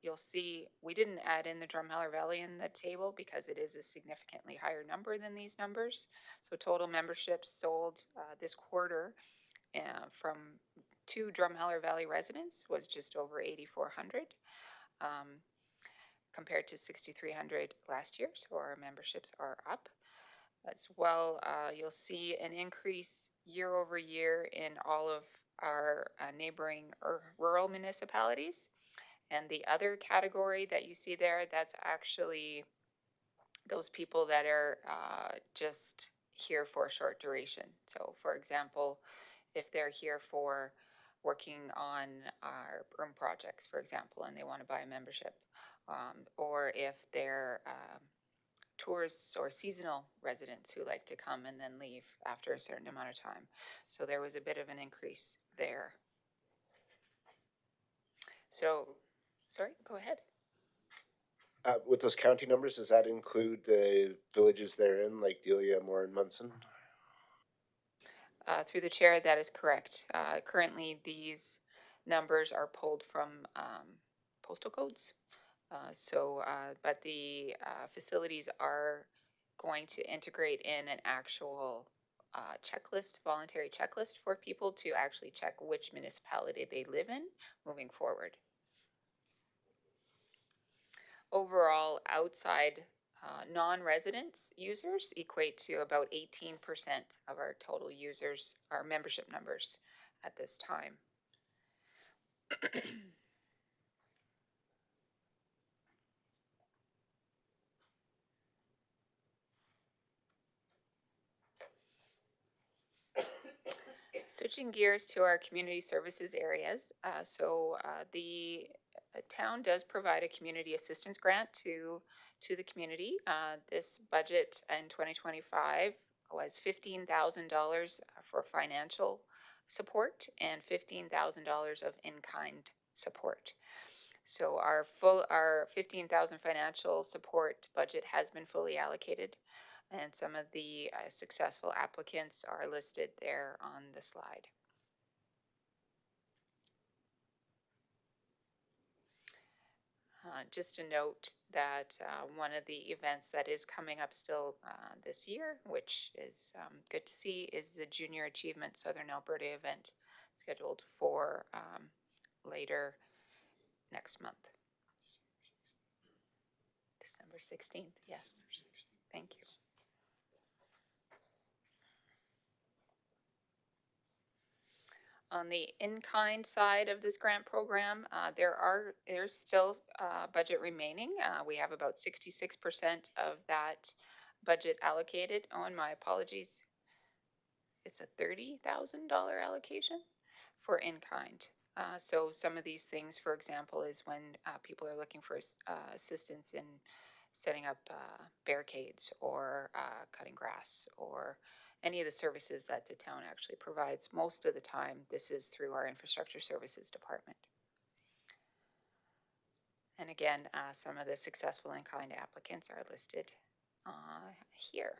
you'll see we didn't add in the Drumheller Valley in the table because it is a significantly higher number than these numbers. So total memberships sold this quarter from 2 Drumheller Valley residents was just over 8,400. Compared to 6,300 last year, so our memberships are up. As well, you'll see an increase year over year in all of our neighboring rural municipalities. And the other category that you see there, that's actually those people that are just here for a short duration. So for example, if they're here for working on our broom projects, for example, and they want to buy a membership, or if they're tourists or seasonal residents who like to come and then leave after a certain amount of time. So there was a bit of an increase there. So, sorry, go ahead. With those county numbers, does that include the villages they're in, like Delia, Moore, and Munson? Through the chair, that is correct. Currently, these numbers are pulled from postal codes. But the facilities are going to integrate in an actual checklist, voluntary checklist for people to actually check which municipality they live in moving forward. Overall, outside non-residents users equate to about 18% of our total users, our membership numbers at this time. Switching gears to our community services areas. The town does provide a community assistance grant to the community. This budget in 2025 was $15,000 for financial support and $15,000 of in-kind support. So our 15,000 financial support budget has been fully allocated, and some of the successful applicants are listed there on the slide. Just a note that one of the events that is coming up still this year, which is good to see, is the Junior Achievement Southern Alberta event scheduled for later next month. December 16th, yes. Thank you. On the in-kind side of this grant program, there's still budget remaining. We have about 66% of that budget allocated. Oh, and my apologies. It's a $30,000 allocation for in-kind. So some of these things, for example, is when people are looking for assistance in setting up barricades or cutting grass or any of the services that the town actually provides. Most of the time, this is through our infrastructure services department. And again, some of the successful in-kind applicants are listed here.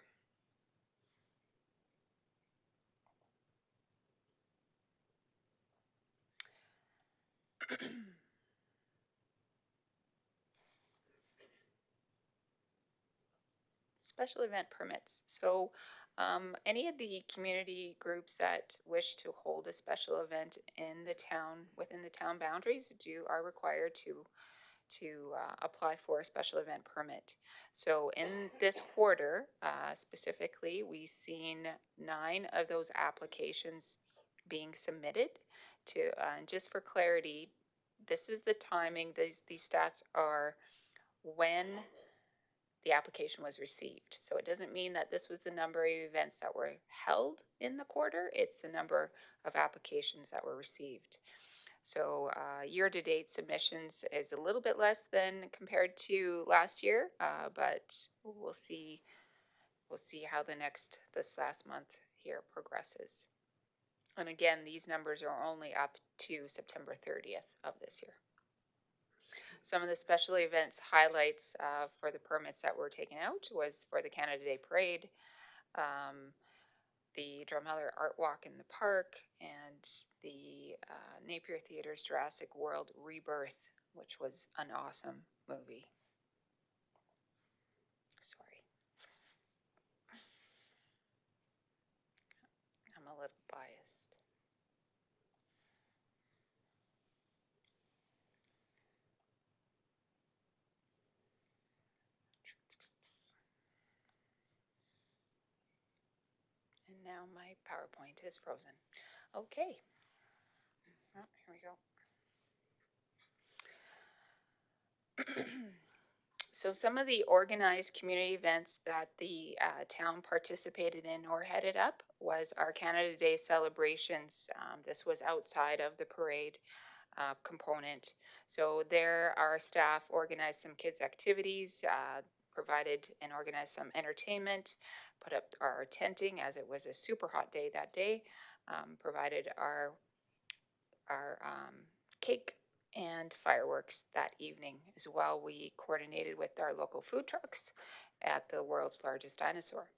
Special event permits. So any of the community groups that wish to hold a special event in the town, within the town boundaries, are required to apply for a special event permit. So in this quarter, specifically, we've seen 9 of those applications being submitted to, and just for clarity, this is the timing, these stats are when the application was received. So it doesn't mean that this was the number of events that were held in the quarter, it's the number of applications that were received. So year-to-date submissions is a little bit less than compared to last year, but we'll see how this last month here progresses. And again, these numbers are only up to September 30th of this year. Some of the special events highlights for the permits that were taken out was for the Canada Day Parade, the Drumheller Art Walk in the Park, and the Napier Theatre's Jurassic World Rebirth, which was an awesome movie. Sorry. I'm a little biased. And now my PowerPoint is frozen. Okay. Oh, here we go. So some of the organized community events that the town participated in or headed up was our Canada Day celebrations. This was outside of the parade component. So there our staff organized some kids activities, provided and organized some entertainment, put up our tenting as it was a super hot day that day, provided our cake and fireworks that evening as well. We coordinated with our local food trucks at the world's largest dinosaur.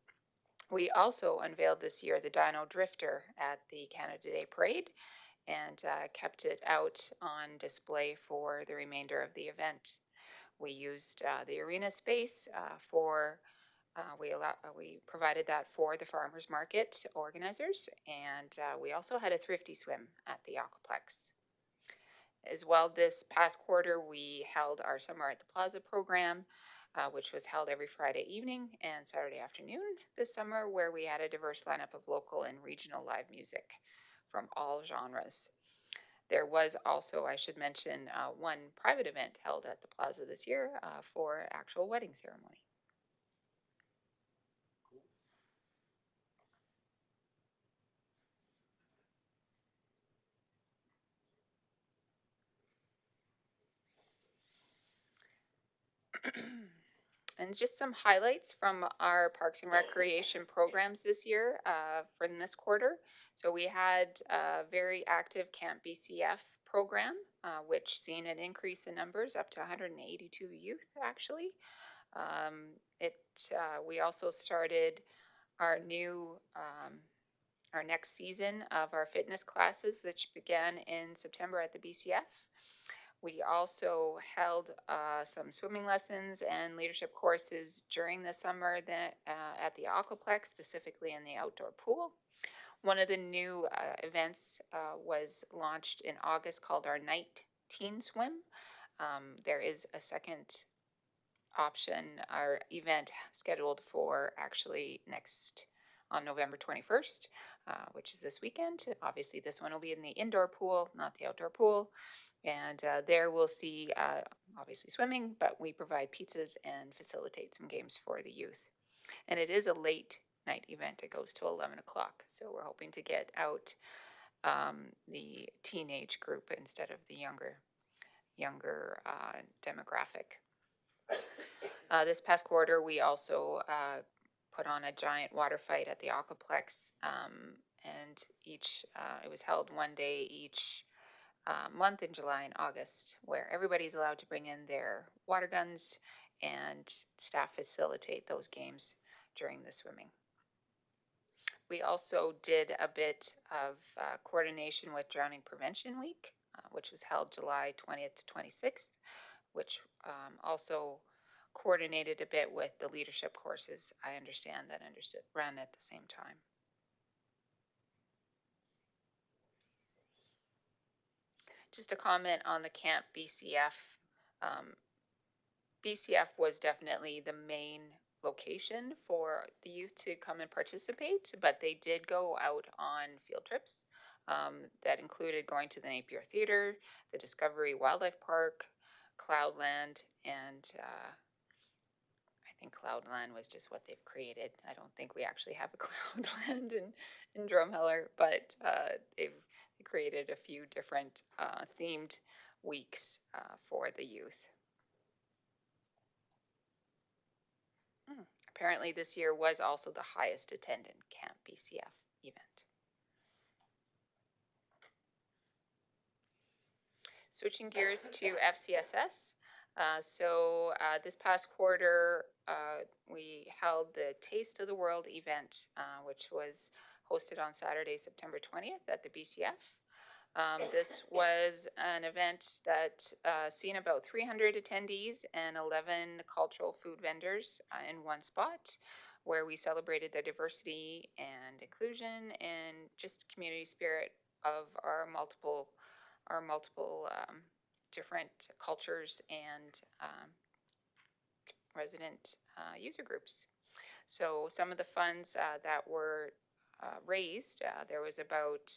We also unveiled this year the Dino Drifter at the Canada Day Parade and kept it out on display for the remainder of the event. We used the arena space we provided that for the farmers market organizers, and we also had a thrifty swim at the Aquaplex. As well, this past quarter, we held our Summer at the Plaza program, which was held every Friday evening and Saturday afternoon this summer, where we had a diverse lineup of local and regional live music from all genres. There was also, I should mention, one private event held at the Plaza this year for actual wedding ceremony. And just some highlights from our Parks and Recreation programs this year from this quarter. So we had a very active Camp BCF program, which seen an increase in numbers up to 182 youth actually. We also started our our next season of our fitness classes, which began in September at the BCF. We also held some swimming lessons and leadership courses during the summer at the Aquaplex, specifically in the outdoor pool. One of the new events was launched in August called our Night Teen Swim. There is a second option, our event scheduled for actually on November 21st, which is this weekend. Obviously, this one will be in the indoor pool, not the outdoor pool. And there we'll see, obviously, swimming, but we provide pizzas and facilitate some games for the youth. And it is a late night event. It goes till 11 o'clock. So we're hoping to get out the teenage group instead of the younger demographic. This past quarter, we also put on a giant water fight at the Aquaplex, and it was held one day each month in July and August, where everybody's allowed to bring in their water guns, and staff facilitate those games during the swimming. We also did a bit of coordination with Drowning Prevention Week, which was held July 20th to 26th, which also coordinated a bit with the leadership courses, I understand, that ran at the same time. Just a comment on the Camp BCF. BCF was definitely the main location for the youth to come and participate, but they did go out on field trips that included going to the Napier Theater, the Discovery Wildlife Park, Cloudland, and I think Cloudland was just what they've created. I don't think we actually have a Cloudland in Drumheller, but they've created a few different themed weeks for the youth. Apparently this year was also the highest attended Camp BCF event. Switching gears to FCSS. This past quarter, we held the Taste of the World event, which was hosted on Saturday, September 20th at the BCF. This was an event that seen about 300 attendees and 11 cultural food vendors in one spot, where we celebrated the diversity and inclusion and just community spirit of our multiple different cultures and resident user groups. So some of the funds that were raised, there was about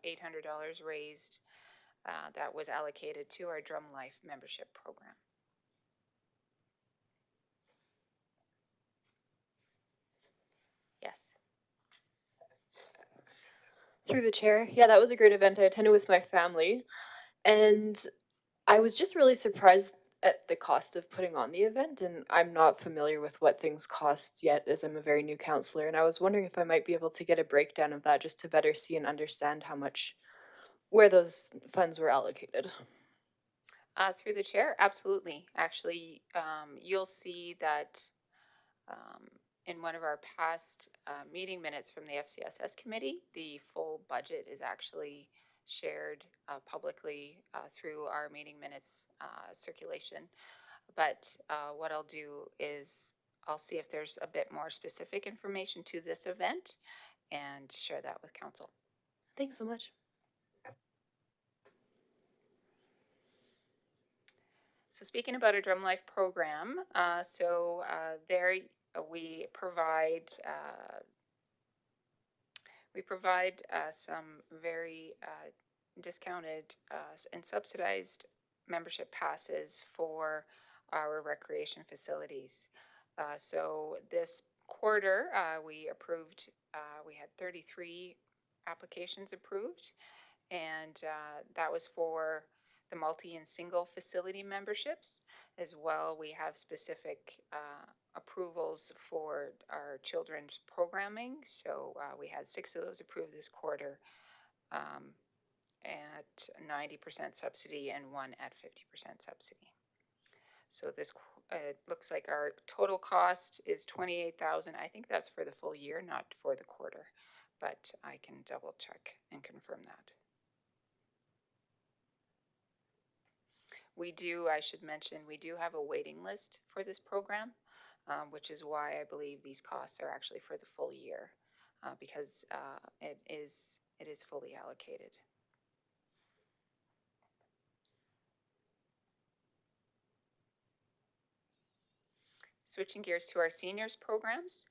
$800 raised that was allocated to our Drum Life membership program. Yes. Through the chair. Yeah, that was a great event. I attended with my family, and I was just really surprised at the cost of putting on the event, and I'm not familiar with what things cost yet, as I'm a very new counselor, and I was wondering if I might be able to get a breakdown of that just to better see and understand where those funds were allocated. Through the chair, absolutely. Actually, you'll see that in one of our past meeting minutes from the FCSS committee, the full budget is actually shared publicly through our meeting minutes circulation. But what I'll do is I'll see if there's a bit more specific information to this event and share that with council. Thanks so much. So speaking about our Drum Life program, there we provide some very discounted and subsidized membership passes for our recreation facilities. So this quarter, we had 33 applications approved, and that was for the multi and single facility memberships. As well, we have specific approvals for our children's programming. So we had 6 of those approved this quarter. at 90% subsidy and one at 50% subsidy. So this looks like our total cost is 28,000. I think that's for the full year, not for the quarter, but I can double check and confirm that. We do, I should mention, we do have a waiting list for this program, which is why I believe these costs are actually for the full year, because it is fully allocated. Switching gears to our seniors programs.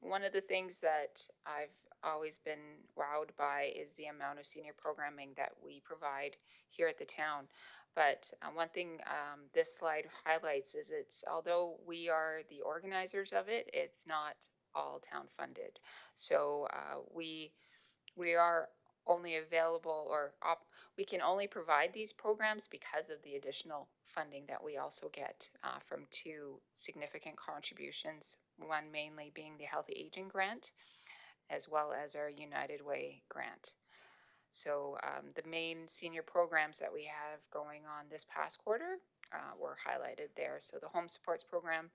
One of the things that I've always been wowed by is the amount of senior programming that we provide here at the town. But one thing this slide highlights is although we are the organizers of it, it's not all town funded. So we are only available we can only provide these programs because of the additional funding that we also get from two significant contributions, one mainly being the Healthy Aging Grant, as well as our United Way grant. So the main senior programs that we have going on this past quarter were highlighted there. So the Home Supports Program,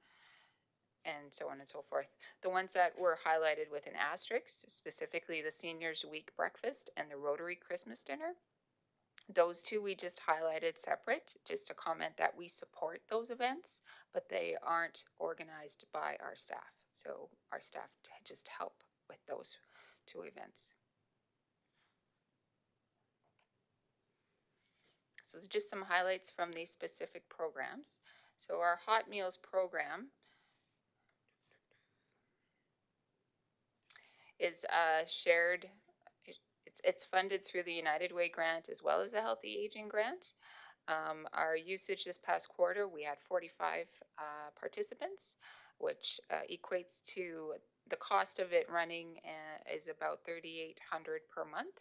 and so on and so forth. The ones that were highlighted with an asterisk, specifically the Seniors Week Breakfast and the Rotary Christmas Dinner, those two we just highlighted separate, just to comment that we support those events, but they aren't organized by our staff. So our staff just help with those two events. So just some highlights from these specific programs. So our Hot Meals program is shared. It's funded through the United Way grant as well as the Healthy Aging grant. Our usage this past quarter, we had 45 participants, which equates to the cost of it running is about $3,800 per month.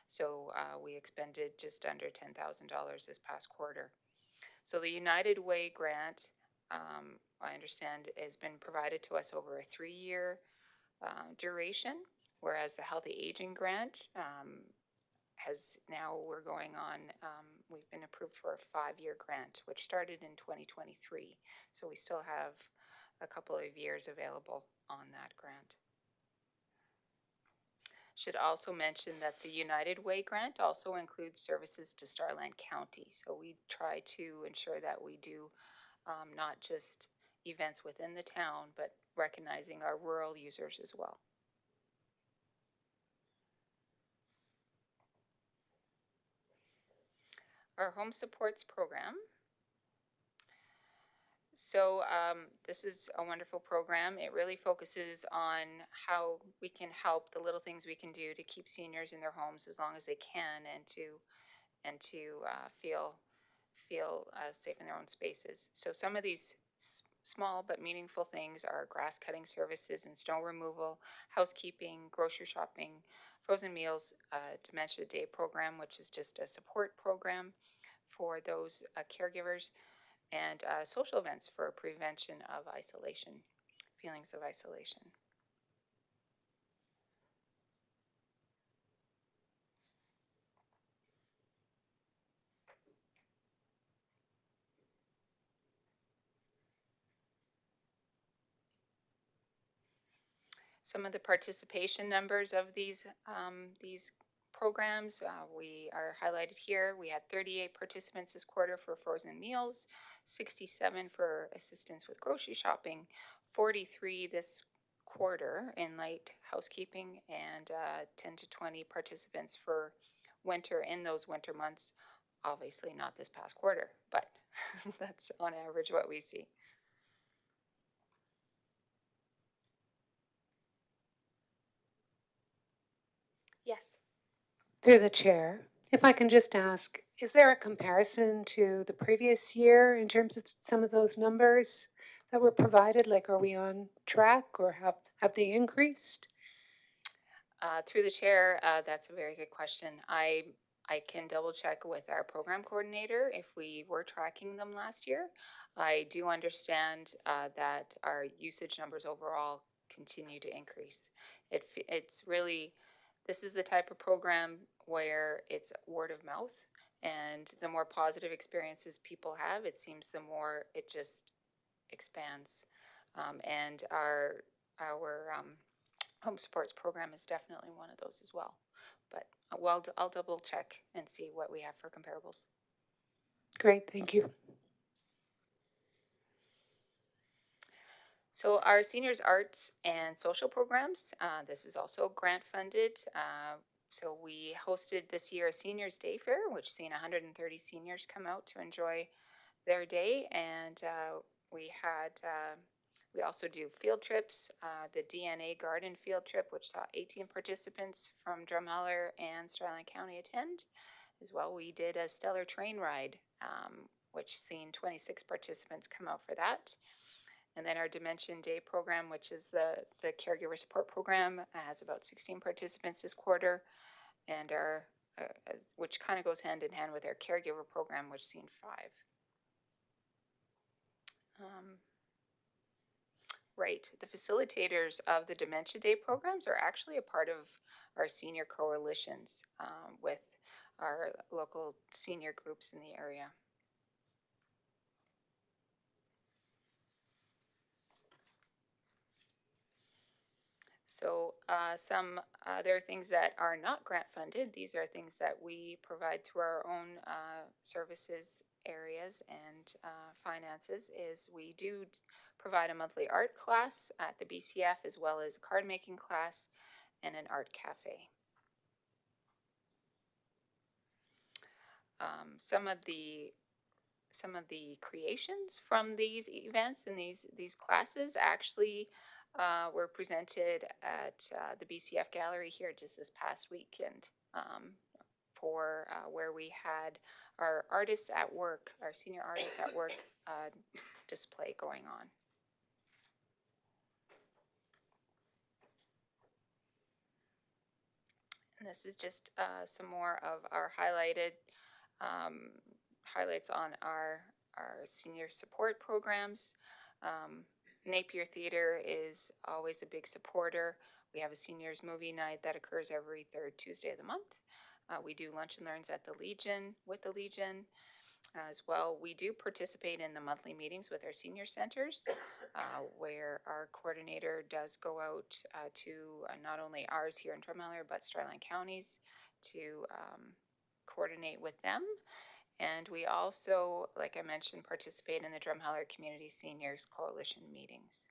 So we expended just under $10,000 this past quarter. So the United Way grant, I understand, has been provided to us over a 3-year duration, whereas the Healthy Aging grant we're going on, we've been approved for a 5-year grant, which started in 2023. So we still have a couple of years available on that grant. Should also mention that the United Way grant also includes services to Starland County. So we try to ensure that we do not just events within the town, but recognizing our rural users as well. Our Home Supports program. So this is a wonderful program. It really focuses on how we can help, the little things we can do to keep seniors in their homes as long as they can, and to feel safe in their own spaces. So some of these small but meaningful things are grass cutting services and snow removal, housekeeping, grocery shopping, frozen meals, dementia day program, which is just a support program for those caregivers, and social events for prevention of isolation, feelings of isolation. Some of the participation numbers of these programs we are highlighted here. We had 38 participants this quarter for frozen meals, 67 for assistance with grocery shopping, 43 this quarter in light housekeeping, and 10 to 20 participants for winter in those winter months. Obviously not this past quarter, but that's on average what we see. Yes. Through the chair, if I can just ask, is there a comparison to the previous year in terms of some of those numbers that were provided? Like, are we on track, or have they increased? Through the chair, that's a very good question. I can double check with our program coordinator if we were tracking them last year. I do understand that our usage numbers overall continue to increase. It's really, this is the type of program where it's word of mouth. And the more positive experiences people have, it seems the more it just expands. And our home supports program is definitely one of those as well. But I'll double check and see what we have for comparables. Great, thank you. So our seniors arts and social programs, this is also grant funded. So we hosted this year a seniors day fair, which seen 130 seniors come out to enjoy their day. And we also do field trips, the DNA garden field trip, which saw 18 participants from Drumheller and Starland County attend. As well, we did a stellar train ride, which seen 26 participants come out for that. And then our Dimension Day program, which is the caregiver support program, has about 16 participants this quarter, and our which kind of goes hand in hand with our caregiver program, which seen 5. Right, the facilitators of the Dementia Day programs are actually a part of our senior coalitions with our local senior groups in the area. So some other things that are not grant funded, these are things that we provide through our own services areas and finances, is we do provide a monthly art class at the BCF, as well as a card making class and an art cafe. Some of the creations from these events and these classes actually were presented at the BCF Gallery here just this past weekend, for where we had our artists at work, our senior artists at work display going on. And this is just some more of our highlighted highlights on our senior support programs. Napier Theater is always a big supporter. We have a seniors movie night that occurs every third Tuesday of the month. We do lunch and learns at the Legion, with the Legion as well. We do participate in the monthly meetings with our senior centers, where our coordinator does go out to not only ours here in Drumheller, but Starland Counties to coordinate with them. And we also, like I mentioned, participate in the Drumheller Community Seniors Coalition meetings.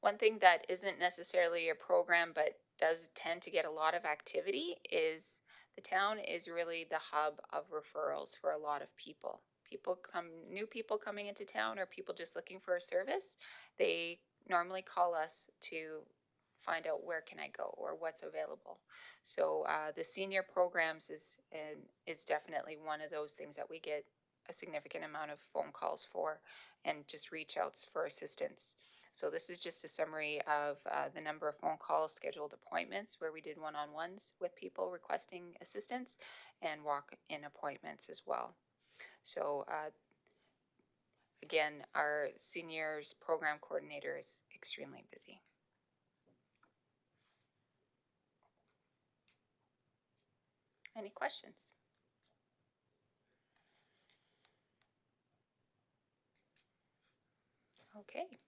One thing that isn't necessarily a program but does tend to get a lot of activity is the town is really the hub of referrals for a lot of people. New people coming into town, or people just looking for a service, they normally call us to find out where can I go or what's available. So the senior programs is definitely one of those things that we get a significant amount of phone calls for and just reach outs for assistance. So this is just a summary of the number of phone calls, scheduled appointments where we did one-on-ones with people requesting assistance, and walk-in appointments as well. So again, our seniors program coordinator is extremely busy. Any questions? Okay,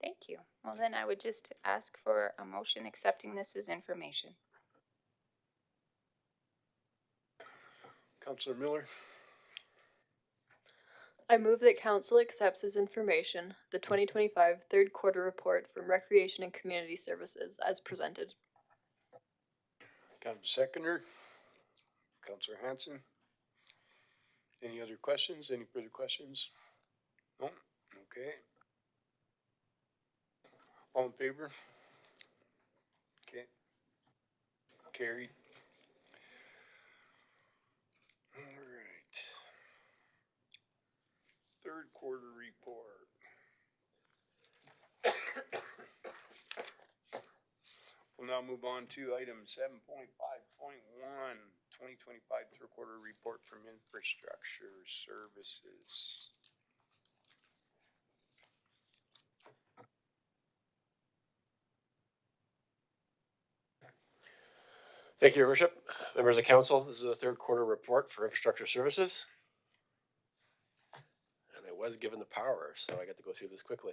thank you. Well, then I would just ask for a motion accepting this as information. Councillor Miller, I move that council accepts as information the 2025 third quarter report from Recreation and Community Services as presented. got a seconder? Councillor Hanson. Any other questions? Any further questions? No? Okay. All in favor? Okay. Carried. All right. Third quarter report. We'll now move on to item 7.5.1, 2025 third quarter report from Infrastructure Services. Thank you, Your Worship. Members of council, this is the third quarter report for Infrastructure Services. And I was given the power, so I get to go through this quickly.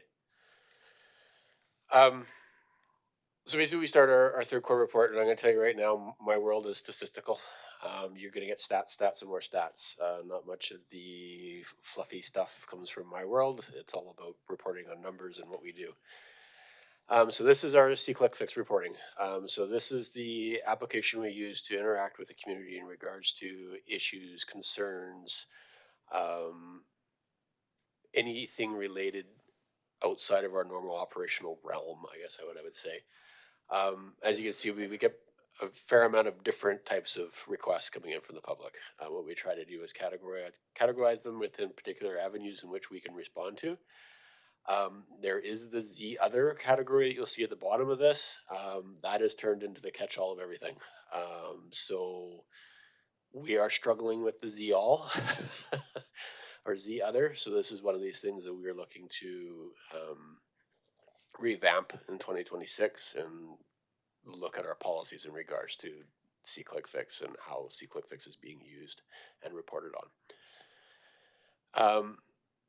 So basically we start our third quarter report, and I'm going to tell you right now, my world is statistical. You're going to get stats, and more stats. Not much of the fluffy stuff comes from my world. It's all about reporting on numbers and what we do. So this is our C-Click Fix reporting. So this is the application we use to interact with the community in regards to issues, concerns, anything related outside of our normal operational realm, I guess I would say. As you can see, we get a fair amount of different types of requests coming in from the public. What we try to do is categorize them within particular avenues in which we can respond to. There is the Z other category that you'll see at the bottom of this. That is turned into the catch-all of everything. So we are struggling with the Z all or Z other. So this is one of these things that we are looking to revamp in 2026 and look at our policies in regards to C-Click Fix and how C-Click Fix is being used and reported on.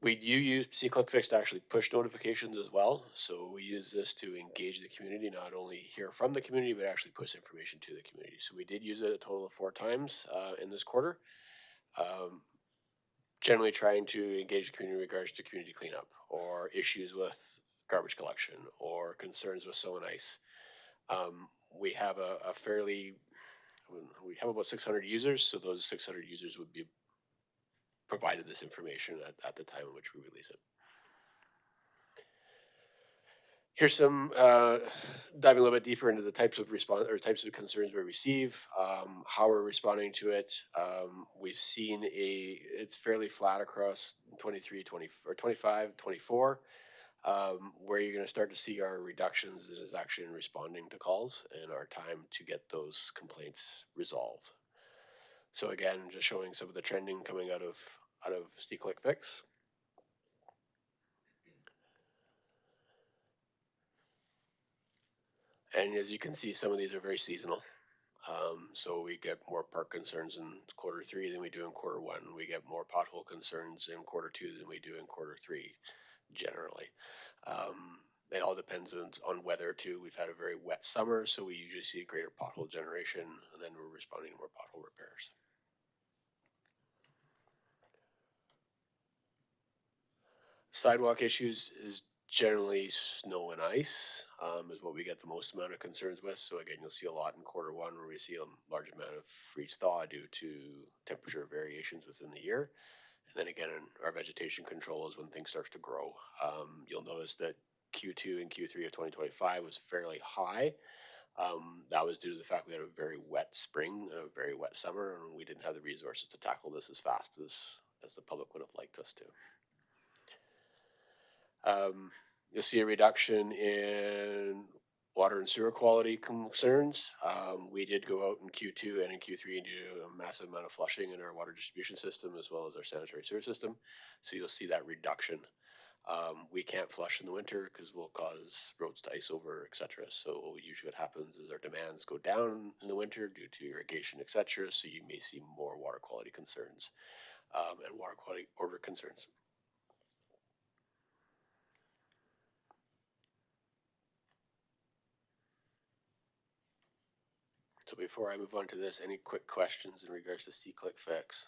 We do use C-Click Fix to actually push notifications as well. So we use this to engage the community, not only hear from the community, but actually push information to the community. So we did use it a total of 4 times in this quarter. Generally trying to engage the community in regards to community cleanup or issues with garbage collection or concerns with snow and ice. We have we have about 600 users, so those 600 users would be provided this information at the time in which we release it. Here's some diving a little bit deeper into the types of response or types of concerns we receive, how we're responding to it. We've seen it's fairly flat across 23, 20, or 25, 24. Where you're going to start to see our reductions is actually in responding to calls and our time to get those complaints resolved. So again, just showing some of the trending coming out of C-Click Fix. And as you can see, some of these are very seasonal. So we get more park concerns in Q3 than we do in Q1. We get more pothole concerns in Q2 than we do in Q3, generally. It all depends on weather too. We've had a very wet summer, so we usually see a greater pothole generation, and then we're responding to more pothole repairs. Sidewalk issues is generally snow and ice, is what we get the most amount of concerns with. So again, you'll see a lot in Q1 where we see a large amount of freeze thaw due to temperature variations within the year. And then again, our vegetation control is when things start to grow. You'll notice that Q2 and Q3 of 2025 was fairly high. That was due to the fact we had a very wet spring, a very wet summer, and we didn't have the resources to tackle this as fast as the public would have liked us to. You'll see a reduction in water and sewer quality concerns. We did go out in Q2 and in Q3 and do a massive amount of flushing in our water distribution system as well as our sanitary sewer system. So you'll see that reduction. We can't flush in the winter because we'll cause roads to ice over, etc. So usually what happens is our demands go down in the winter due to irrigation, etc. So you may see more water quality concerns and water quality order concerns. So before I move on to this, any quick questions in regards to C-Click Fix?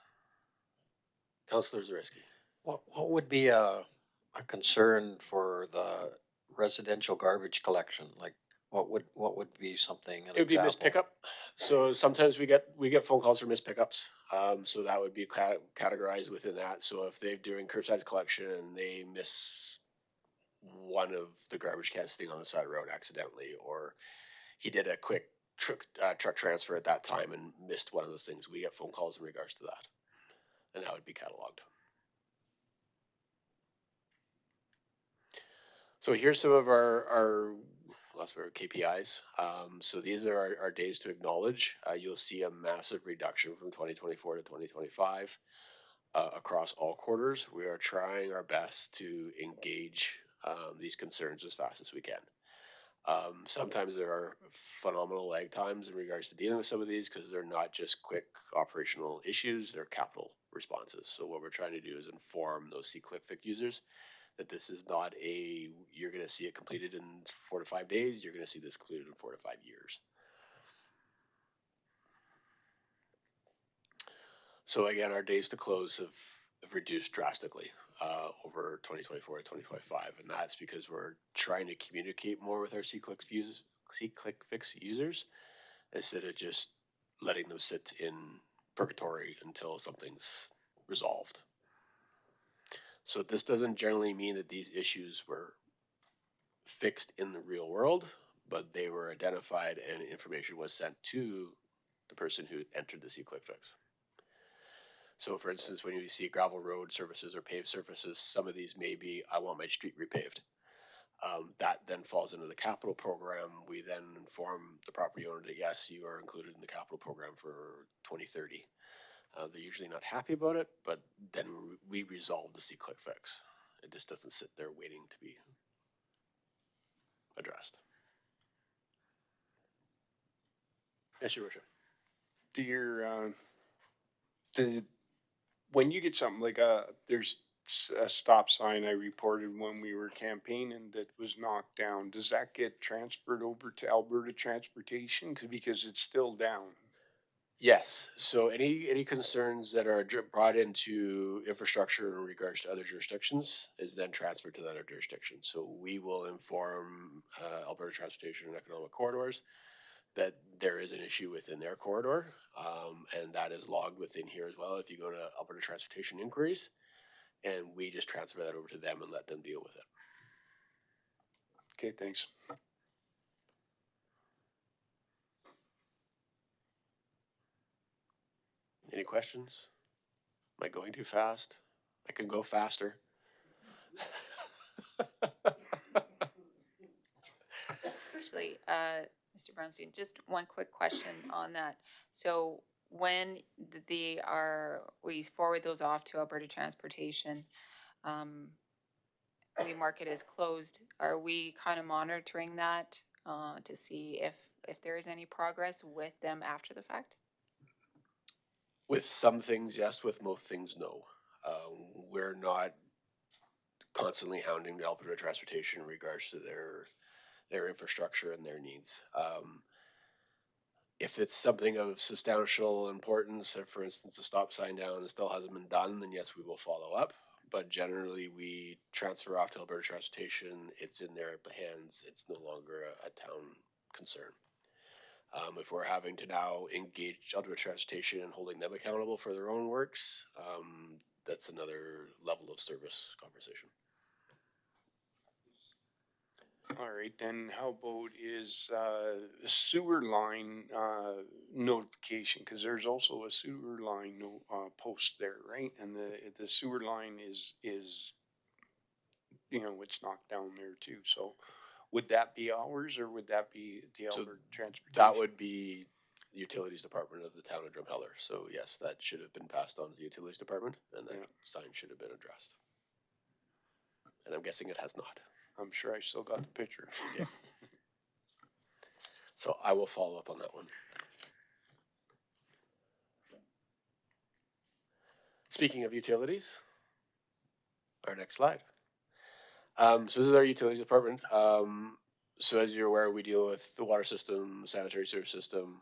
Councillor Zarisky. What would be a concern for the residential garbage collection? Like what would be something? It would be missed pickup. So sometimes we get phone calls for missed pickups. So that would be categorized within that. So if they're doing curbside collection and they miss one of the garbage cans sitting on the side of the road accidentally, or he did a quick truck transfer at that time and missed one of those things, we get phone calls in regards to that, and that would be cataloged. So here's some of our last word, KPIs. So these are our days to acknowledge. You'll see a massive reduction from 2024 to 2025 across all quarters. We are trying our best to engage these concerns as fast as we can. Sometimes there are phenomenal lag times in regards to dealing with some of these because they're not just quick operational issues, they're capital responses. So what we're trying to do is inform those C-ClickFix users that this is not you're going to see it completed in 4 to 5 days, you're going to see this completed in 4 to 5 years. So again, our days to close have reduced drastically over 2024 to 2025, and that's because we're trying to communicate more with our C-ClickFix users instead of just letting them sit in purgatory until something's resolved. So this doesn't generally mean that these issues were fixed in the real world, but they were identified and information was sent to the person who entered the C-ClickFix. So for instance, when you see gravel road surfaces or paved surfaces, some of these may be, I want my street repaved. That then falls into the capital program. We then inform the property owner that yes, you are included in the capital program for 2030. They're usually not happy about it, but then we resolve the C-ClickFix. It just doesn't sit there waiting to be addressed. Yes, Your Worship. Do your, when you get something like there's a stop sign I reported when we were campaigning that was knocked down, does that get transferred over to Alberta Transportation? Because it's still down. Yes. So any concerns that are brought into infrastructure in regards to other jurisdictions is then transferred to that other jurisdiction. So we will inform Alberta Transportation and Economic Corridors that there is an issue within their corridor, and that is logged within here as well. If you go to Alberta Transportation Inquiries, and we just transfer that over to them and let them deal with it. Okay, thanks. Any questions? Am I going too fast? I can go faster. Actually, Mr. Brownstein, just one quick question on that. So when we forward those off to Alberta Transportation, we mark it as closed. Are we kind of monitoring that to see if there is any progress with them after the fact? With some things, yes. With most things, no. We're not constantly hounding Alberta Transportation in regards to their infrastructure and their needs. If it's something of substantial importance, for instance, a stop sign down and still hasn't been done, then yes, we will follow up. But generally, we transfer off to Alberta Transportation. It's in their hands. It's no longer a town concern. If we're having to now engage Alberta Transportation and holding them accountable for their own works, that's another level of service conversation. All right, then how about is sewer line notification? Because there's also a sewer line post there, right? And the sewer line is it's knocked down there too. So would that be ours or would that be the Alberta Transportation? That would be the Utilities Department of the town of Drumheller. So yes, that should have been passed on to the Utilities Department, and that sign should have been addressed. And I'm guessing it has not. I'm sure I still got the picture. Yeah. So I will follow up on that one. Speaking of utilities, our next slide. So this is our utilities department. So as you're aware, we deal with the water system, sanitary sewer system.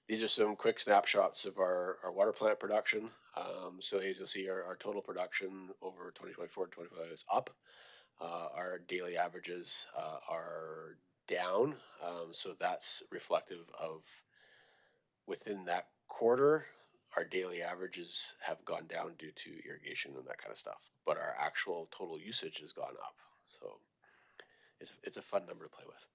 These are some quick snapshots of our water plant production. So as you'll see, our total production over 2024 and 2025 is up. Our daily averages are down. So that's reflective of within that quarter, our daily averages have gone down due to irrigation and that kind of stuff. But our actual total usage has gone up. So it's a fun number to play with.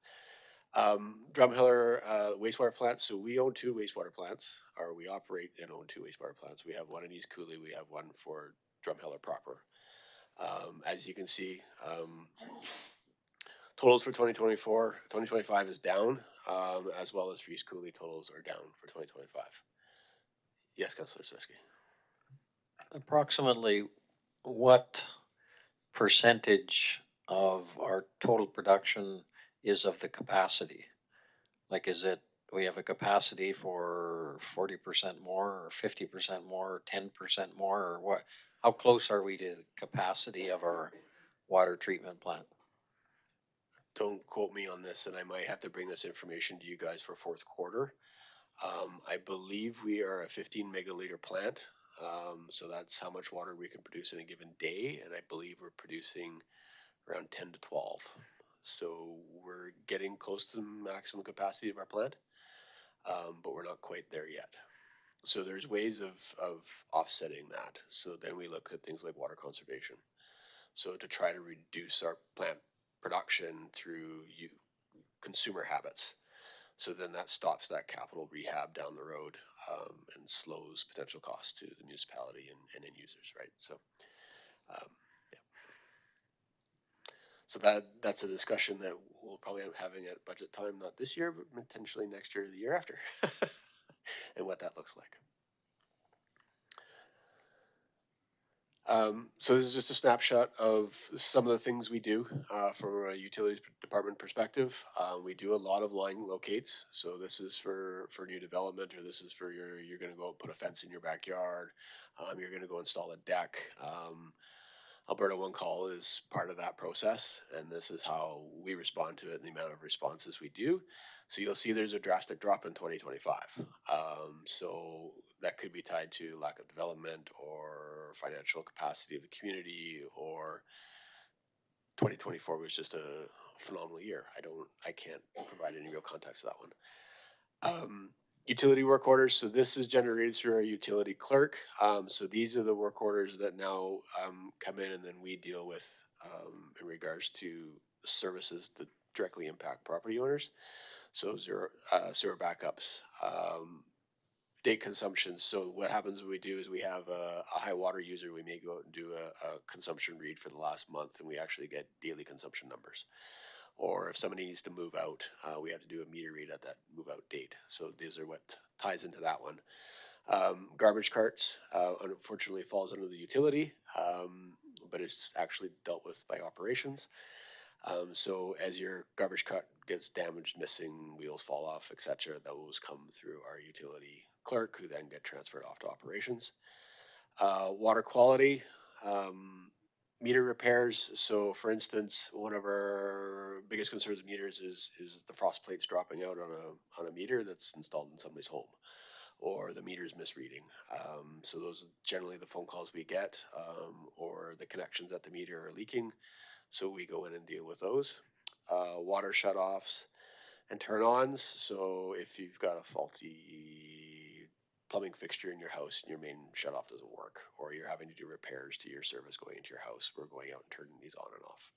Drumheller wastewater plants. So we own 2 wastewater plants, or we operate and own 2 wastewater plants. We have one in East Cooley. We have one for Drumheller proper. As you can see, Totals for 2024, 2025 is down, as well as for East Cooley totals are down for 2025. Yes, Councillor Swirsky. Approximately what percentage of our total production is of the capacity? Like, is it, we have a capacity for 40% more or 50% more, 10% more, or what? How close are we to the capacity of our water treatment plant? Don't quote me on this, and I might have to bring this information to you guys for fourth quarter. I believe we are a 15 megaliter plant. So that's how much water we can produce in a given day. And I believe we're producing around 10 to 12. So we're getting close to the maximum capacity of our plant, but we're not quite there yet. So there's ways of offsetting that. So then we look at things like water conservation. So to try to reduce our plant production through consumer habits. So then that stops that capital rehab down the road, and slows potential costs to the municipality and end users, right? So, yeah. So that's a discussion that we'll probably be having at budget time, not this year, but potentially next year or the year after, and what that looks like. So this is just a snapshot of some of the things we do from a utilities department perspective. We do a lot of line locates. So this is for new development, or this is for you're going to go put a fence in your backyard. You're going to go install a deck. Alberta One Call is part of that process, and this is how we respond to it and the amount of responses we do. So you'll see there's a drastic drop in 2025. So that could be tied to lack of development or financial capacity of the community, or 2024 was just a phenomenal year. I can't provide any real context to that one. Utility work orders. So this is generated through our utility clerk. So these are the work orders that now come in, and then we deal with in regards to services that directly impact property owners. So sewer backups, date consumption. So what happens when we do is we have a high water user. We may go out and do a consumption read for the last month, and we actually get daily consumption numbers. Or if somebody needs to move out, we have to do a meter read at that move out date. So these are what ties into that one. Garbage carts, unfortunately, falls under the utility, but it's actually dealt with by operations. So as your garbage cart gets damaged, missing, wheels fall off, etc., those come through our utility clerk, who then get transferred off to operations. Water quality. Meter repairs. So for instance, one of our biggest concerns with meters is the frost plates dropping out on a meter that's installed in somebody's home, or the meter's misreading. So those are generally the phone calls we get, or the connections at the meter are leaking. So we go in and deal with those. Water shutoffs and turn-ons. So if you've got a faulty plumbing fixture in your house and your main shutoff doesn't work, or you're having to do repairs to your service going into your house, we're going out and turning these on and off.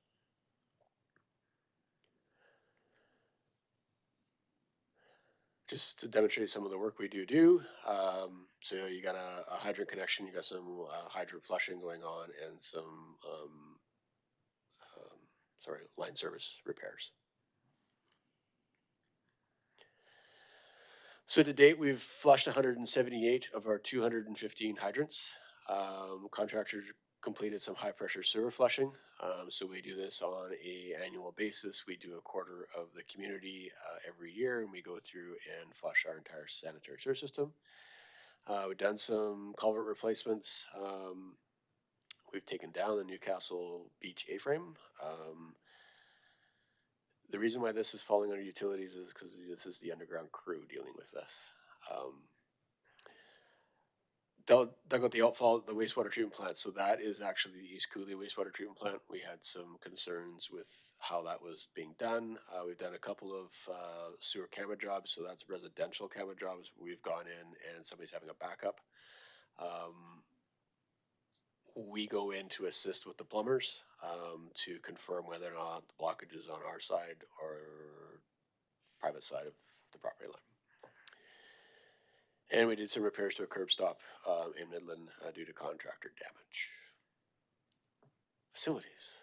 Just to demonstrate some of the work we do. So you got a hydrant connection, you got some hydrant flushing going on, and some line service repairs. So to date, we've flushed 178 of our 215 hydrants. Contractors completed some high pressure sewer flushing. So we do this on an annual basis. We do a quarter of the community every year, and we go through and flush our entire sanitary sewer system. We've done some culvert replacements. We've taken down the Newcastle Beach A-frame. The reason why this is falling under utilities is because this is the underground crew dealing with this. Dug out the outfall, the wastewater treatment plant. So that is actually the East Cooley wastewater treatment plant. We had some concerns with how that was being done. We've done a couple of sewer camera jobs. So that's residential camera jobs. We've gone in and somebody's having a backup. We go in to assist with the plumbers to confirm whether or not the blockage is on our side or private side of the property line. And we did some repairs to a curb stop in Midland due to contractor damage. Facilities.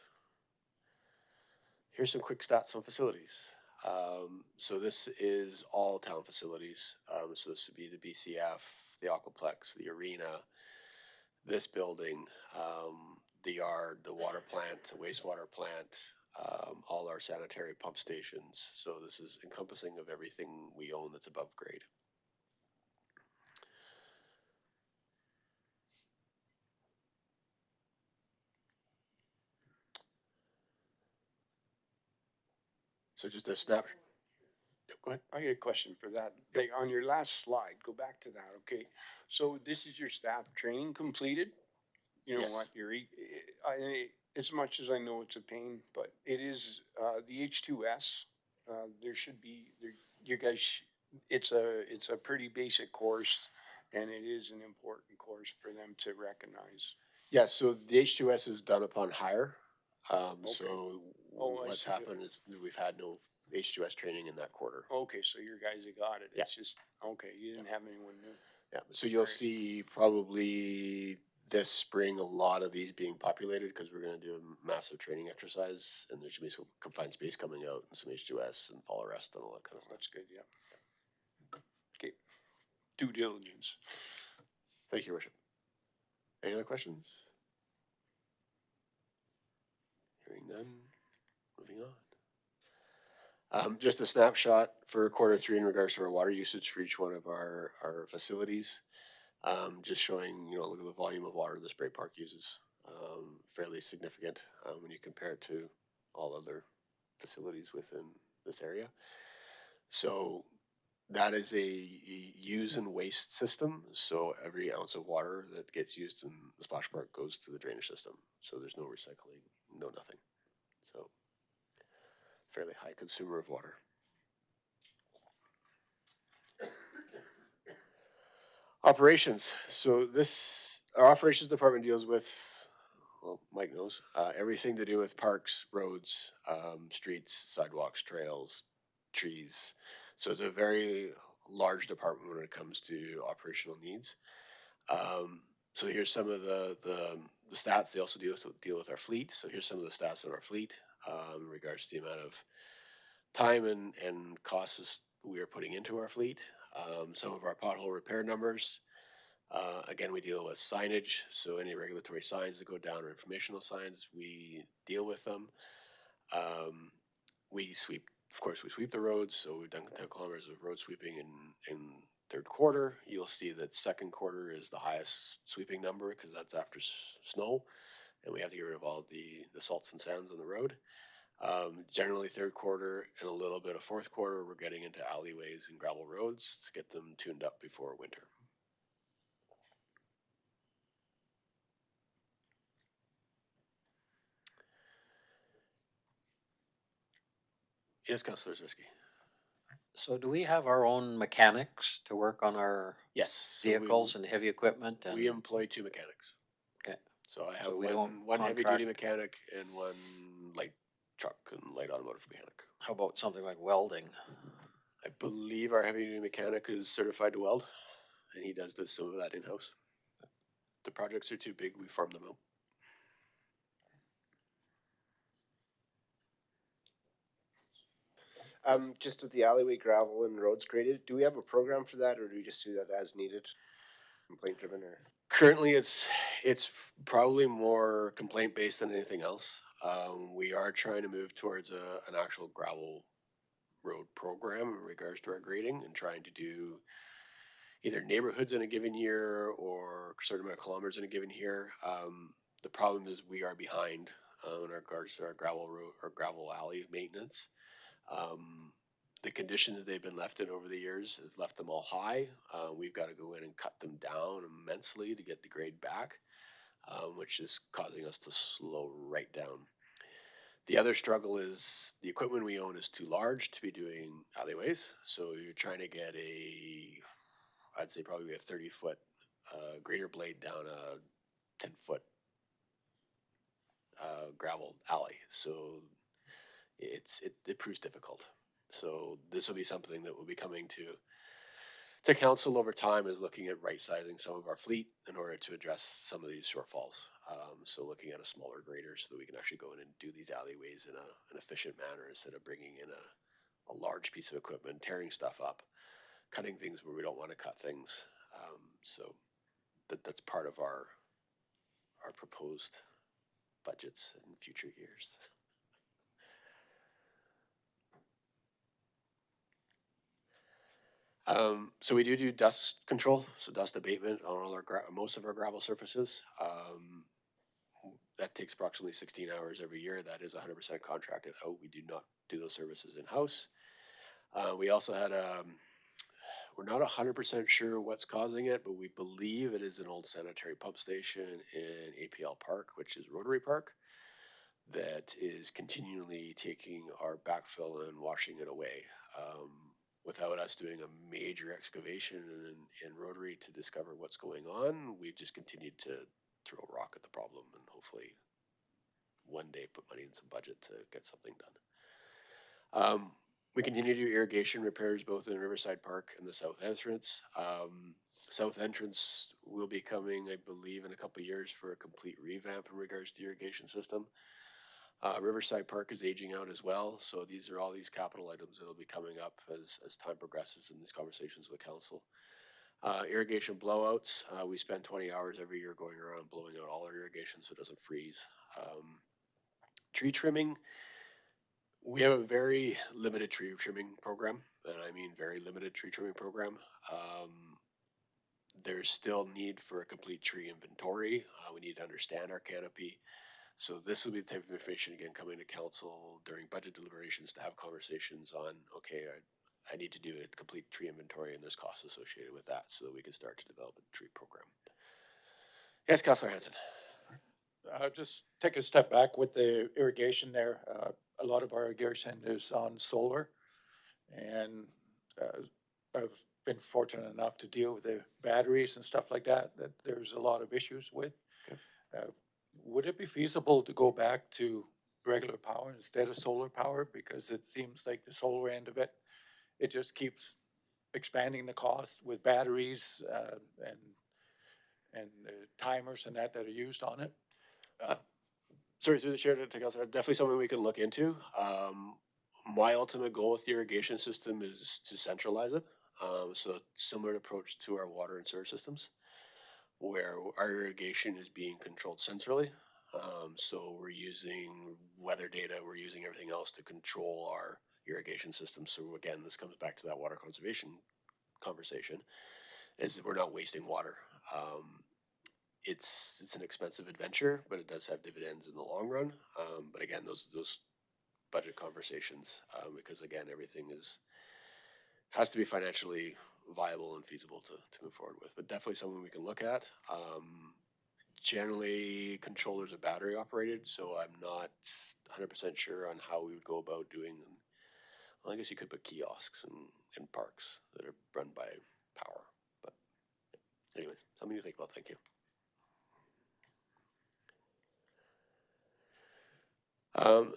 here's some quick stats on facilities. So this is all town facilities. So this would be the BCF, the Aquaplex, the arena, this building, the yard, the water plant, the wastewater plant, all our sanitary pump stations. So this is encompassing of everything we own that's above grade. So just a snapshot. Go ahead. I got a question for that. Like on your last slide, go back to that. Okay. So this is your staff training completed? You know Yes. what, as much as I know it's a pain, but it is, the H2S, there should be, you guys, it's a pretty basic course and it is an important course for them to recognize. Yeah, so the H2S is done upon hire. Okay. So Oh, I what's see. happened is we've had no H2S training in that quarter. Okay, so your guys have got it. Yeah. It's just, okay, you didn't have anyone new. Yeah, so you'll Right. see probably this spring a lot of these being populated because we're going to do a massive training exercise, and there should be some confined space coming out and some H2S and fall arrest and all that kind of stuff. That's good, yeah. Okay, due diligence. Thank you, Your Worship. Any other questions? Hearing none, moving on. Just a snapshot for quarter three in regards to our water usage for each one of our facilities. Just showing, look at the volume of water the spray park uses. Fairly significant when you compare it to all other facilities within this area. So that is a use and waste system. So every ounce of water that gets used in the splash park goes to the drainage system. So there's no recycling, no nothing. So fairly high consumer of water. Operations. So our operations department deals with, well, Mike knows, everything to do with parks, roads, streets, sidewalks, trails, trees. So it's a very large department when it comes to operational needs. So here's some of the stats. They also deal with our fleet. So here's some of the stats on our fleet in regards to the amount of time and costs we are putting into our fleet. Some of our pothole repair numbers. Again, we deal with signage, so any regulatory signs that go down or informational signs, we deal with them. We sweep, of course, we sweep the roads, so we've done 10 kilometers of road sweeping in third quarter. You'll see that second quarter is the highest sweeping number because that's after snow, and we have to get rid of all the salts and sands on the road. Generally third quarter and a little bit of fourth quarter, we're getting into alleyways and gravel roads to get them tuned up before winter. Yes, Councillor Zerski. So do we have our own mechanics to work on our Yes. vehicles and heavy equipment? And we employ 2 mechanics. Okay. So I have So we one don't heavy duty mechanic and one light truck and light automotive mechanic. How about something like welding? I believe our heavy duty mechanic is certified to weld, and he does some of that in house. The projects are too big, we farm them out. Just with the alleyway gravel and roads graded, do we have a program for that, or do we just do that as needed? Complaint driven, or? Currently, it's probably more complaint based than anything else. We are trying to move towards an actual gravel road program in regards to our grading and trying to do either neighborhoods in a given year or a certain amount of kilometers in a given year. The problem is we are behind in regards to our gravel road or gravel alley maintenance. The conditions they've been left in over the years have left them all high. We've got to go in and cut them down immensely to get the grade back, which is causing us to slow right down. The other struggle is the equipment we own is too large to be doing alleyways. So you're trying to get I'd say probably a 30-foot grader blade down a 10-foot gravel alley. So it proves difficult. So this will be something that will be coming to to council over time is looking at right-sizing some of our fleet in order to address some of these shortfalls. So looking at a smaller grader so that we can actually go in and do these alleyways in an efficient manner instead of bringing in a large piece of equipment, tearing stuff up, cutting things where we don't want to cut things. So that's part of our proposed budgets in future years. So we do dust control, so dust abatement on all our most of our gravel surfaces. That takes approximately 16 hours every year. That is 100% contracted out. We do not do those services in house. We also had we're not 100% sure what's causing it, but we believe it is an old sanitary pump station in APL Park, which is Rotary Park, that is continually taking our backfill and washing it away. Without us doing a major excavation in Rotary to discover what's going on, we've just continued to throw a rock at the problem and hopefully one day put money in some budget to get something done. We continue to do irrigation repairs both in Riverside Park and the south entrance. South entrance will be coming, I believe, in a couple of years for a complete revamp in regards to the irrigation system. Riverside Park is aging out as well, so these are all these capital items that will be coming up as time progresses in these conversations with council. Irrigation blowouts, we spend 20 hours every year going around blowing out all our irrigation so it doesn't freeze. Tree trimming, we have a very limited tree trimming program, and I mean very limited tree trimming program. There's still need for a complete tree inventory. We need to understand our canopy. So this will be the type of information, again, coming to council during budget deliberations to have conversations on, okay, I need to do a complete tree inventory and there's costs associated with that so that we can start to develop a tree program. Yes, Councillor Hanson. Just take a step back with the irrigation there. A lot of our irrigation is on solar, and I've been fortunate enough to deal with the batteries and stuff like that there's a lot of issues with. Okay. Would it be feasible to go back to regular power instead of solar power? Because it seems like the solar end of it, it just keeps expanding the cost with batteries and timers and that are used on it. Sorry, through the chair to take outside, definitely something we can look into. My ultimate goal with the irrigation system is to centralize it. So similar approach to our water and sewer systems, where our irrigation is being controlled centrally. So we're using weather data, we're using everything else to control our irrigation system. So again, this comes back to that water conservation conversation, is that we're not wasting water. It's an expensive adventure, but it does have dividends in the long run. But again, those budget conversations, because again, everything has to be financially viable and feasible to move forward with. But definitely something we can look at. Generally, controllers are battery operated, so I'm not 100% sure on how we would go about doing them. Well, I guess you could put kiosks in parks that are run by power. But anyways, something to think about. Thank you.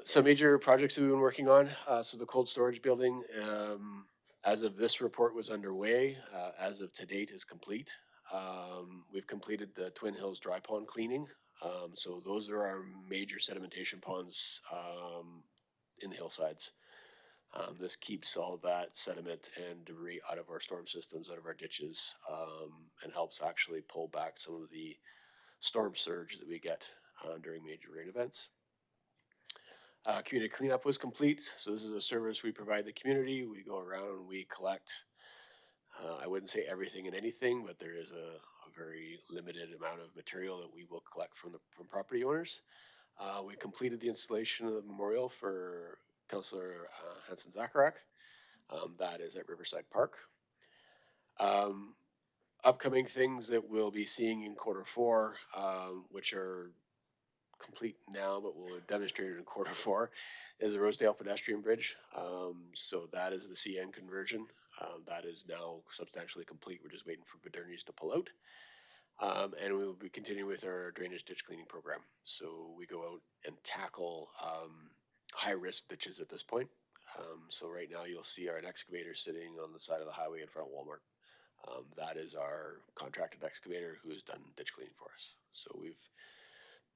Some major projects that we've been working on. So the cold storage building, as of this report, was underway. As of to date, is complete. We've completed the Twin Hills dry pond cleaning. So those are our major sedimentation ponds in the hillsides. This keeps all that sediment and debris out of our storm systems, out of our ditches, and helps actually pull back some of the storm surge that we get during major rain events. Community cleanup was complete. So this is a service we provide the community. We go around and we collect, I wouldn't say everything and anything, but there is a very limited amount of material that we will collect from property owners. We completed the installation of the memorial for Councillor Hanson Zacharak. That is at Riverside Park. Upcoming things that we'll be seeing in Q4, which are complete now, but we'll demonstrate it in Q4, is the Rosedale pedestrian bridge. So that is the CN conversion. That is now substantially complete. We're just waiting for Modernities to pull out. And we will be continuing with our drainage ditch cleaning program. So we go out and tackle high risk ditches at this point. So right now you'll see our excavator sitting on the side of the highway in front of Walmart. That is our contracted excavator who has done ditch cleaning for us. So we've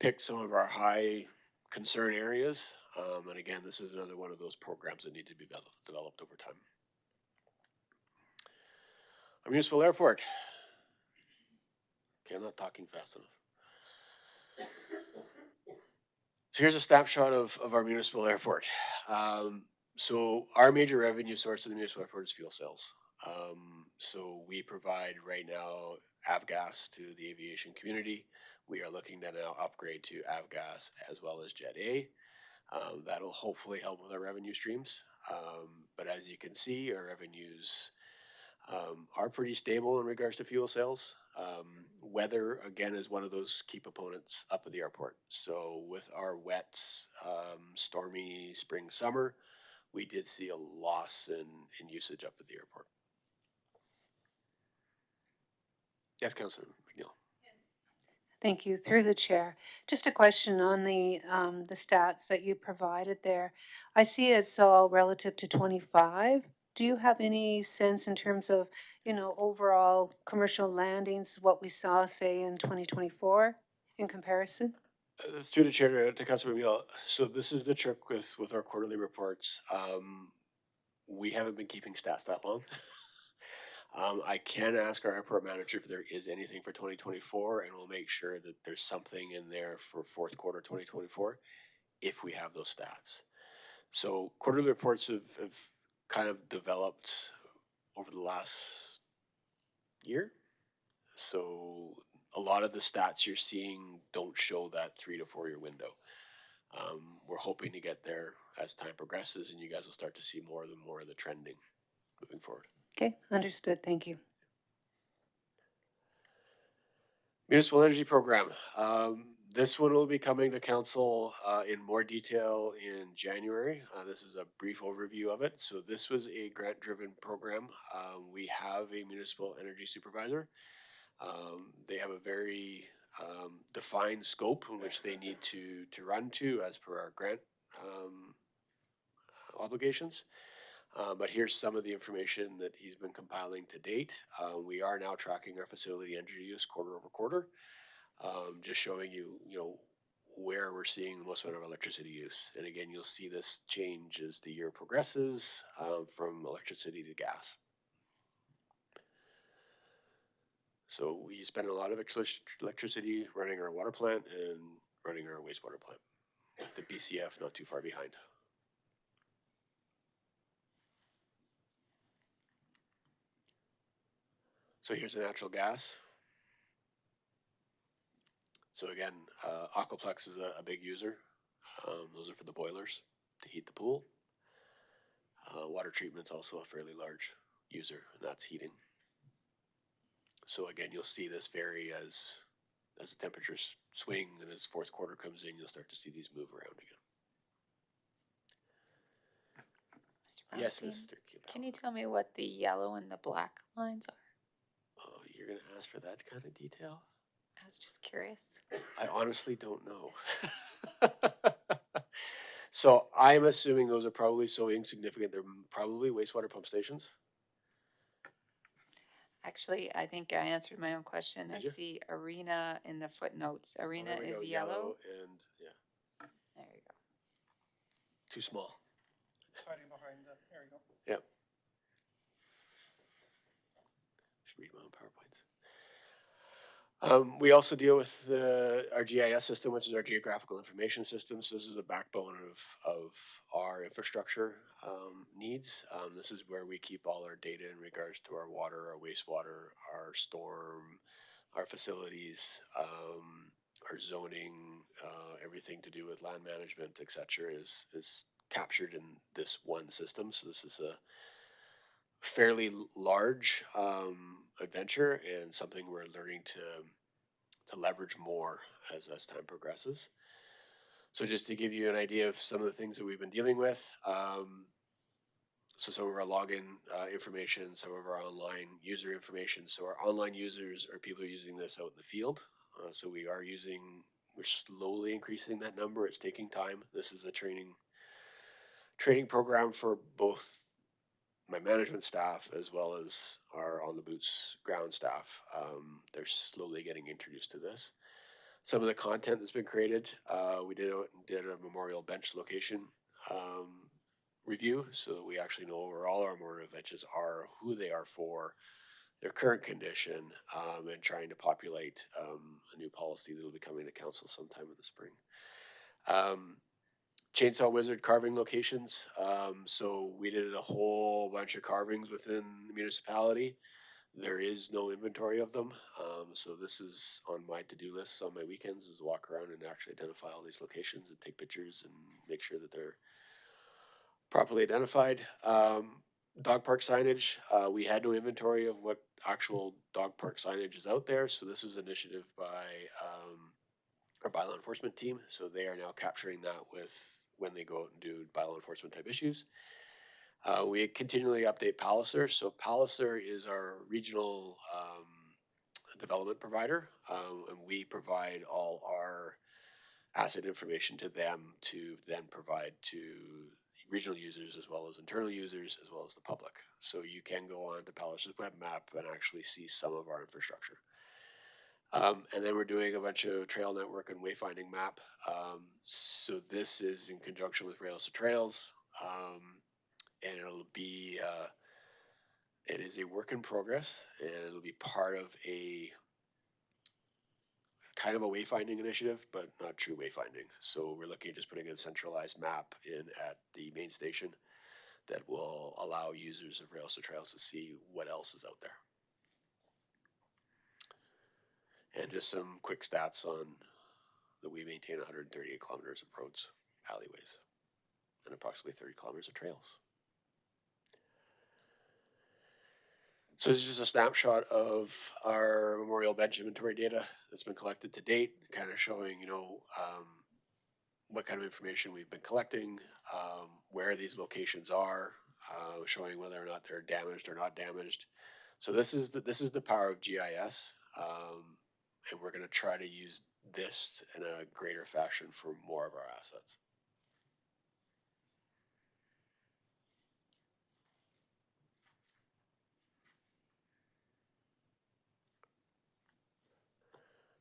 picked some of our high concern areas. And again, this is another one of those programs that need to be developed over time. Our municipal airport. Okay, I'm not talking fast enough. So here's a snapshot of our municipal airport. So our major revenue source of the municipal airport is fuel sales. So we provide right now avgas to the aviation community. We are looking to now upgrade to avgas as well as Jet A. That'll hopefully help with our revenue streams. But as you can see, our revenues are pretty stable in regards to fuel sales. Weather, again, is one of those key components up at the airport. So with our wet, stormy spring, summer, we did see a loss in usage up at the airport. Yes, Councillor McNeil. Thank you. Through the chair. Just a question on the stats that you provided there. I see it's all relative to 25. Do you have any sense in terms of, overall commercial landings, what we saw, say, in 2024 in comparison? Through the chair to Councillor McNeil. So this is the trick with our quarterly reports. We haven't been keeping stats that long. I can ask our airport manager if there is anything for 2024, and we'll make sure that there's something in there for fourth quarter 2024 if we have those stats. So quarterly reports have kind of developed over the last year. So a lot of the stats you're seeing don't show that 3 to 4 year window. We're hoping to get there as time progresses, and you guys will start to see more of the trending moving forward. Okay, understood. Thank you. Municipal Energy Program. This one will be coming to council in more detail in January. This is a brief overview of it. So this was a grant-driven program. We have a municipal energy supervisor. They have a very defined scope in which they need to run to as per our grant obligations. But here's some of the information that he's been compiling to date. We are now tracking our facility energy use quarter over quarter, just showing you, where we're seeing the most amount of electricity use. And again, you'll see this change as the year progresses from electricity to gas. So we spend a lot of electricity running our water plant and running our wastewater plant. The BCF not too far behind. So here's the natural gas. So again, Aquaplex is a big user. Those are for the boilers to heat the pool. Water treatment's also a fairly large user, and that's heating. So again, you'll see this vary as the temperatures swing, and as fourth quarter comes in, you'll start to see these move around again. Mr. Yes, Brownstein, Mr. Kibel. can you tell me what the yellow and the black lines are? Oh, you're gonna ask for that kind of detail? I was just curious. I honestly don't know. So I'm assuming those are probably so insignificant, they're probably wastewater pump stations. Actually, I think I answered my own question. I Did you? see arena in the footnotes. Arena There we is go, yellow. and yeah, There you go. too small. It's hiding behind the, there you go. Yep. Should read my own PowerPoints. We also deal with our GIS system, which is our geographical information system. So this is the backbone of our infrastructure needs. This is where we keep all our data in regards to our water, our wastewater, our storm, our facilities, our zoning, everything to do with land management, etc., is captured in this one system. So this is a fairly large adventure and something we're learning to leverage more as time progresses. So just to give you an idea of some of the things that we've been dealing with, so some of our login information, some of our online user information. So our online users are people using this out in the field. So we're slowly increasing that number. It's taking time. This is a training program for both my management staff as well as our on the boots ground staff. They're slowly getting introduced to this. Some of the content that's been created, we did a memorial bench location review, so that we actually know where all our memorial benches are, who they are for, their current condition, and trying to populate a new policy that will be coming to council sometime in the spring. Chainsaw Wizard carving locations. So we did a whole bunch of carvings within the municipality. There is no inventory of them. So this is on my to-do list on my weekends, is walk around and actually identify all these locations and take pictures and make sure that they're properly identified. Dog park signage, we had no inventory of what actual dog park signage is out there. So this was an initiative by our bylaw enforcement team. So they are now capturing that with when they go out and do bylaw enforcement type issues. We continually update Palliser. So Palliser is our regional development provider, and we provide all our asset information to them to then provide to regional users as well as internal users as well as the public. So you can go on to Palliser's web map and actually see some of our infrastructure. And then we're doing a bunch of trail network and wayfinding map. So this is in conjunction with Rails to Trails. And it'll be, it is a work in progress, and it'll be part of a kind of a wayfinding initiative, but not true wayfinding. So we're looking at just putting a centralized map in at the main station that will allow users of Rails to Trails to see what else is out there. And just some quick stats on that we maintain 138 kilometers of roads, alleyways, and approximately 30 kilometers of trails. So this is just a snapshot of our memorial bench inventory data that's been collected to date, kind of showing, what kind of information we've been collecting, where these locations are, showing whether or not they're damaged or not damaged. So this is the power of GIS, and we're going to try to use this in a greater fashion for more of our assets.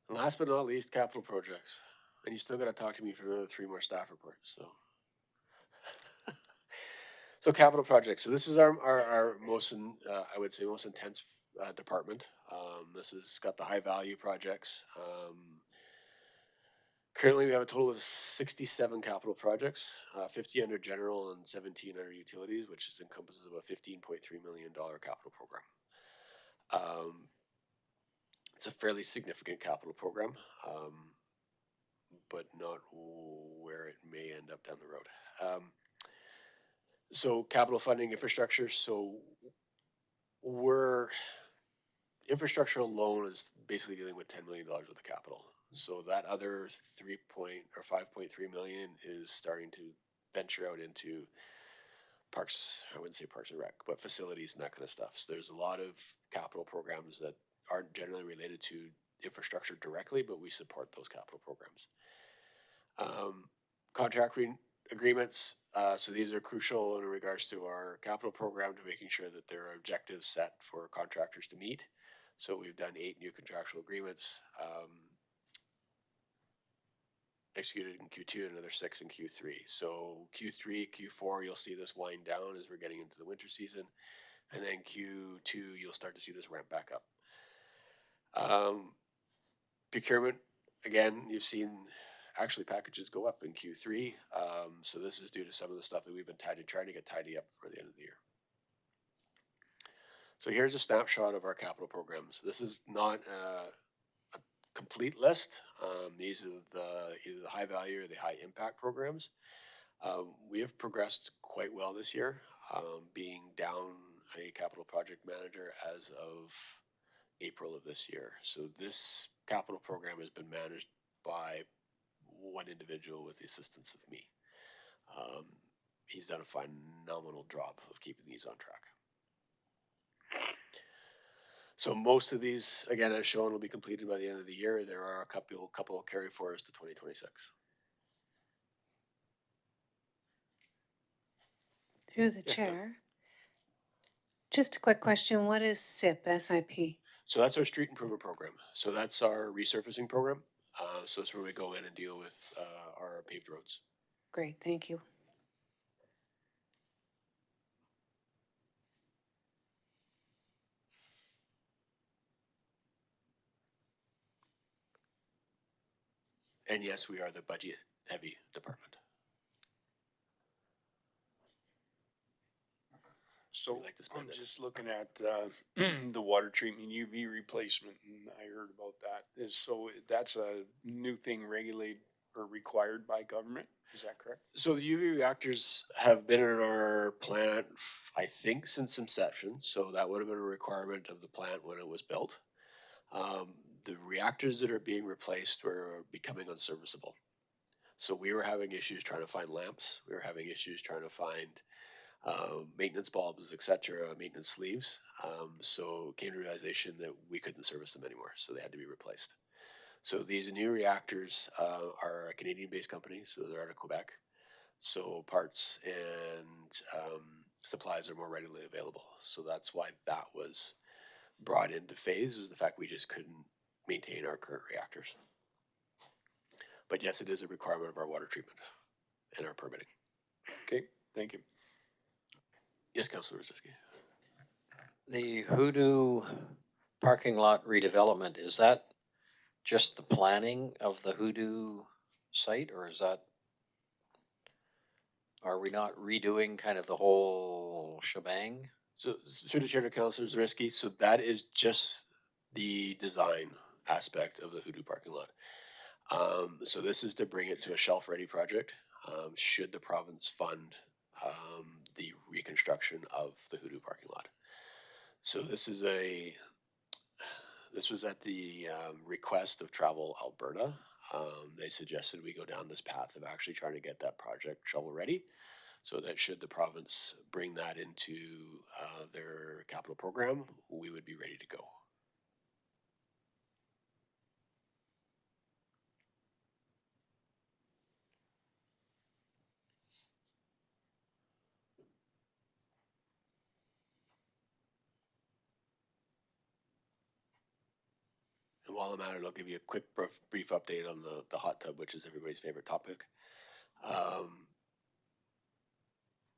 And last but not least, capital projects. And you still got to talk to me for another 3 more staff reports. So capital projects. So this is our most, I would say, most intense department. This has got the high value projects. Currently, we have a total of 67 capital projects, 50 under general and 17 under utilities, which encompasses of a $15.3 million capital program. It's a fairly significant capital program, but not where it may end up down the road. So capital funding infrastructure. So infrastructure alone is basically dealing with $10 million worth of capital. So that other 5.3 million is starting to venture out into parks. I wouldn't say parks and rec, but facilities and that kind of stuff. So there's a lot of capital programs that aren't generally related to infrastructure directly, but we support those capital programs. Contract agreements. So these are crucial in regards to our capital program, to making sure that there are objectives set for contractors to meet. So we've done 8 new contractual agreements, executed in Q2 and another 6 in Q3. So Q3, Q4, you'll see this wind down as we're getting into the winter season. And then Q2, you'll start to see this ramp back up. Procurement, again, you've seen actually packages go up in Q3. So this is due to some of the stuff that we've been trying to get tidy up for the end of the year. So here's a snapshot of our capital programs. This is not a complete list. These are either the high value or the high impact programs. We have progressed quite well this year, being down a capital project manager as of April of this year. So this capital program has been managed by one individual with the assistance of me. He's done a phenomenal job of keeping these on track. So most of these, again, as shown, will be completed by the end of the year. There are a couple carry forwards to 2026. Through the Yes, chair. Just a quick question. What is SIP, S-I-P? So that's our street improvement program. So that's our resurfacing program. So it's where we go in and deal with our paved roads. Great, thank you. And yes, we are the budget heavy department. So We like to spend I'm it. just looking at the water treatment UV replacement, and I heard about that. So that's a new thing regulated or required by government. Is that correct? So the UV reactors have been in our plant, I think, since inception. So that would have been a requirement of the plant when it was built. The reactors that are being replaced were becoming unserviceable. So we were having issues trying to find lamps. We were having issues trying to find maintenance bulbs, etc., maintenance sleeves. So came to realization that we couldn't service them anymore, so they had to be replaced. So these new reactors are a Canadian-based company, so they're out of Quebec. So parts and supplies are more readily available. So that's why that was brought into phase, is the fact we just couldn't maintain our current reactors. But yes, it is a requirement of our water treatment and our permitting. Okay, thank you. Yes, Councillor Rosiski. The Hoodoo parking lot redevelopment, is that just the planning of the Hoodoo site, or is that, are we not redoing kind of the whole shebang? So through the chair to Councillor Zariski, so that is just the design aspect of the Hoodoo parking lot. So this is to bring it to a shelf-ready project. Should the province fund the reconstruction of the Hoodoo parking lot. So this was at the request of Travel Alberta. They suggested we go down this path of actually trying to get that project shovel-ready, so that should the province bring that into their capital program, we would be ready to go. And while I'm at it, I'll give you a quick brief update on the hot tub, which is everybody's favorite topic.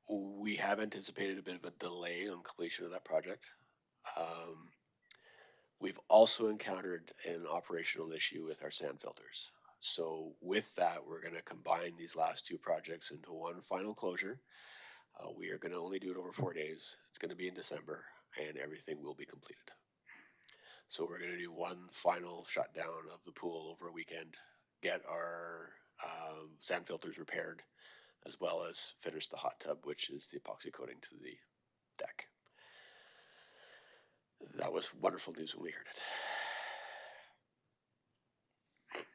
We have anticipated a bit of a delay on completion of that project. We've also encountered an operational issue with our sand filters. So with that, we're going to combine these last two projects into one final closure. We are going to only do it over 4 days. It's going to be in December, and everything will be completed. So we're going to do one final shutdown of the pool over a weekend, get our sand filters repaired, as well as finish the hot tub, which is the epoxy coating to the deck. That was wonderful news when we heard it.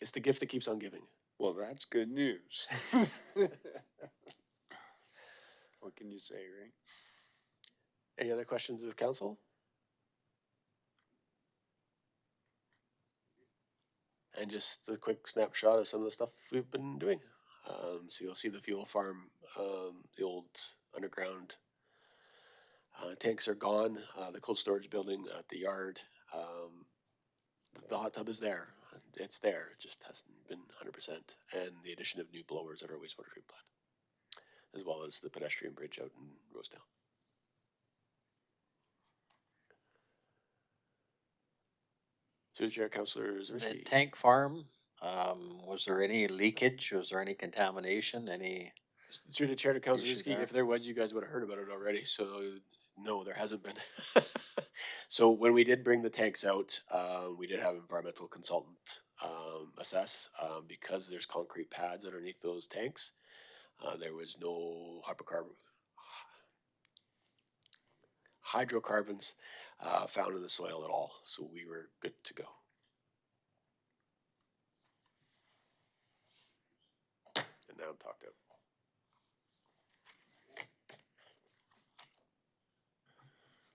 It's the gift that keeps on giving. Well, that's good news. What can you say, right? Any other questions of council? And just a quick snapshot of some of the stuff we've been doing. So you'll see the fuel farm, the old underground tanks are gone. The cold storage building at the yard, the hot tub is there. It's there. It just hasn't been 100%. And the addition of new blowers at our wastewater treatment plant, as well as the pedestrian bridge out in Rosedale. Through the chair, Councillor The Zariski. tank farm, was there any leakage? Was there any contamination? Any? Through the chair to Councillor issue Zariski, there? if there was, you guys would have heard about it already. So no, there hasn't been. So when we did bring the tanks out, we did have environmental consultant assess because there's concrete pads underneath those tanks. There was no hydrocarbons found in the soil at all, so we were good to go. And now I'm talked out.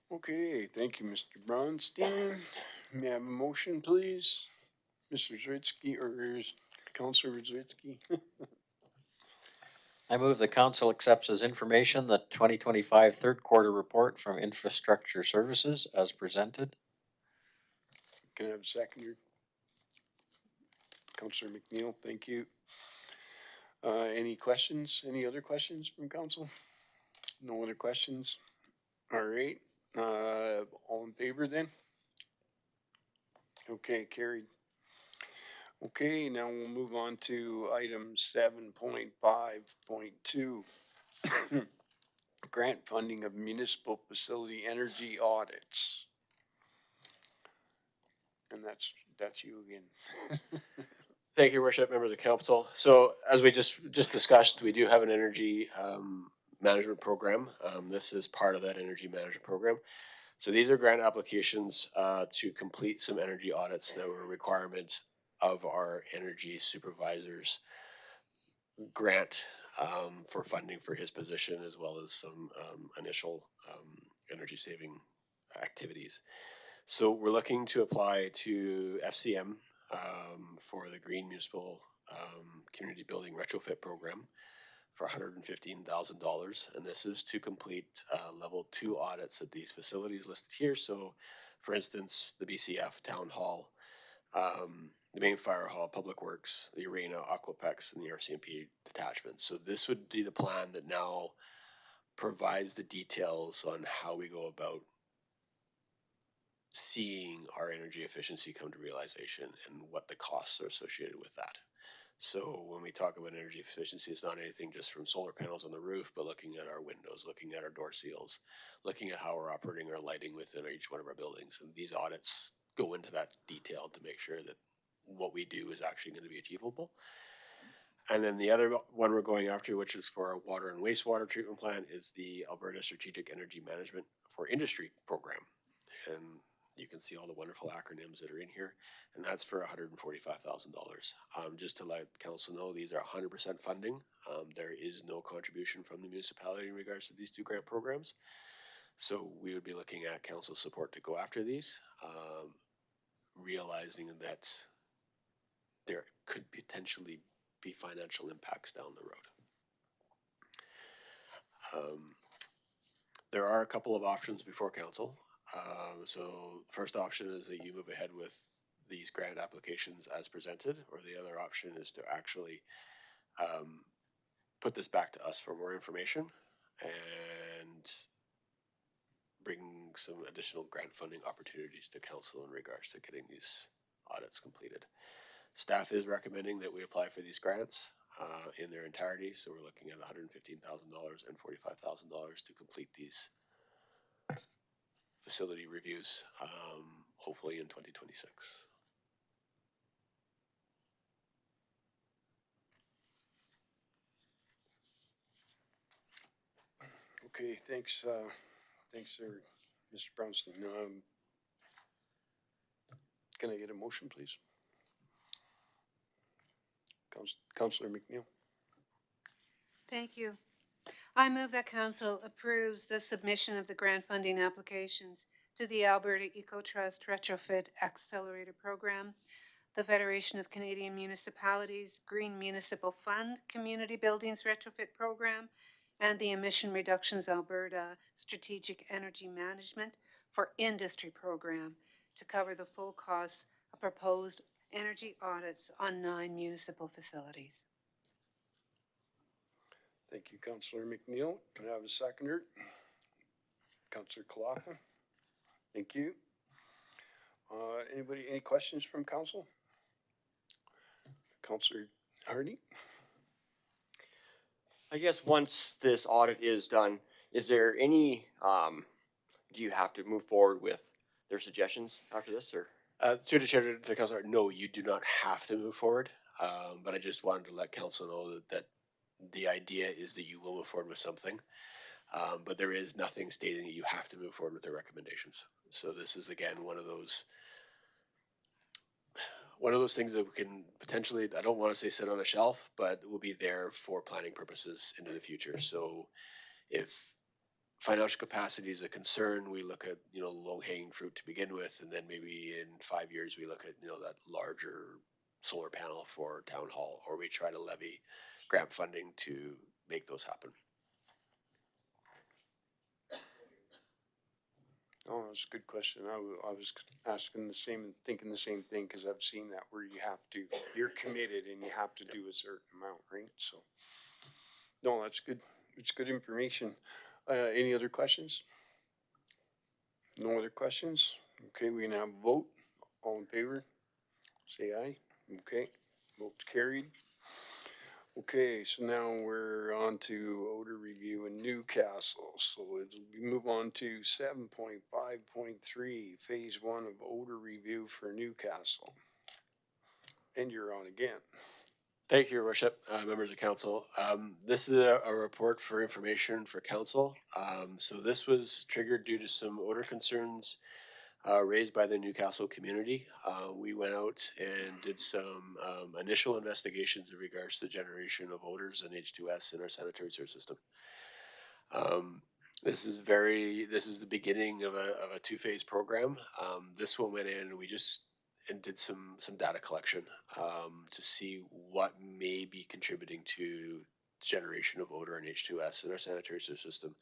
Okay, thank you, Mr. Bronstein. May I have a motion, please? Mr. Zritsky, or Councillor Zritsky? I move the council accepts as information the 2025 third quarter report from Infrastructure Services as presented. Can I have a seconder? Councillor McNeil, thank you. Any questions? Any other questions from council? No other questions? All right, all in favor then? Okay, carried. Okay, now we'll move on to item 7.5.2. Grant funding of municipal facility energy audits. And that's you again. Thank you, Worship, members of council. So as we just discussed, we do have an energy management program. This is part of that energy management program. So these are grant applications to complete some energy audits that were a requirement of our energy supervisor's grant for funding for his position, as well as some initial energy saving activities. So we're looking to apply to FCM for the Green Municipal Community Building Retrofit Program for $115,000, and this is to complete level 2 audits at these facilities listed here. So, for instance, the BCF Town Hall, the main fire hall, Public Works, the arena, Aquapex, and the RCMP detachment. So this would be the plan that now provides the details on how we go about seeing our energy efficiency come to realization and what the costs are associated with that. So when we talk about energy efficiency, it's not anything just from solar panels on the roof, but looking at our windows, looking at our door seals, looking at how we're operating our lighting within each one of our buildings. And these audits go into that detail to make sure that what we do is actually going to be achievable. And then the other one we're going after, which is for our water and wastewater treatment plant, is the Alberta Strategic Energy Management for Industry program. And you can see all the wonderful acronyms that are in here, and that's for $145,000. Just to let council know, these are 100% funding. There is no contribution from the municipality in regards to these two grant programs. So we would be looking at council support to go after these, realizing that there could potentially be financial impacts down the road. There are a couple of options before council. So the first option is that you move ahead with these grant applications as presented, or the other option is to actually put this back to us for more information and bring some additional grant funding opportunities to council in regards to getting these audits completed. Staff is recommending that we apply for these grants in their entirety, so we're looking at $115,000 and $45,000 to complete these facility reviews, hopefully in 2026. Okay, thanks, sir, Mr. Brownstein. Can I get a motion, please? Councillor McNeil. Thank you. I move that council approves the submission of the grant funding applications to the Alberta Eco Trust Retrofit Accelerator Program, the Federation of Canadian Municipalities Green Municipal Fund Community Buildings Retrofit Program, and the Emission Reductions Alberta Strategic Energy Management for Industry Program to cover the full costs of proposed energy audits on 9 municipal facilities. Thank you, Councillor McNeil. Can I have a seconder? Councillor Kalafa. Thank you. Any questions from council? Councillor Hardy? I guess once this audit is done, is there any, do you have to move forward with their suggestions after this, or? Through the chair to council, no, you do not have to move forward. But I just wanted to let council know that the idea is that you will move forward with something. But there is nothing stating that you have to move forward with their recommendations. So this is again one of those things that we can potentially, I don't want to say sit on a shelf, but will be there for planning purposes into the future. So if financial capacity is a concern, we look at, low hanging fruit to begin with, and then maybe in 5 years we look at, that larger solar panel for town hall, or we try to levy grant funding to make those happen. Oh, that's a good question. I was asking the same, thinking the same thing, because I've seen that where you're committed and you have to do a certain amount, right? So, no, that's good. It's good information. Any other questions? No other questions? Okay, we can have a vote. All in favor? Say aye. Okay, vote carried. Okay, so now we're on to odor review in Newcastle. So we move on to 7.5.3, phase 1 of odor review for Newcastle. And you're on again. Thank you, Your Worship, members of council. This is a report for information for council. So this was triggered due to some odor concerns raised by the Newcastle community. We went out and did some initial investigations in regards to the generation of odors and H2S in our sanitary sewer system. This is the beginning of a two-phase program. This one went in and we just did some data collection to see what may be contributing to generation of odor and H2S in our sanitary sewer system,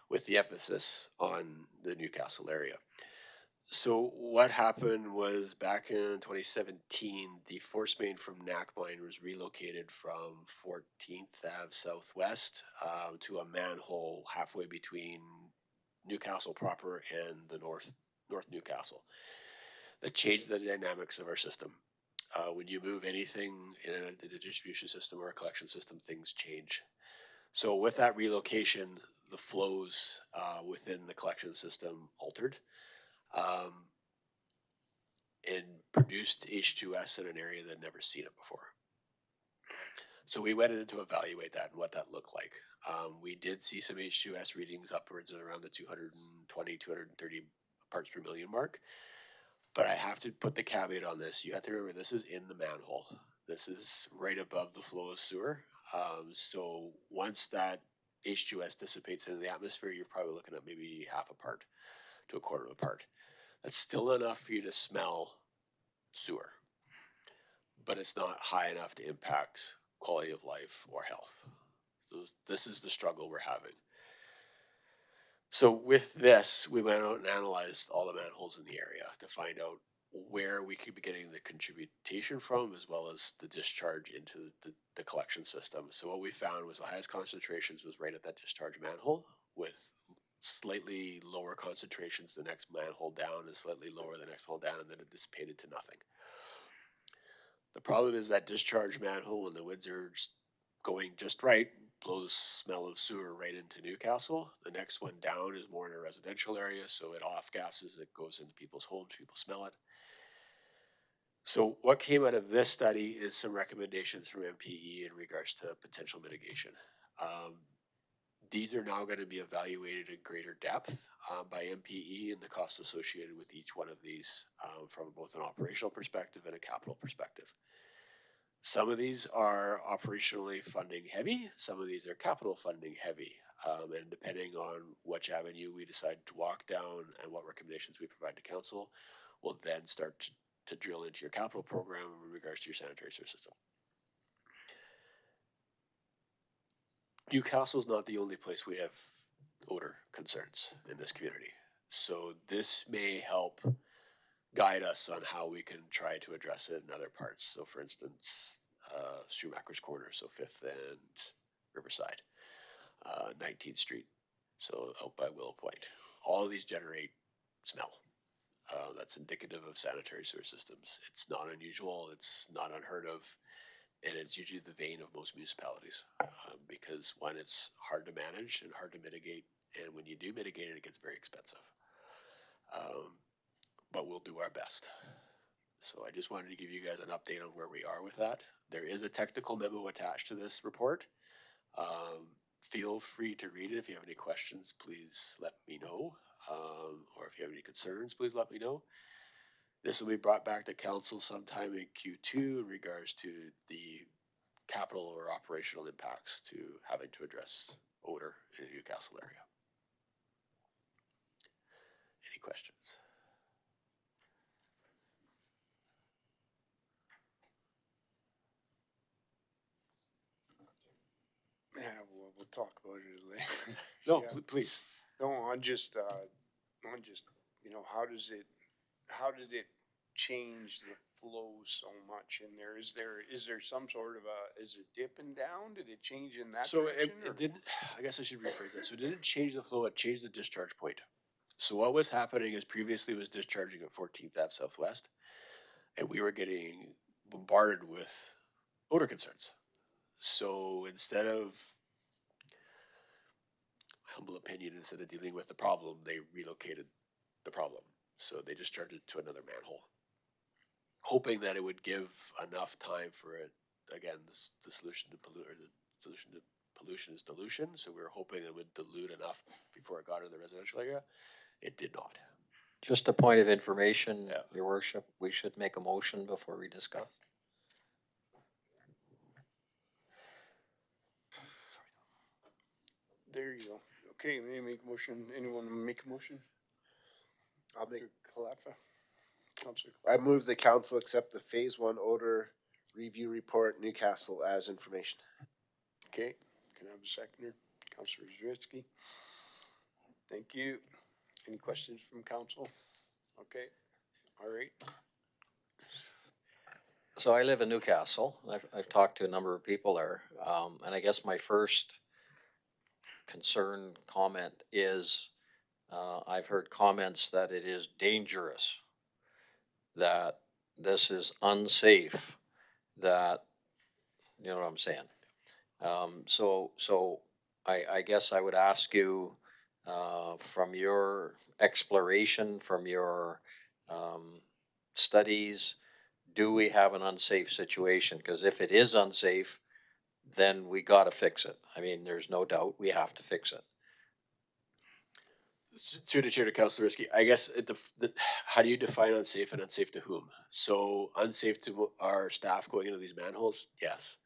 with the emphasis on the Newcastle area. So what happened was back in 2017, the force main from Knack Mine was relocated from 14th Ave Southwest to a manhole halfway between Newcastle proper and the North Newcastle. That changed the dynamics of our system. When you move anything in a distribution system or a collection system, things change. So with that relocation, the flows within the collection system altered. And produced H2S in an area that had never seen it before. So we went in to evaluate that and what that looked like. We did see some H2S readings upwards of around the 220, 230 parts per million mark. But I have to put the caveat on this. You have to remember, this is in the manhole. This is right above the flow of sewer. So once that H2S dissipates into the atmosphere, you're probably looking at maybe half a part to a quarter of a part. That's still enough for you to smell sewer, but it's not high enough to impact quality of life or health. So this is the struggle we're having. So with this, we went out and analyzed all the manholes in the area to find out where we could be getting the contribution from, as well as the discharge into the collection system. So what we found was the highest concentrations was right at that discharge manhole, with slightly lower concentrations the next manhole down and slightly lower the next manhole down, and then it dissipated to nothing. The problem is that discharge manhole, when the winds are going just right, blows smell of sewer right into Newcastle. The next one down is more in a residential area, so it off gases, it goes into people's homes, people smell it. So what came out of this study is some recommendations from MPE in regards to potential mitigation. These are now going to be evaluated in greater depth by MPE and the costs associated with each one of these from both an operational perspective and a capital perspective. Some of these are operationally funding heavy, some of these are capital funding heavy. And depending on which avenue we decide to walk down and what recommendations we provide to council, we'll then start to drill into your capital program in regards to your sanitary sewer system. Newcastle's not the only place we have odor concerns in this community. So this may help guide us on how we can try to address it in other parts. So for instance, Schumacher's Corner, so 5th and Riverside, 19th Street, so out by Willow Point. All of these generate smell. That's indicative of sanitary sewer systems. It's not unusual, it's not unheard of, and it's usually the vein of most municipalities because one, it's hard to manage and hard to mitigate, and when you do mitigate it, it gets very expensive. But we'll do our best. So I just wanted to give you guys an update on where we are with that. There is a technical memo attached to this report. Feel free to read it. If you have any questions, please let me know. Or if you have any concerns, please let me know. This will be brought back to council sometime in Q2 in regards to the capital or operational impacts to having to address odor in the Newcastle area. Any questions? Yeah, talk about it later. No, Yeah. please. No, on just, you know, how did it change the flow so much in there? Is there some sort of is it dipping down? Did it change in that So direction? it didn't, I guess I should rephrase that. So it didn't change the flow, it changed the discharge point. So what was happening is previously it was discharging at 14th Ave Southwest, and we were getting bombarded with odor concerns. So instead of, my humble opinion, instead of dealing with the problem, they relocated the problem. So they discharged it to another manhole, hoping that it would give enough time for it. Again, the solution to pollute, or the solution to pollution is dilution. So we were hoping it would dilute enough before it got into the residential area. It did not. Just a point of information, Yeah. Your Worship, we should make a motion before we discuss. There you go. Okay, may I make a motion? Anyone make a motion? I'll make. Calafa? Councilor I Calafa. move the council accept the phase 1 odor review report Newcastle as information. Okay, can I have a seconder? Councilor Zawicki. Thank you. Any questions from council? Okay, all right. So I live in Newcastle. I've talked to a number of people there, and I guess my first concern comment is I've heard comments that it is dangerous, that this is unsafe, that, you know what I'm saying? So I guess I would ask you, from your exploration, from your studies, do we have an unsafe situation? Because if it is unsafe, then we gotta fix it. I mean, there's no doubt we have to fix it. Through the chair to Councilor Risky, I guess how do you define unsafe and unsafe to whom? So unsafe to our staff going into these manholes, yes.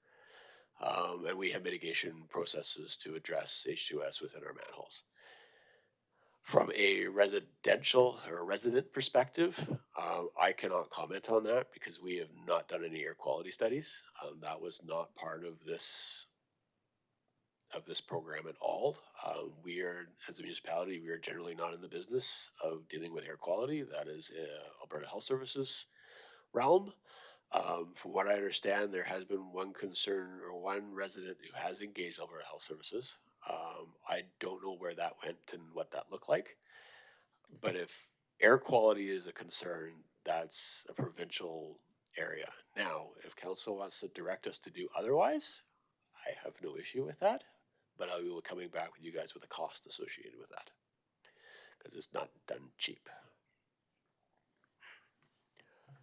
And we have mitigation processes to address H2S within our manholes. From a residential or resident perspective, I cannot comment on that because we have not done any air quality studies. That was not part of this program at all. We are, as a municipality, we are generally not in the business of dealing with air quality. That is Alberta Health Services realm. From what I understand, there has been one concern or one resident who has engaged Alberta Health Services. I don't know where that went and what that looked like. But if air quality is a concern, that's a provincial area. Now, if council wants to direct us to do otherwise, I have no issue with that. But I will be coming back with you guys with a cost associated with that, because it's not done cheap.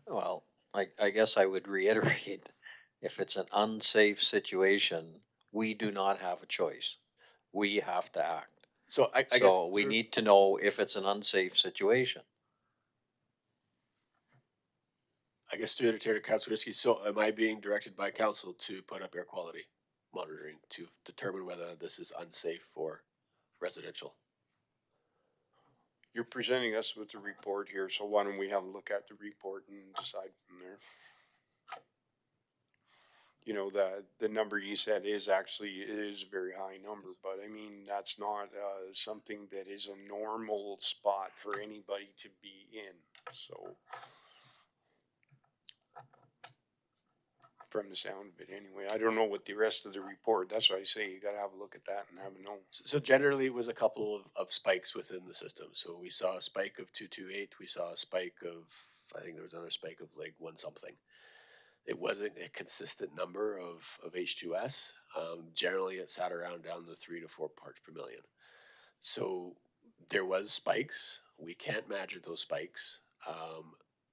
Well, I guess I would reiterate, if it's an unsafe situation, we do not have a choice. We have to act. So I guess So we need to know if it's an unsafe situation. I guess through the chair to Councilor Risky, so am I being directed by council to put up air quality monitoring to determine whether this is unsafe for residential? You're presenting us with the report here, so why don't we have a look at the report and decide from there? You know, the number you said is actually, it is a very high number, but I mean, that's not something that is a normal spot for anybody to be in, so. From the sound of it anyway. I don't know what the rest of the report, that's why I say you gotta have a look at that and have a know. So generally it was a couple of spikes within the system. So we saw a spike of 228, we saw a spike of, I think there was another spike of like 1 something. It wasn't a consistent number of H2S. Generally it sat around down the 3 to 4 parts per million. So there was spikes. We can't measure those spikes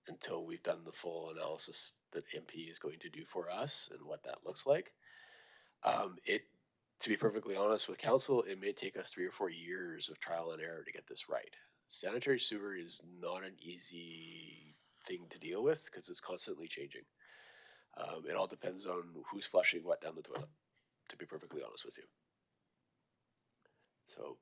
until we've done the full analysis that MP is going to do for us and what that looks like. To be perfectly honest with council, it may take us 3 or 4 years of trial and error to get this right. Sanitary sewer is not an easy thing to deal with because it's constantly changing. It all depends on who's flushing what down the toilet, to be perfectly honest with you. So,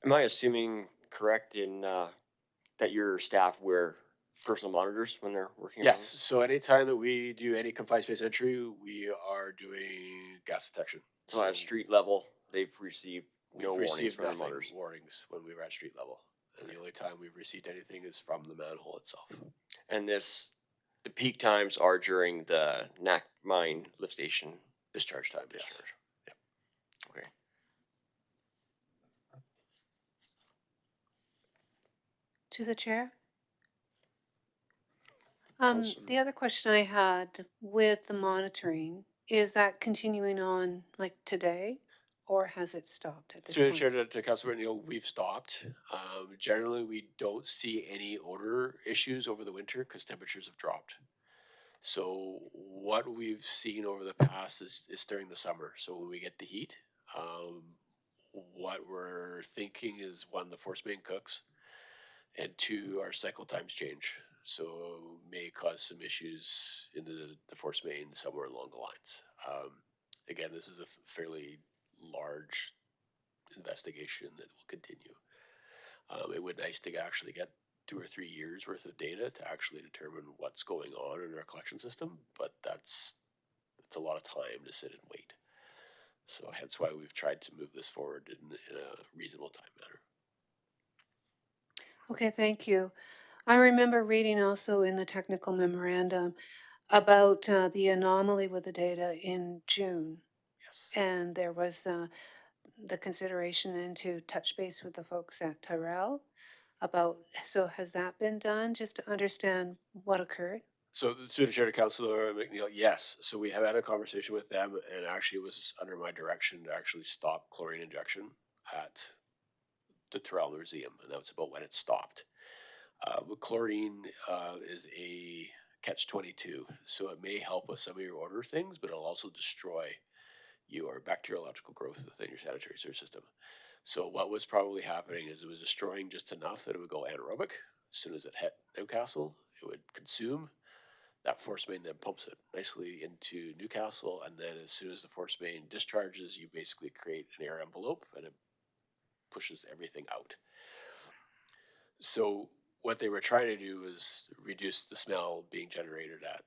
am I assuming correct in that your staff wear personal monitors when they're working? Yes, so anytime that we do any confined space entry, we are doing gas detection. So at street level, they've received We've no warnings received from their nothing monitors. warnings when we were at street level. And the only time we've received anything is from the manhole itself. And the peak times are during the NAC mine lift station Discharge time, yes. discharge. Yep. Okay. To the chair? Councilman- The other question I had with the monitoring, is that continuing on like today? Or has it stopped at this Through the point? chair to Councilor Neil, we've stopped. Generally, we don't see any odor issues over the winter because temperatures have dropped. So what we've seen over the past is during the summer. So when we get the heat, what we're thinking is one, the force main cooks, and two, our cycle times change. So may cause some issues in the force main somewhere along the lines. Again, this is a fairly large investigation that will continue. It would be nice to actually get 2 or 3 years worth of data to actually determine what's going on in our collection system, but that's a lot of time to sit and wait. So hence why we've tried to move this forward in a reasonable time manner. Okay, thank you. I remember reading also in the technical memorandum about the anomaly with the data in June. Yes. And there was the consideration then to touch base with the folks at Tyrell about, so has that been done just to understand what occurred? So through the chair to Councilor McNeil, yes. So we have had a conversation with them, and actually it was under my direction to actually stop chlorine injection at the Tyrrell Museum, and that was about when it stopped. Chlorine is a catch-22, so it may help with some of your odor things, but it'll also destroy your bacteriological growth within your sanitary sewer system. So what was probably happening is it was destroying just enough that it would go anaerobic. As soon as it hit Newcastle, it would consume. That force main then pumps it nicely into Newcastle, and then as soon as the force main discharges, you basically create an air envelope, and it pushes everything out. So what they were trying to do was reduce the smell being generated at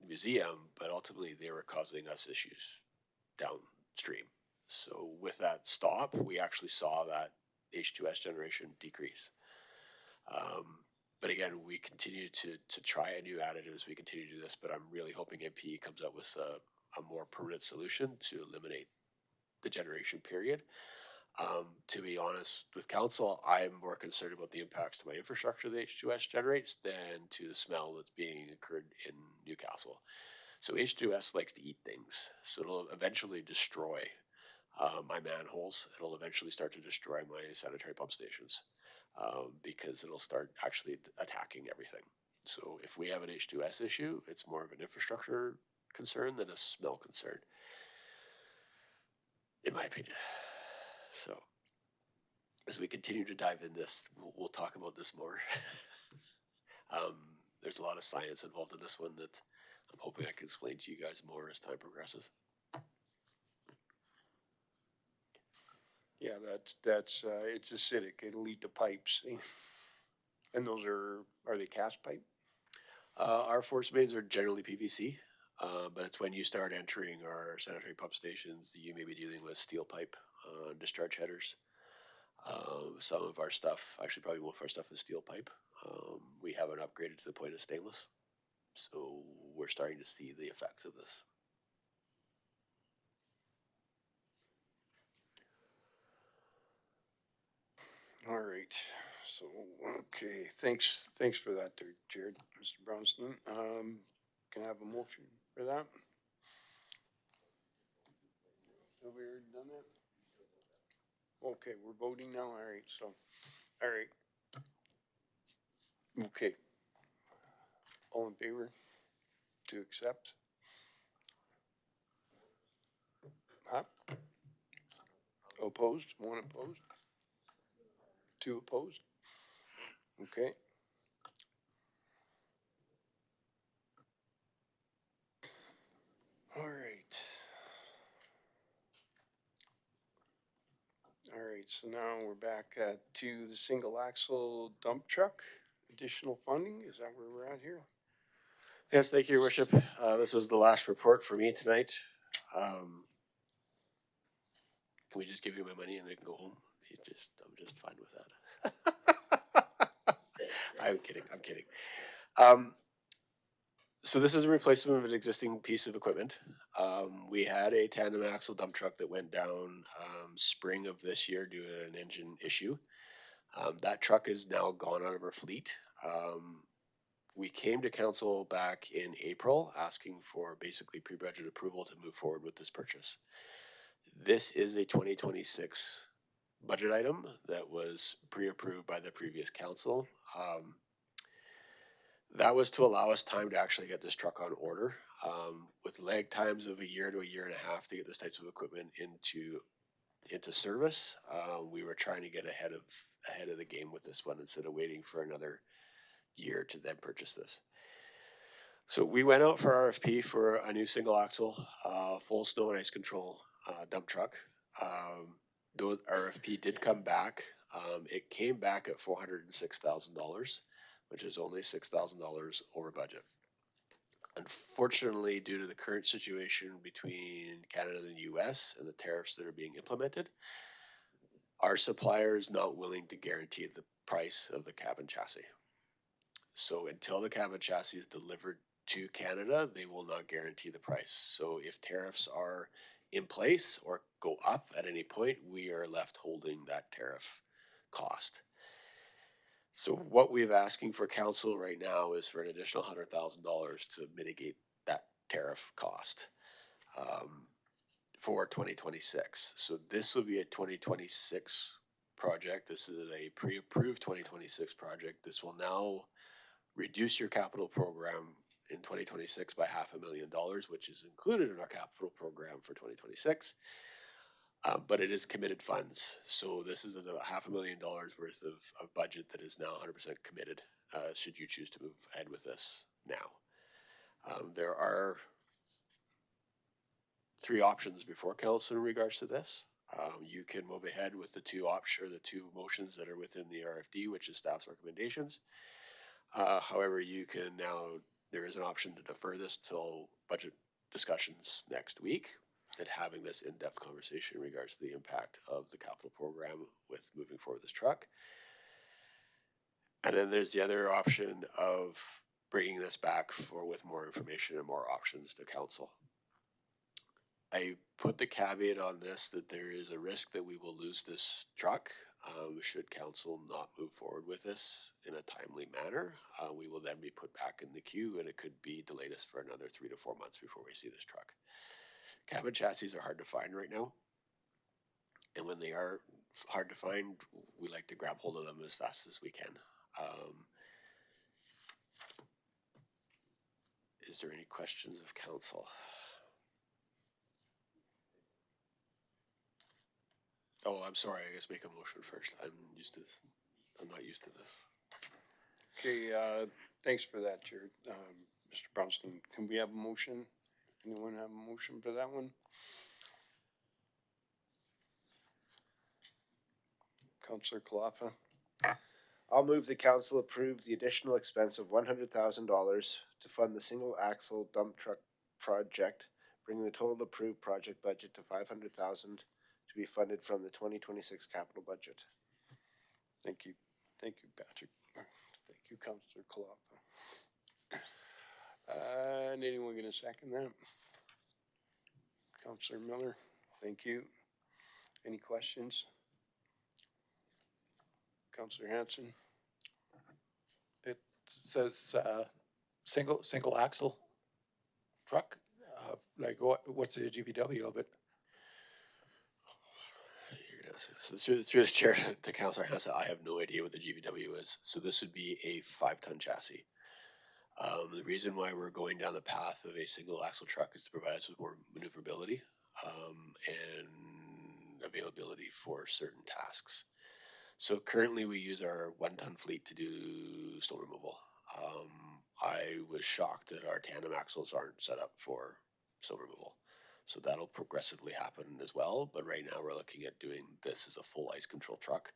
the museum, but ultimately they were causing us issues downstream. So with that stop, we actually saw that H2S generation decrease. But again, we continue to try new additives. We continue to do this, but I'm really hoping MP comes up with a more permanent solution to eliminate the generation period. To be honest with council, I'm more concerned about the impacts to my infrastructure the H2S generates than to the smell that's being occurred in Newcastle. So H2S likes to eat things, so it'll eventually destroy my manholes. It'll eventually start to destroy my sanitary pump stations because it'll start actually attacking everything. So if we have an H2S issue, it's more of an infrastructure concern than a smell concern, in my opinion. So as we continue to dive in this, we'll talk about this more. There's a lot of science involved in this one that I'm hoping I can explain to you guys more as time progresses. Yeah, that's it's acidic. It'll eat the pipes. And those are they cast pipe? Our force mains are generally PVC, but it's when you start entering our sanitary pump stations that you may be dealing with steel pipe discharge headers. Some of our stuff, actually probably most of our stuff is steel pipe. We haven't upgraded to the point of stainless. So we're starting to see the effects of this. All right. So okay, thanks for that there, Jared, Mr. Bronston. Can I have a motion for that? Have we already done that? Okay, we're voting now. All right, so all right. Okay. All in favor to accept? Huh? Opposed? One opposed? Two opposed? Okay. All right. All right, so now we're back to the single axle dump truck additional funding. Is that where we're at here? Yes, thank you, Your Worship. This is the last report for me tonight. Can we just give you my money and I can go home? I'm just fine with that. I'm kidding. So this is a replacement of an existing piece of equipment. We had a tandem axle dump truck that went down spring of this year due to an engine issue. That truck is now gone out of our fleet. We came to council back in April asking for basically pre-budget approval to move forward with this purchase. This is a 2026 budget item that was pre-approved by the previous council. That was to allow us time to actually get this truck on order. With lag times of a year to a year and a half to get this types of equipment into service, we were trying to get ahead of the game with this one instead of waiting for another year to then purchase this. So we went out for RFP for a new single axle, full snow and ice control dump truck. The RFP did come back. It came back at $406,000, which is only $6,000 over budget. Unfortunately, due to the current situation between Canada and the US and the tariffs that are being implemented, our supplier is not willing to guarantee the price of the cabin chassis. So until the cabin chassis is delivered to Canada, they will not guarantee the price. So if tariffs are in place or go up at any point, we are left holding that tariff cost. So what we're asking for council right now is for an additional $100,000 to mitigate that tariff cost for 2026. So this will be a 2026 project. This is a pre-approved 2026 project. This will now reduce your capital program in 2026 by $500,000, which is included in our capital program for 2026. But it is committed funds. So this is about $500,000 worth of budget that is now 100% committed, should you choose to move ahead with this now. There are 3 options before council in regards to this. You can move ahead with the two motions that are within the RFD, which is staff's recommendations. However, there is an option to defer this till budget discussions next week and having this in-depth conversation in regards to the impact of the capital program with moving forward this truck. And then there's the other option of bringing this back with more information and more options to council. I put the caveat on this that there is a risk that we will lose this truck. Should council not move forward with this in a timely manner, we will then be put back in the queue and it could be delayed us for another 3 to 4 months before we see this truck. Cabin chassis are hard to find right now. And when they are hard to find, we like to grab hold of them as fast as we can. Is there any questions of council? Oh, I'm sorry. I guess make a motion first. I'm not used to this. Okay, thanks for that, Jared. Mr. Bronston, can we have a motion? Anyone have a motion for that one? Councillor Kalafa? I'll move the council approve the additional expense of $100,000 to fund the single axle dump truck project, bringing the total approved project budget to $500,000 to be funded from the 2026 capital budget. Thank you. Thank you, Patrick. Thank you, Councillor Kalafa. And anyone gonna second that? Councillor Miller, thank you. Any questions? Councillor Hanson? It says, single axle truck, what's the GVW of it? So through the chair to Councillor Hanson, I have no idea what the GVW is. So this would be a 5-ton chassis. The reason why we're going down the path of a single axle truck is to provide us with more maneuverability and availability for certain tasks. So currently we use our 1-ton fleet to do snow removal. I was shocked that our tandem axles aren't set up for snow removal. So that'll progressively happen as well. But right now we're looking at doing this as a full ice control truck.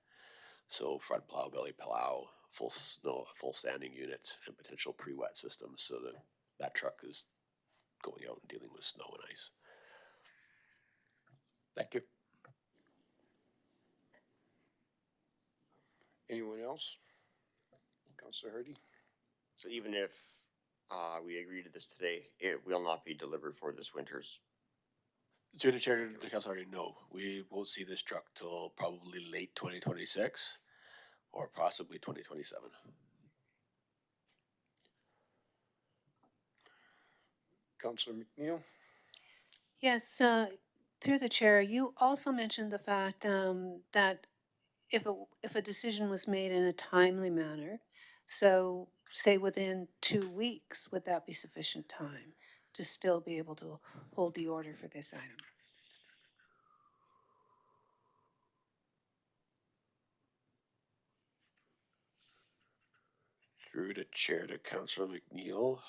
So front plow, belly plow, full standing unit and potential pre-wet systems, so that that truck is going out and dealing with snow and ice. Thank you. Anyone else? Councillor Hardy? So even if we agree to this today, it will not be delivered for this winter's. Through the chair, the council already know, we won't see this truck till probably late 2026 or possibly 2027. Councillor McNeil? Yes, through the chair, you also mentioned the fact that if a decision was made in a timely manner, so say within 2 weeks, would that be sufficient time to still be able to hold the order for this item? Through the chair to Councillor McNeil,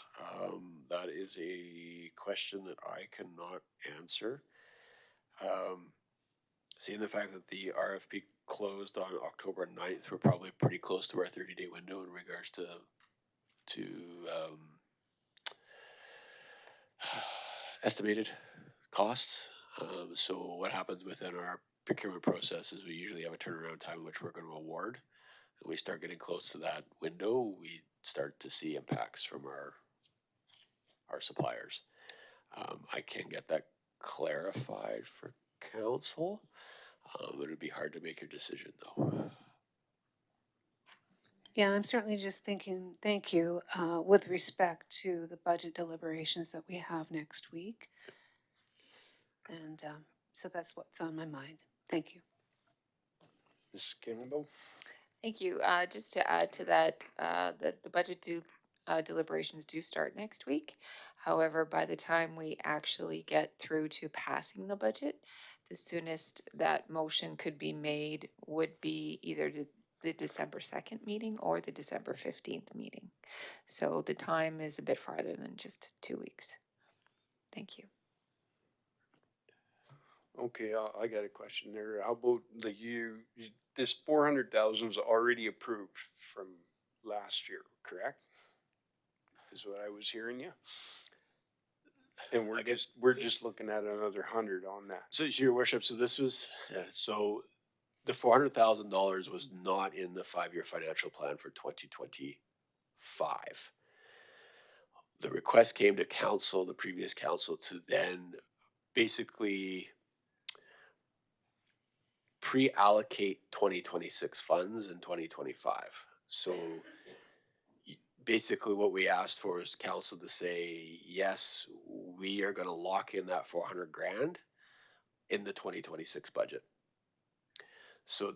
that is a question that I cannot answer. Seeing the fact that the RFP closed on October 9th, we're probably pretty close to our 30-day window in regards to estimated costs. So what happens within our procurement process is we usually have a turnaround time in which we're going to award. And we start getting close to that window, we start to see impacts from our suppliers. I can get that clarified for council. It would be hard to make your decision though. Yeah, I'm certainly just thinking, thank you, with respect to the budget deliberations that we have next week. And so that's what's on my mind. Thank you. Ms. Campbell? Thank you. Just to add to that, the budget deliberations do start next week. However, by the time we actually get through to passing the budget, the soonest that motion could be made would be either the December 2nd meeting or the December 15th meeting. So the time is a bit farther than just 2 weeks. Thank you. Okay, I got a question there. How about this 400,000 is already approved from last year, correct? Is what I was hearing you? And we're just looking at another 100 on that. So your worship, so this was, so the $400,000 was not in the 5-year financial plan for 2025. The request came to council, the previous council, to then basically pre-allocate 2026 funds in 2025. So basically what we asked for is council to say, yes, we are going to lock in that 400 grand in the 2026 budget. So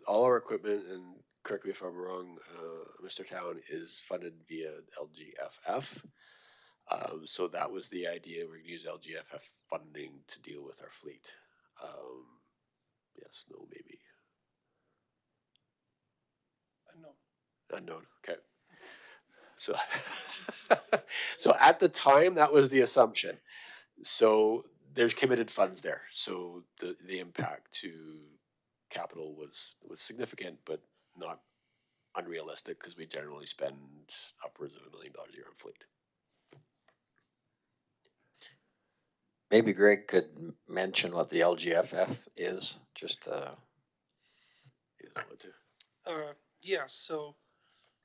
all our equipment, and correct me if I'm wrong, Mr. Town, is funded via LGFF. So that was the idea. We're going to use LGFF funding to deal with our fleet. Yes, no, maybe. Unknown. Okay. So, so at the time, that was the assumption. So there's committed funds there. So the impact to capital was significant, but not unrealistic because we generally spend upwards of $1 million a year on fleet. Maybe Greg could mention what the LGFF is, just Yeah, so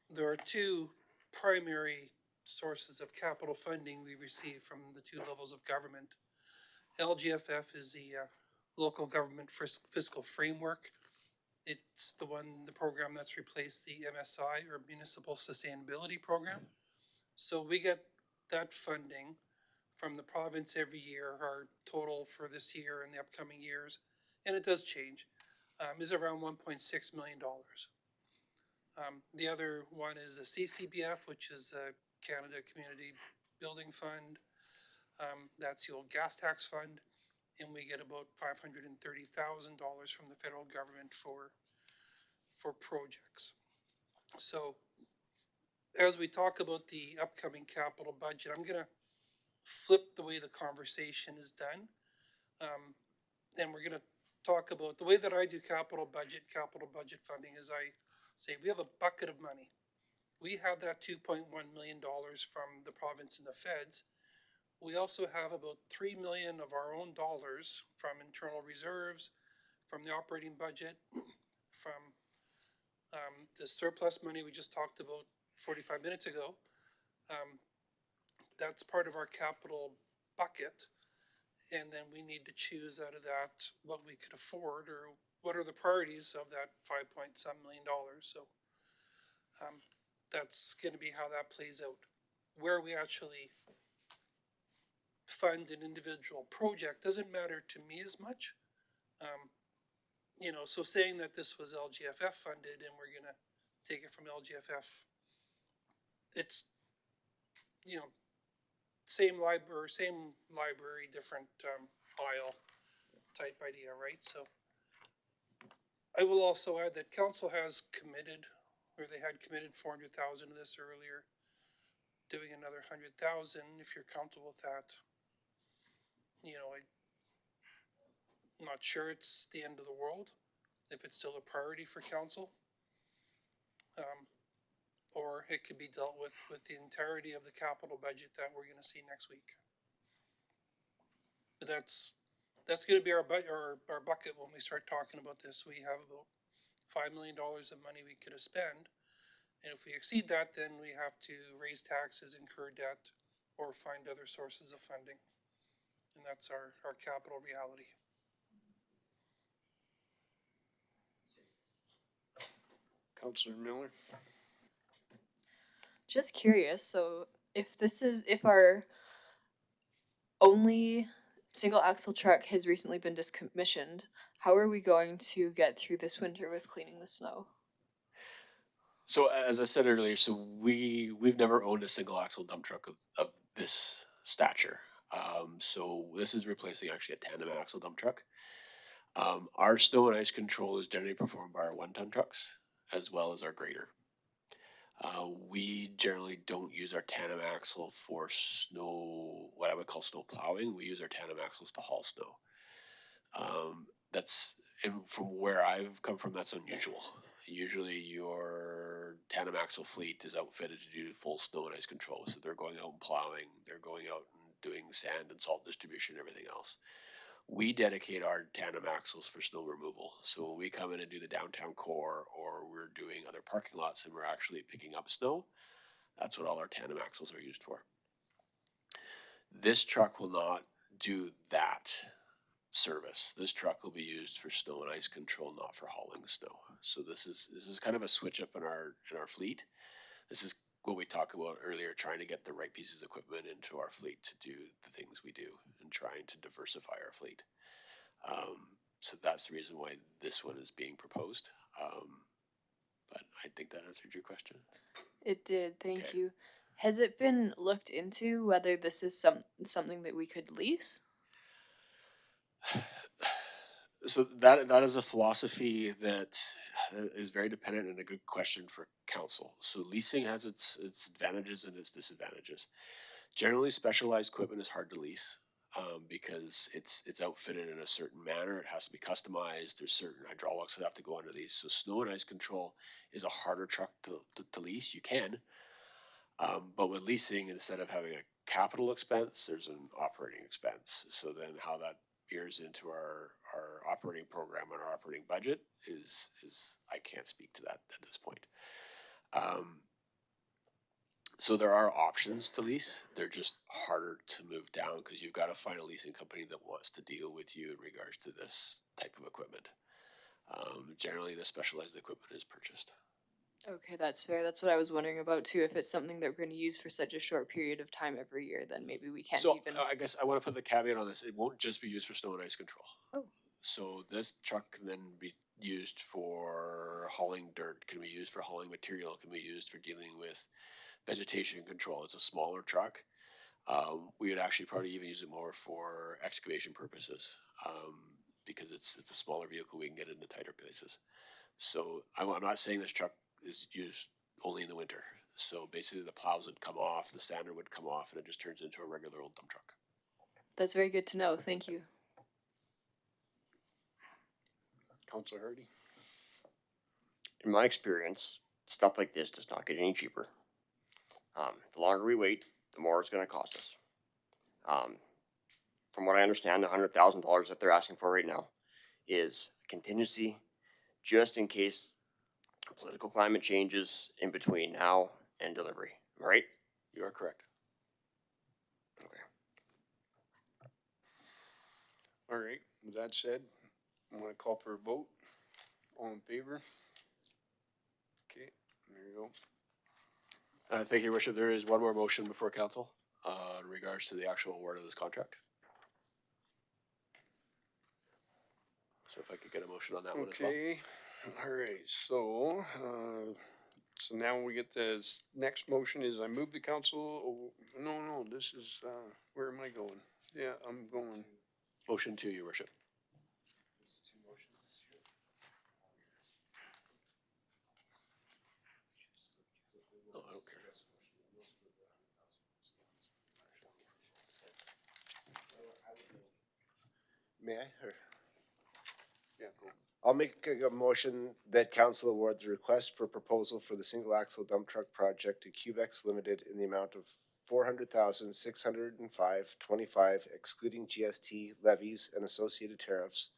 there are two primary sources of capital funding we receive from the two levels of government. LGFF is the local government fiscal framework. It's the program that's replaced the MSI, or Municipal Sustainability Program. So we get that funding from the province every year. Our total for this year and the upcoming years, and it does change, is around $1.6 million. The other one is the CCBF, which is the Canada Community Building Fund. That's the old gas tax fund, and we get about $530,000 from the federal government for projects. So as we talk about the upcoming capital budget, I'm going to flip the way the conversation is done. And we're going to talk about the way that I do capital budget funding is I say we have a bucket of money. We have that $2.1 million from the province and the feds. We also have about 3 million of our own dollars from internal reserves, from the operating budget, from the surplus money we just talked about 45 minutes ago. That's part of our capital bucket. And then we need to choose out of that what we could afford, or what are the priorities of that $5.some million. So that's going to be how that plays out. Where we actually fund an individual project doesn't matter to me as much. You know, so saying that this was LGFF funded and we're going to take it from LGFF, it's, you know, same library, different aisle type idea, right? So I will also add that council has committed, or they had committed 400,000 to this earlier, doing another 100,000 if you're comfortable with that. You know, I'm not sure it's the end of the world, if it's still a priority for council. Or it could be dealt with the entirety of the capital budget that we're gonna see next week. But that's gonna be our bucket when we start talking about this. We have about $5 million of money we could have spent. And if we exceed that, then we have to raise taxes, incur debt, or find other sources of funding. And that's our capital reality. Councillor Miller? Just curious, so if our only single axle truck has recently been decommissioned, how are we going to get through this winter with cleaning the snow? So as I said earlier, so we've never owned a single axle dump truck of this stature. So this is replacing actually a tandem axle dump truck. Our snow and ice control is generally performed by our 1-ton trucks as well as our grader. We generally don't use our tandem axle for snow, what I would call snow plowing. We use our tandem axles to haul snow. And from where I've come from, that's unusual. Usually your tandem axle fleet is outfitted to do full snow and ice control. So they're going out and plowing, they're going out and doing sand and salt distribution and everything else. We dedicate our tandem axles for snow removal. So when we come in and do the downtown core, or we're doing other parking lots and we're actually picking up snow, that's what all our tandem axles are used for. This truck will not do that service. This truck will be used for snow and ice control, not for hauling snow. So this is kind of a switch up in our fleet. This is what we talked about earlier, trying to get the right pieces of equipment into our fleet to do the things we do and trying to diversify our fleet. So that's the reason why this one is being proposed. But I think that answered your question. It did, thank Okay. you. Has it been looked into whether this is something that we could lease? So that is a philosophy that is very dependent and a good question for council. So leasing has its advantages and its disadvantages. Generally, specialized equipment is hard to lease because it's outfitted in a certain manner. It has to be customized. There's certain hydraulics that have to go under these. So snow and ice control is a harder truck to lease. You can, but with leasing, instead of having a capital expense, there's an operating expense. So then how that veers into our operating program and our operating budget is I can't speak to that at this point. So there are options to lease. They're just harder to move down because you've got to find a leasing company that wants to deal with you in regards to this type of equipment. Generally, the specialized equipment is purchased. Okay, that's fair. That's what I was wondering about too. If it's something that we're going to use for such a short period of time every year, then maybe we can't So even. I guess I want to put the caveat on this. It won't just be used for snow and ice control. Oh. So this truck can then be used for hauling dirt, can be used for hauling material, can be used for dealing with vegetation control. It's a smaller truck. We would actually probably even use it more for excavation purposes because it's a smaller vehicle. We can get it into tighter places. So I'm not saying this truck is used only in the winter. So basically the plows would come off, the sander would come off, and it just turns into a regular old dump truck. That's very good to know. Thank you. Councillor Hardy? in my experience, stuff like this does not get any cheaper. The longer we wait, the more it's going to cost us. From what I understand, the $100,000 that they're asking for right now is a contingency just in case political climate changes in between now and delivery. Right? You are correct. Okay. All right, with that said, I'm gonna call for a vote. All in favor? Okay, there you go. Thank you, Your Worship. There is one more motion before council in regards to the actual award of this contract. So if I could get a motion on that one as well. Okay, all right, so now we get this, next motion is I move the council, no, this is, where am I going? Yeah, I'm going, Motion 2, Your Worship. Oh, I don't care. May I? Or yeah, go. I'll make a motion that council award the request for proposal for the single axle dump truck project to Cubex Limited in the amount of $400,605.25, excluding GST levies and associated tariffs,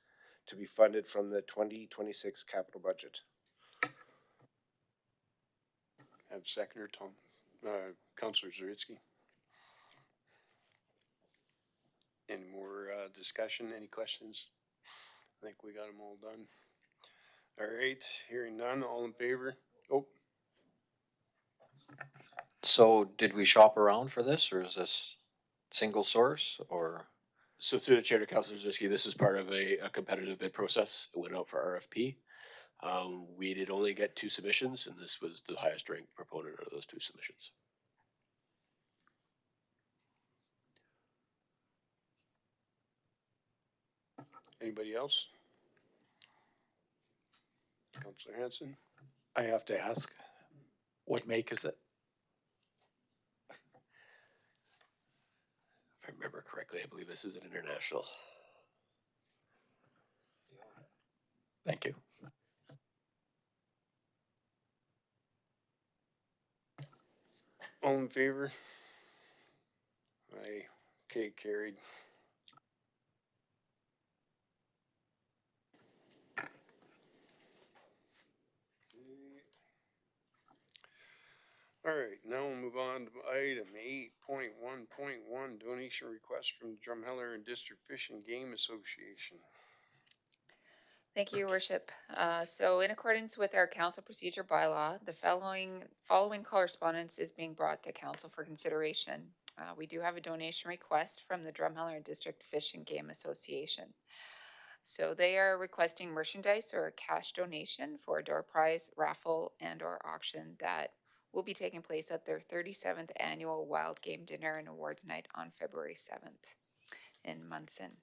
to be funded from the 2026 capital budget. Have seconder Tom, Councilor Zaritsky. Any more discussion, any questions? I think we got them all done. All right, hearing none, all in favor? Oh, So did we shop around for this, or is this single source, or? So through the chair to Councilor Zisky, this is part of a competitive bid process. It went out for RFP. We did only get 2 submissions, and this was the highest ranked proponent of those 2 submissions. anybody else? Councilor Hanson? I have to ask, what make is it? If I remember correctly, I believe this is an international. Thank you. All in favor? Aye, okay, carried. All right, now we'll move on to item 8.1.1, donation request from the Drumheller and District Fish and Game Association. Thank you, Your Worship. So in accordance with our council procedure bylaw, the following correspondence is being brought to council for consideration. We do have a donation request from the Drumheller District Fish and Game Association. So they are requesting merchandise or a cash donation for a door prize raffle and or auction that will be taking place at their 37th annual Wild Game Dinner and Awards Night on February 7th in Munson.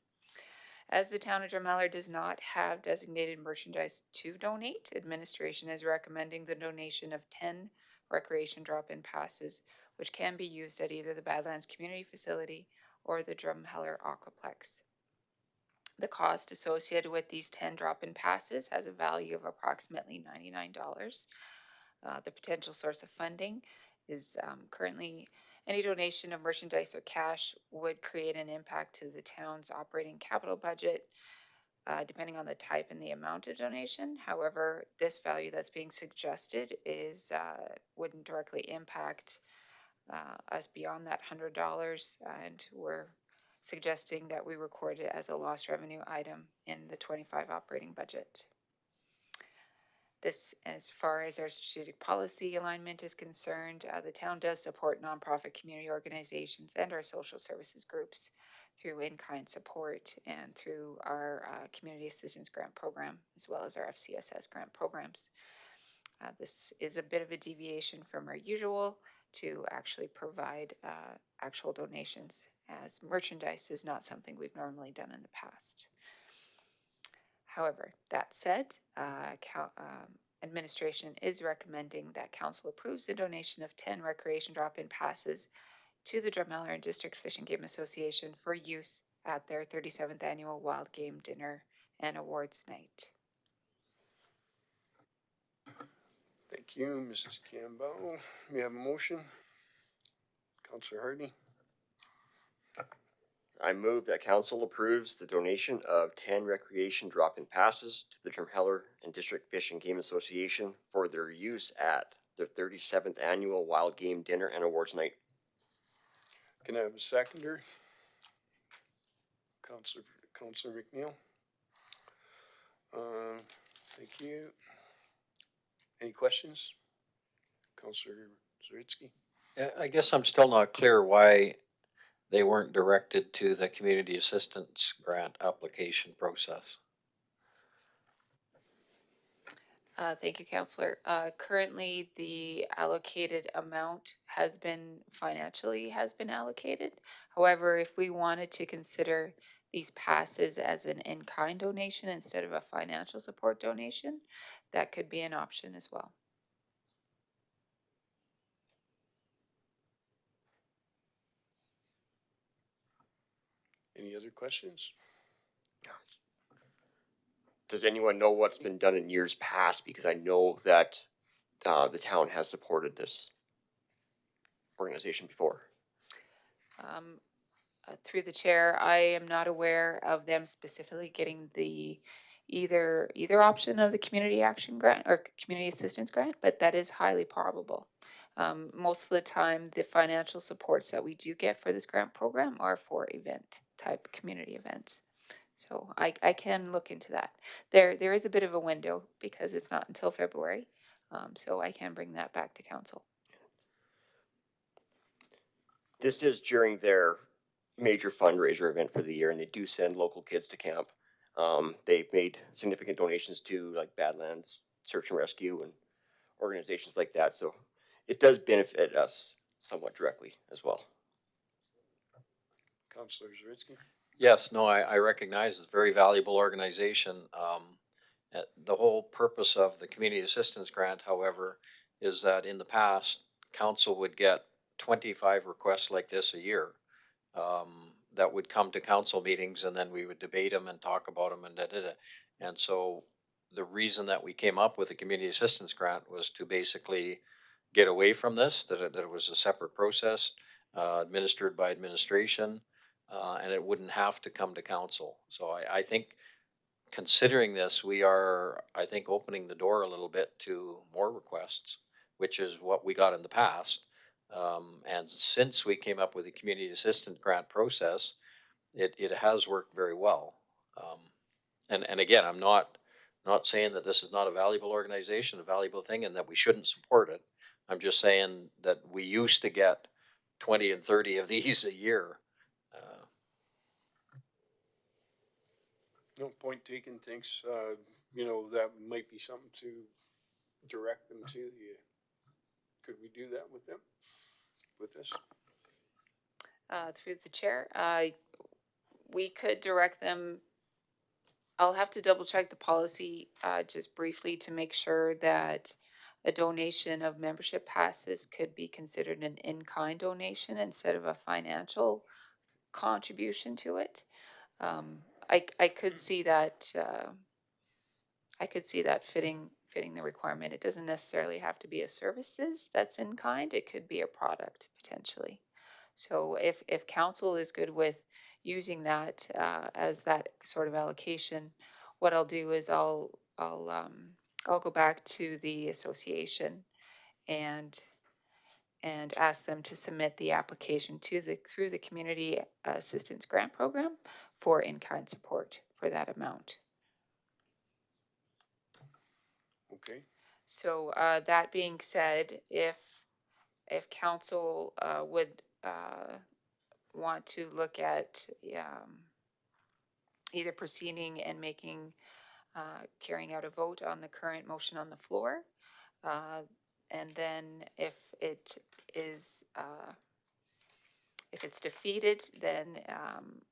As the town of Drumheller does not have designated merchandise to donate, administration is recommending the donation of 10 recreation drop-in passes, which can be used at either the Badlands Community Facility or the Drumheller Aquaplex. The cost associated with these 10 drop-in passes has a value of approximately $99. The potential source of funding is currently any donation of merchandise or cash would create an impact to the town's operating capital budget, depending on the type and the amount of donation. However, this value that's being suggested is wouldn't directly impact us beyond that $100, and we're suggesting that we record it as a lost revenue item in the 25 operating budget. This, as far as our strategic policy alignment is concerned, the town does support nonprofit community organizations and our social services groups through in-kind support and through our community assistance grant program, as well as our FCSS grant programs. This is a bit of a deviation from our usual to actually provide actual donations, as merchandise is not something we've normally done in the past. However, that said, administration is recommending that council approves the donation of 10 recreation drop-in passes to the Drumheller and District Fish and Game Association for use at their 37th annual Wild Game Dinner and Awards Night. Thank you, Mrs. Campbell. We have a motion. Councillor Hardy. I move that council approves the donation of 10 recreation drop-in passes to the Drumheller and District Fish and Game Association for their use at their 37th annual Wild Game Dinner and Awards Night. Can I have a seconder? Councillor McNeil. Thank you. Any questions? Councillor Zaritsky. I guess I'm still not clear why they weren't directed to the community assistance grant application process. Thank you, Counselor. Currently, the allocated amount has been allocated. However, if we wanted to consider these passes as an in-kind donation instead of a financial support donation, that could be an option as well. Any other questions? Does anyone know what's been done in years past? Because I know that the town has supported this organization before. Through the chair, I am not aware of them specifically getting the either option of the community action grant or community assistance grant, but that is highly probable. Most of the time, the financial supports that we do get for this grant program are for event type community events. So I can look into that. There is a bit of a window because it's not until February. So I can bring that back to council. This is during their major fundraiser event for the year, and they do send local kids to camp. They've made significant donations to like Badlands Search and Rescue and organizations like that. So it does benefit us somewhat directly as well. Councillor Zaritsky. Yes, no, I recognize it's a very valuable organization. The whole purpose of the community assistance grant, however, is that in the past, council would get 25 requests like this a year that would come to council meetings, and then we would debate them and talk about them and da-da-da. And so the reason that we came up with the community assistance grant was to basically get away from this, that it was a separate process administered by administration, and it wouldn't have to come to council. So I think considering this, we are, I think, opening the door a little bit to more requests, which is what we got in the past. And since we came up with the community assistance grant process, it has worked very well. And again, I'm not saying that this is not a valuable organization, a valuable thing, and that we shouldn't support it. I'm just saying that we used to get 20 and 30 of these a year. No, point taken. Thanks. You know, that might be something to direct them to. Could we do that with them? With this? Through the chair, we could direct them. I'll have to double check the policy just briefly to make sure that a donation of membership passes could be considered an in-kind donation instead of a financial contribution to it. I could see that. I could see that fitting the requirement. It doesn't necessarily have to be a services that's in kind. It could be a product potentially. So if council is good with using that as that sort of allocation, what I'll do is I'll go back to the association and ask them to submit the application to through the community assistance grant program for in-kind support for that amount. Okay. So that being said, if council would want to look at either proceeding and making carrying out a vote on the current motion on the floor, and then if it is if it's defeated, then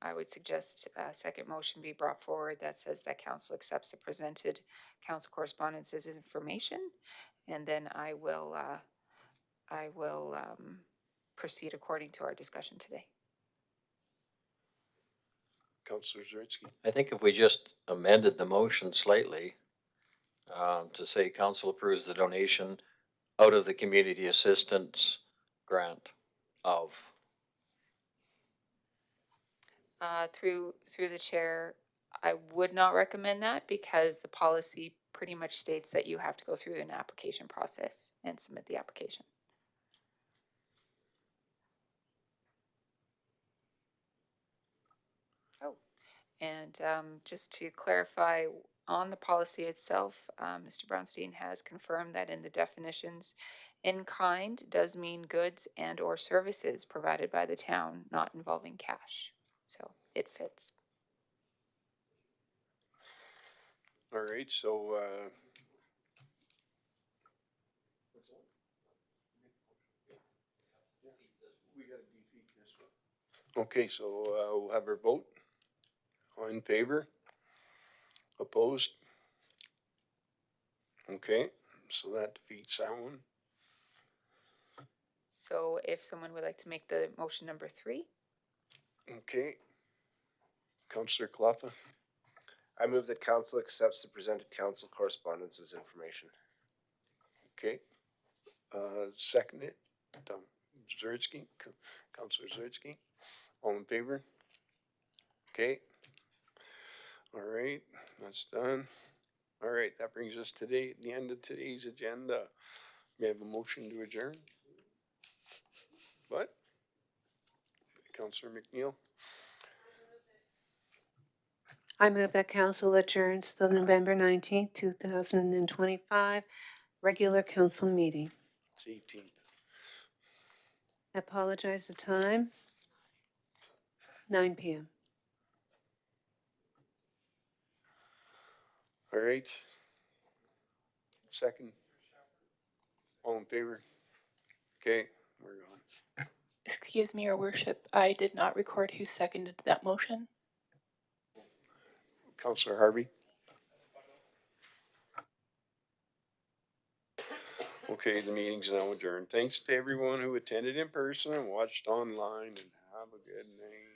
I would suggest a second motion be brought forward that says that council accepts the presented council correspondence as information, and then I will proceed according to our discussion today. Councillor Zaritsky. I think if we just amended the motion slightly to say council approves the donation out of the community assistance grant of? Through the chair, I would not recommend that because the policy pretty much states that you have to go through an application process and submit the application. Oh, and just to clarify on the policy itself, Mr. Brownstein has confirmed that in the definitions, in kind does mean goods and or services provided by the town, not involving cash. So it fits. All right, so, okay, so, we'll have our vote. All in favor? Opposed? Okay, so that defeats that one. So if someone would like to make the motion number 3. Okay. Councillor Klaffa, I move that council accepts the presented council correspondence as information. okay. Second it, Zursky, Councillor Zursky, all in favor? Okay. All right, that's done. All right, that brings us to the end of today's agenda. We have a motion to adjourn. What? Councillor McNeil? I move that council adjourns the November 19th, 2025 regular council meeting. It's 18th. I apologize the time, 9 p.m. All right. Second. All in favor? Okay, we're gone. Excuse me, Your Worship, I did not record who seconded that motion. Councillor Harvey? Okay, the meeting's now adjourned. Thanks to everyone who attended in person and watched online, and have a good night.